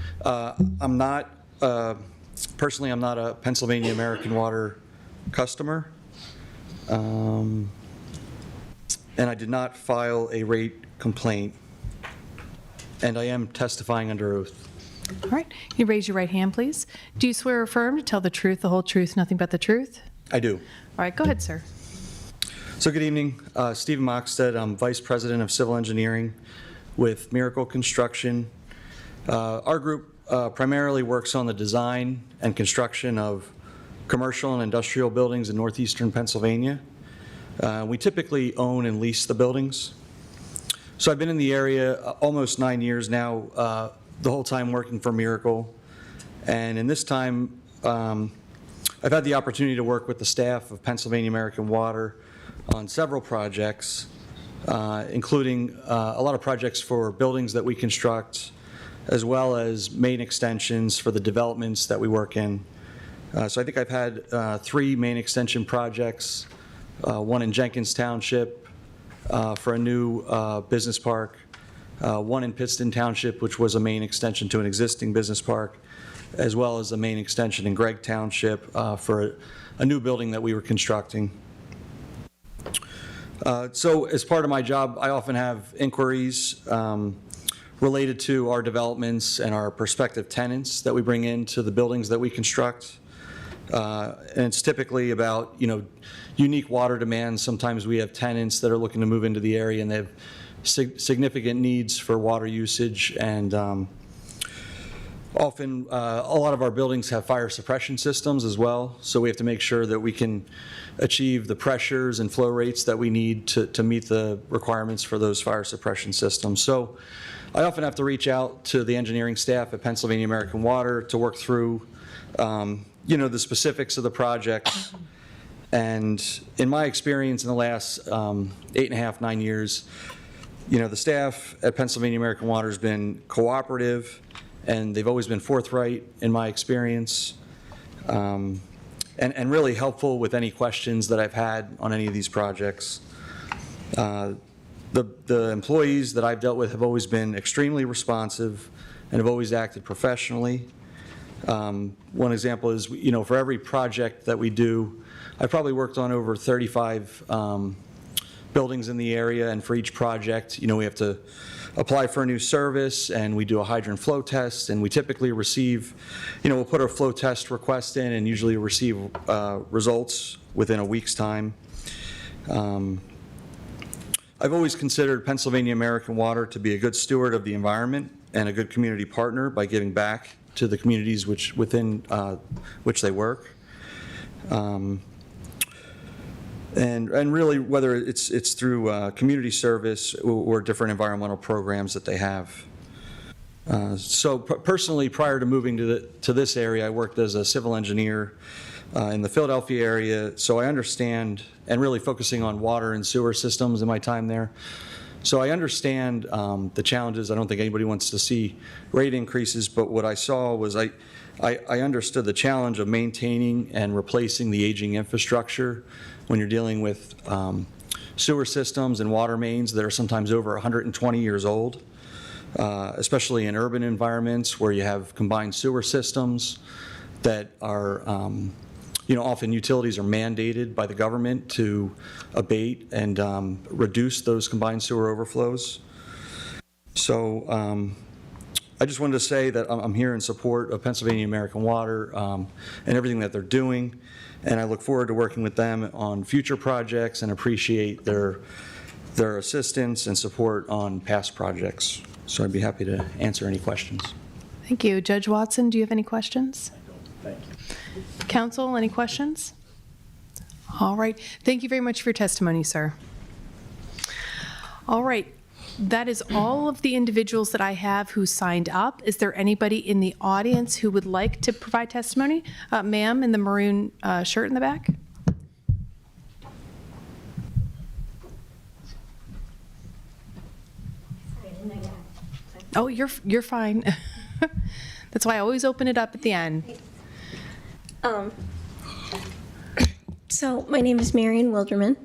Personally, I'm not a Pennsylvania American Water customer, and I did not file a rate complaint, and I am testifying under oath. All right, can you raise your right hand, please? Do you swear or affirm to tell the truth, the whole truth, nothing but the truth? I do. All right, go ahead, sir. So good evening. Stephen Makestad. I'm Vice President of Civil Engineering with Miracle Construction. Our group primarily works on the design and construction of commercial and industrial buildings in northeastern Pennsylvania. We typically own and lease the buildings. So I've been in the area almost 9 years now, the whole time working for Miracle. And in this time, I've had the opportunity to work with the staff of Pennsylvania American Water on several projects, including a lot of projects for buildings that we construct, as well as main extensions for the developments that we work in. So I think I've had 3 main extension projects, one in Jenkins Township for a new business park, one in Pittston Township, which was a main extension to an existing business park, as well as a main extension in Gregg Township for a new building that we were constructing. So as part of my job, I often have inquiries related to our developments and our prospective tenants that we bring into the buildings that we construct. And it's typically about, unique water demands. Sometimes we have tenants that are looking to move into the area and they have significant needs for water usage, and often a lot of our buildings have fire suppression systems as well, so we have to make sure that we can achieve the pressures and flow rates that we need to meet the requirements for those fire suppression systems. So I often have to reach out to the engineering staff at Pennsylvania American Water to work through the specifics of the projects. And in my experience in the last 8.5, 9 years, the staff at Pennsylvania American Water has been cooperative, and they've always been forthright in my experience, and really helpful with any questions that I've had on any of these projects. The employees that I've dealt with have always been extremely responsive and have always acted professionally. One example is, for every project that we do, I've probably worked on over 35 buildings in the area, and for each project, we have to apply for a new service, and we do a hydrant flow test, and we typically receive, we'll put a flow test request in and usually receive results within a week's time. I've always considered Pennsylvania American Water to be a good steward of the environment and a good community partner by giving back to the communities within which they work. And really, whether it's through community service or different environmental programs that they have. So personally, prior to moving to this area, I worked as a civil engineer in the Philadelphia area, so I understand, and really focusing on water and sewer systems in my time there. So I understand the challenges. I don't think anybody wants to see rate increases, but what I saw was I understood the challenge of maintaining and replacing the aging infrastructure when you're dealing with sewer systems and water mains that are sometimes over 120 years old, especially in urban environments where you have combined sewer systems that are, often utilities are mandated by the government to abate and reduce those combined sewer overflows. So I just wanted to say that I'm here in support of Pennsylvania American Water and everything that they're doing, and I look forward to working with them on future projects and appreciate their assistance and support on past projects. So I'd be happy to answer any questions. Thank you. Judge Watson, do you have any questions? Thank you. Counsel, any questions? All right. Thank you very much for your testimony, sir. All right. That is all of the individuals that I have who signed up. Is there anybody in the audience who would like to provide testimony? Ma'am in the maroon shirt in the back. Oh, you're fine. That's why I always open it up at the end. So my name is Marion Wilderman.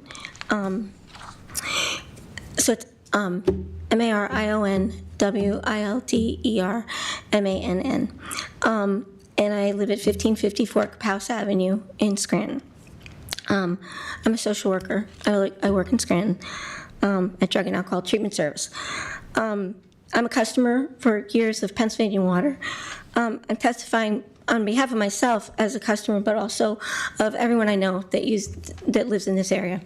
So it's MarionWildermann. And I live at 1554 PAWC Avenue in Scranton. I'm a social worker. I work in Scranton at Drug and Alcohol Treatment Service. I'm a customer for years of Pennsylvania Water. I'm testifying on behalf of myself as a customer, but also of everyone I know that lives in this area,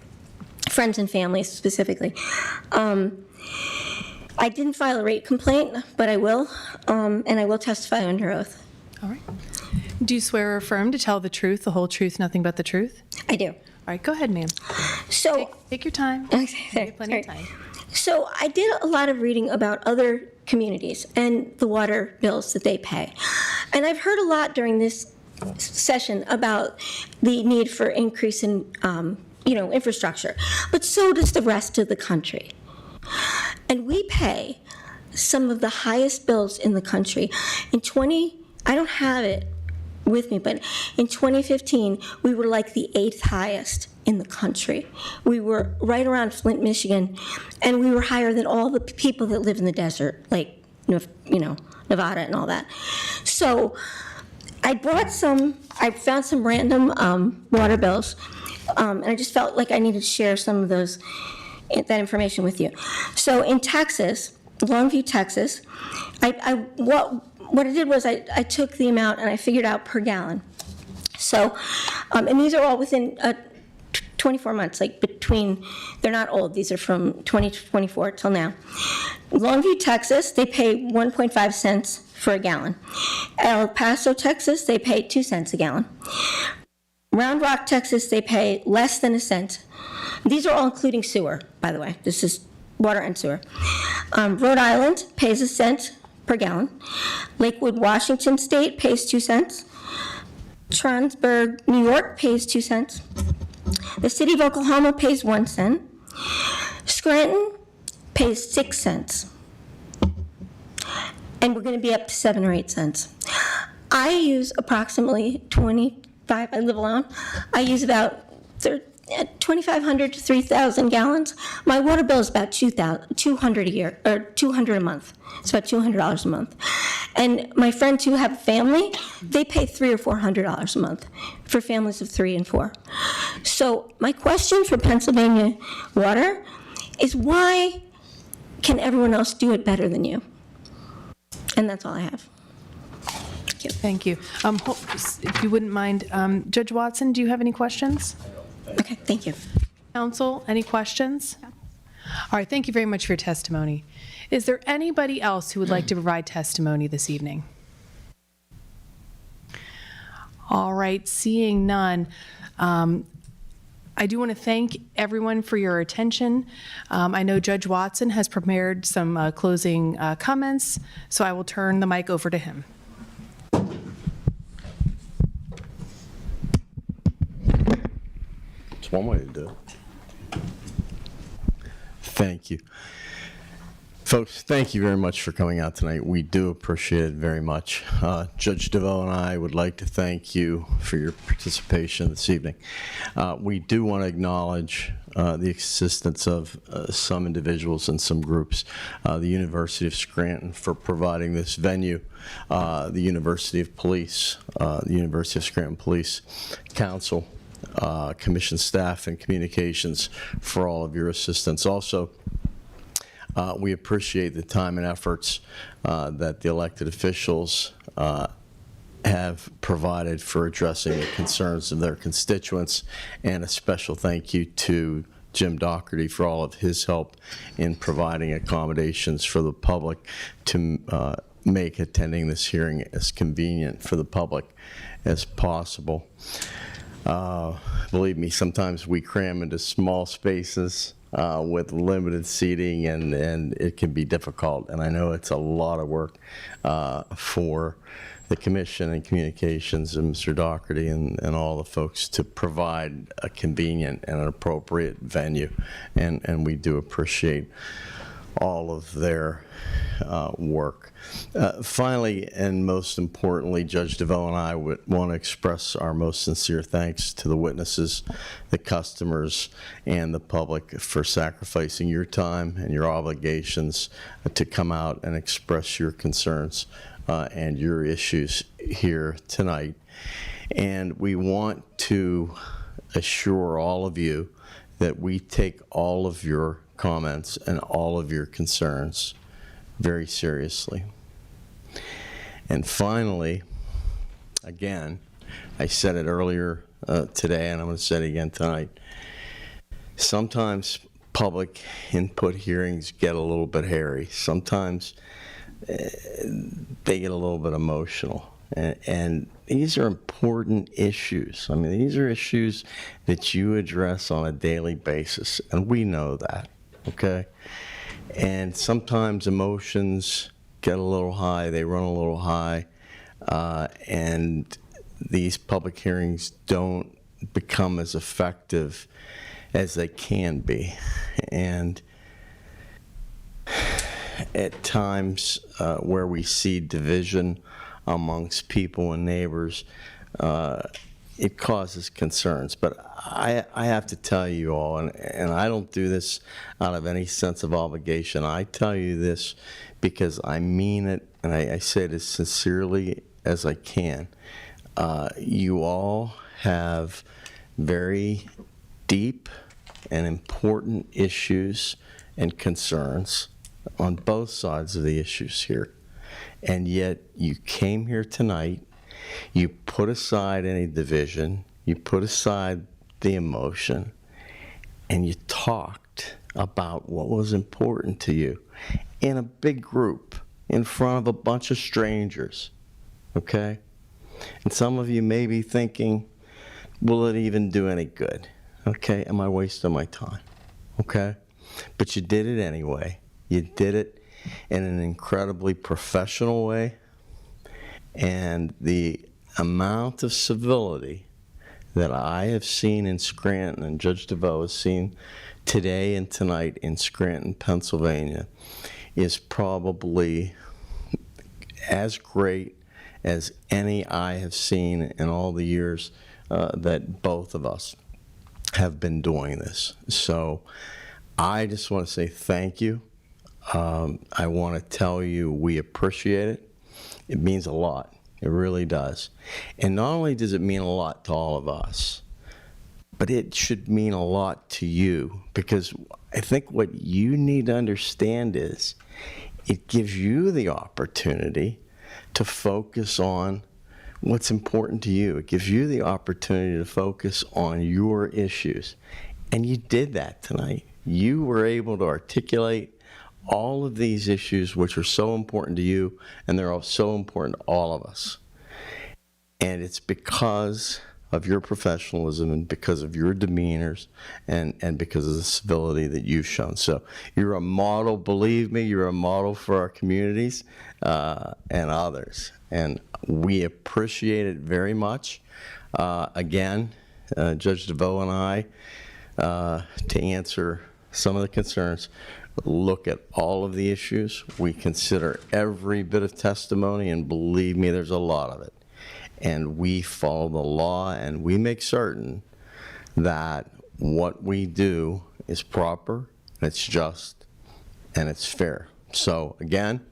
friends and family specifically. I didn't file a rate complaint, but I will, and I will testify under oath. All right. Do you swear or affirm to tell the truth, the whole truth, nothing but the truth? I do. All right, go ahead, ma'am. So take your time. Okay, plenty of time. So I did a lot of reading about other communities and the water bills that they pay. And I've heard a lot during this session about the need for increase in infrastructure, but so does the rest of the country. And we pay some of the highest bills in the country. I don't have it with me, but in 2015, we were like the 8th highest in the country. We were right around Flint, Michigan, and we were higher than all the people that live in the desert, like, Nevada and all that. So I found some random water bills, and I just felt like I needed to share some of that information with you. So in Texas, Longview, Texas, what I did was I took the amount and I figured out per gallon. So, and these are all within 24 months, like between, they're not old, these are from 2024 till now. Longview, Texas, they pay 1.5 cents for a gallon. El Paso, Texas, they pay 2 cents a gallon. Round Rock, Texas, they pay less than a cent. These are all including sewer, by the way. This is water and sewer. Rhode Island pays 1 cent per gallon. Lakewood, Washington State pays 2 cents. Transburg, New York pays 2 cents. The city of Oklahoma pays 1 cent. Scranton pays 6 cents. And we're going to be up to 7 or 8 cents. I use approximately 25, I live alone. I use about 2,500 to 3,000 gallons. My water bill is about $200 a year, or $200 a month. It's about $200 a month. And my friends who have a family, they pay $300 or $400 a month for families of 3 and 4. So my question for Pennsylvania Water is, why can everyone else do it better than you? And that's all I have. Thank you. If you wouldn't mind, Judge Watson, do you have any questions? Okay, thank you. Counsel, any questions? No. All right, thank you very much for your testimony. Is there anybody else who would like to provide testimony this evening? All right, seeing none. I do want to thank everyone for your attention. I know Judge Watson has prepared some closing comments, so I will turn the mic over to him. It's one way to do it. Thank you. Folks, thank you very much for coming out tonight. We do appreciate it very much. Judge DeVoe and I would like to thank you for your participation this evening. We do want to acknowledge the existence of some individuals and some groups. The University of Scranton for providing this venue, the University of Police, the University of Scranton Police Council, Commission staff and communications for all of your assistance. Also, we appreciate the time and efforts that the elected officials have provided for addressing the concerns of their constituents, and a special thank you to Jim Doherty for all of his help in providing accommodations for the public to make attending this hearing as convenient for the public as possible. Believe me, sometimes we cram into small spaces with limited seating, and it can be difficult. And I know it's a lot of work for the Commission and Communications and Mr. Doherty and all the folks to provide a convenient and an appropriate venue. And we do appreciate all of their work. Finally, and most importantly, Judge DeVoe and I would want to express our most sincere thanks to the witnesses, the customers, and the public for sacrificing your time and your obligations to come out and express your concerns and your issues here tonight. And we want to assure all of you that we take all of your comments and all of your concerns very seriously. And finally, again, I said it earlier today, and I'm going to say it again tonight. Sometimes public input hearings get a little bit hairy. Sometimes they get a little bit emotional. And these are important issues. I mean, these are issues that you address on a daily basis, and we know that, okay? And sometimes emotions get a little high, they run a little high, and these public hearings don't become as effective as they can be. And at times where we see division amongst people and neighbors, it causes concerns. But I have to tell you all, and I don't do this out of any sense of obligation. I tell you this because I mean it, and I say it as sincerely as I can. You all have very deep and important issues and concerns on both sides of the issues here. And yet you came here tonight, you put aside any division, you put aside the emotion, and you talked about what was important to you in a big group in front of a bunch of strangers, okay? And some of you may be thinking, will it even do any good? Okay, am I wasting my time? Okay? But you did it anyway. You did it in an incredibly professional way, and the amount of civility that I have seen in Scranton, and Judge DeVoe has seen today and tonight in Scranton, Pennsylvania, is probably as great as any I have seen in all the years that both of us have been doing this. So I just want to say thank you. I want to tell you we appreciate it. It means a lot. It really does. And not only does it mean a lot to all of us, but it should mean a lot to you, because I think what you need to understand is it gives you the opportunity to focus on what's important to you. It gives you the opportunity to focus on your issues. And you did that tonight. You were able to articulate all of these issues which are so important to you, and they're all so important to all of us. And it's because of your professionalism and because of your demeanors and because of the civility that you've shown. So you're a model, believe me, you're a model for our communities and others. And we appreciate it very much. Again, Judge DeVoe and I, to answer some of the concerns, look at all of the issues. We consider every bit of testimony, and believe me, there's a lot of it. And we follow the law, and we make certain that what we do is proper, it's just, and it's fair. So again,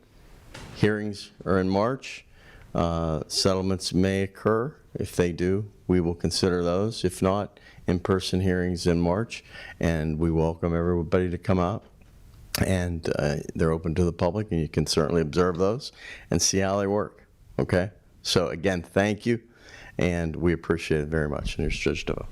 hearings are in March. Settlements may occur. If they do, we will consider those. If not, in-person hearings in March, and we welcome everybody to come out. And they're open to the public, and you can certainly observe those and see how they work, okay? So again, thank you, and we appreciate it very much. And here's Judge DeVoe.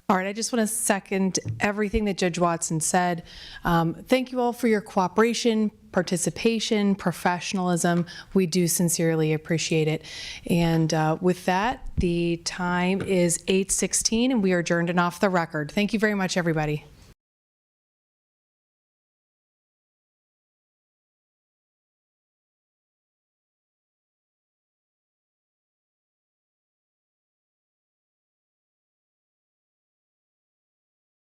All right, I just want to second everything that Judge Watson said. Thank you all for your cooperation, participation, professionalism. We do sincerely appreciate it. And with that, the time is 8:16, and we are adjourned and off the record. Thank you very much, everybody.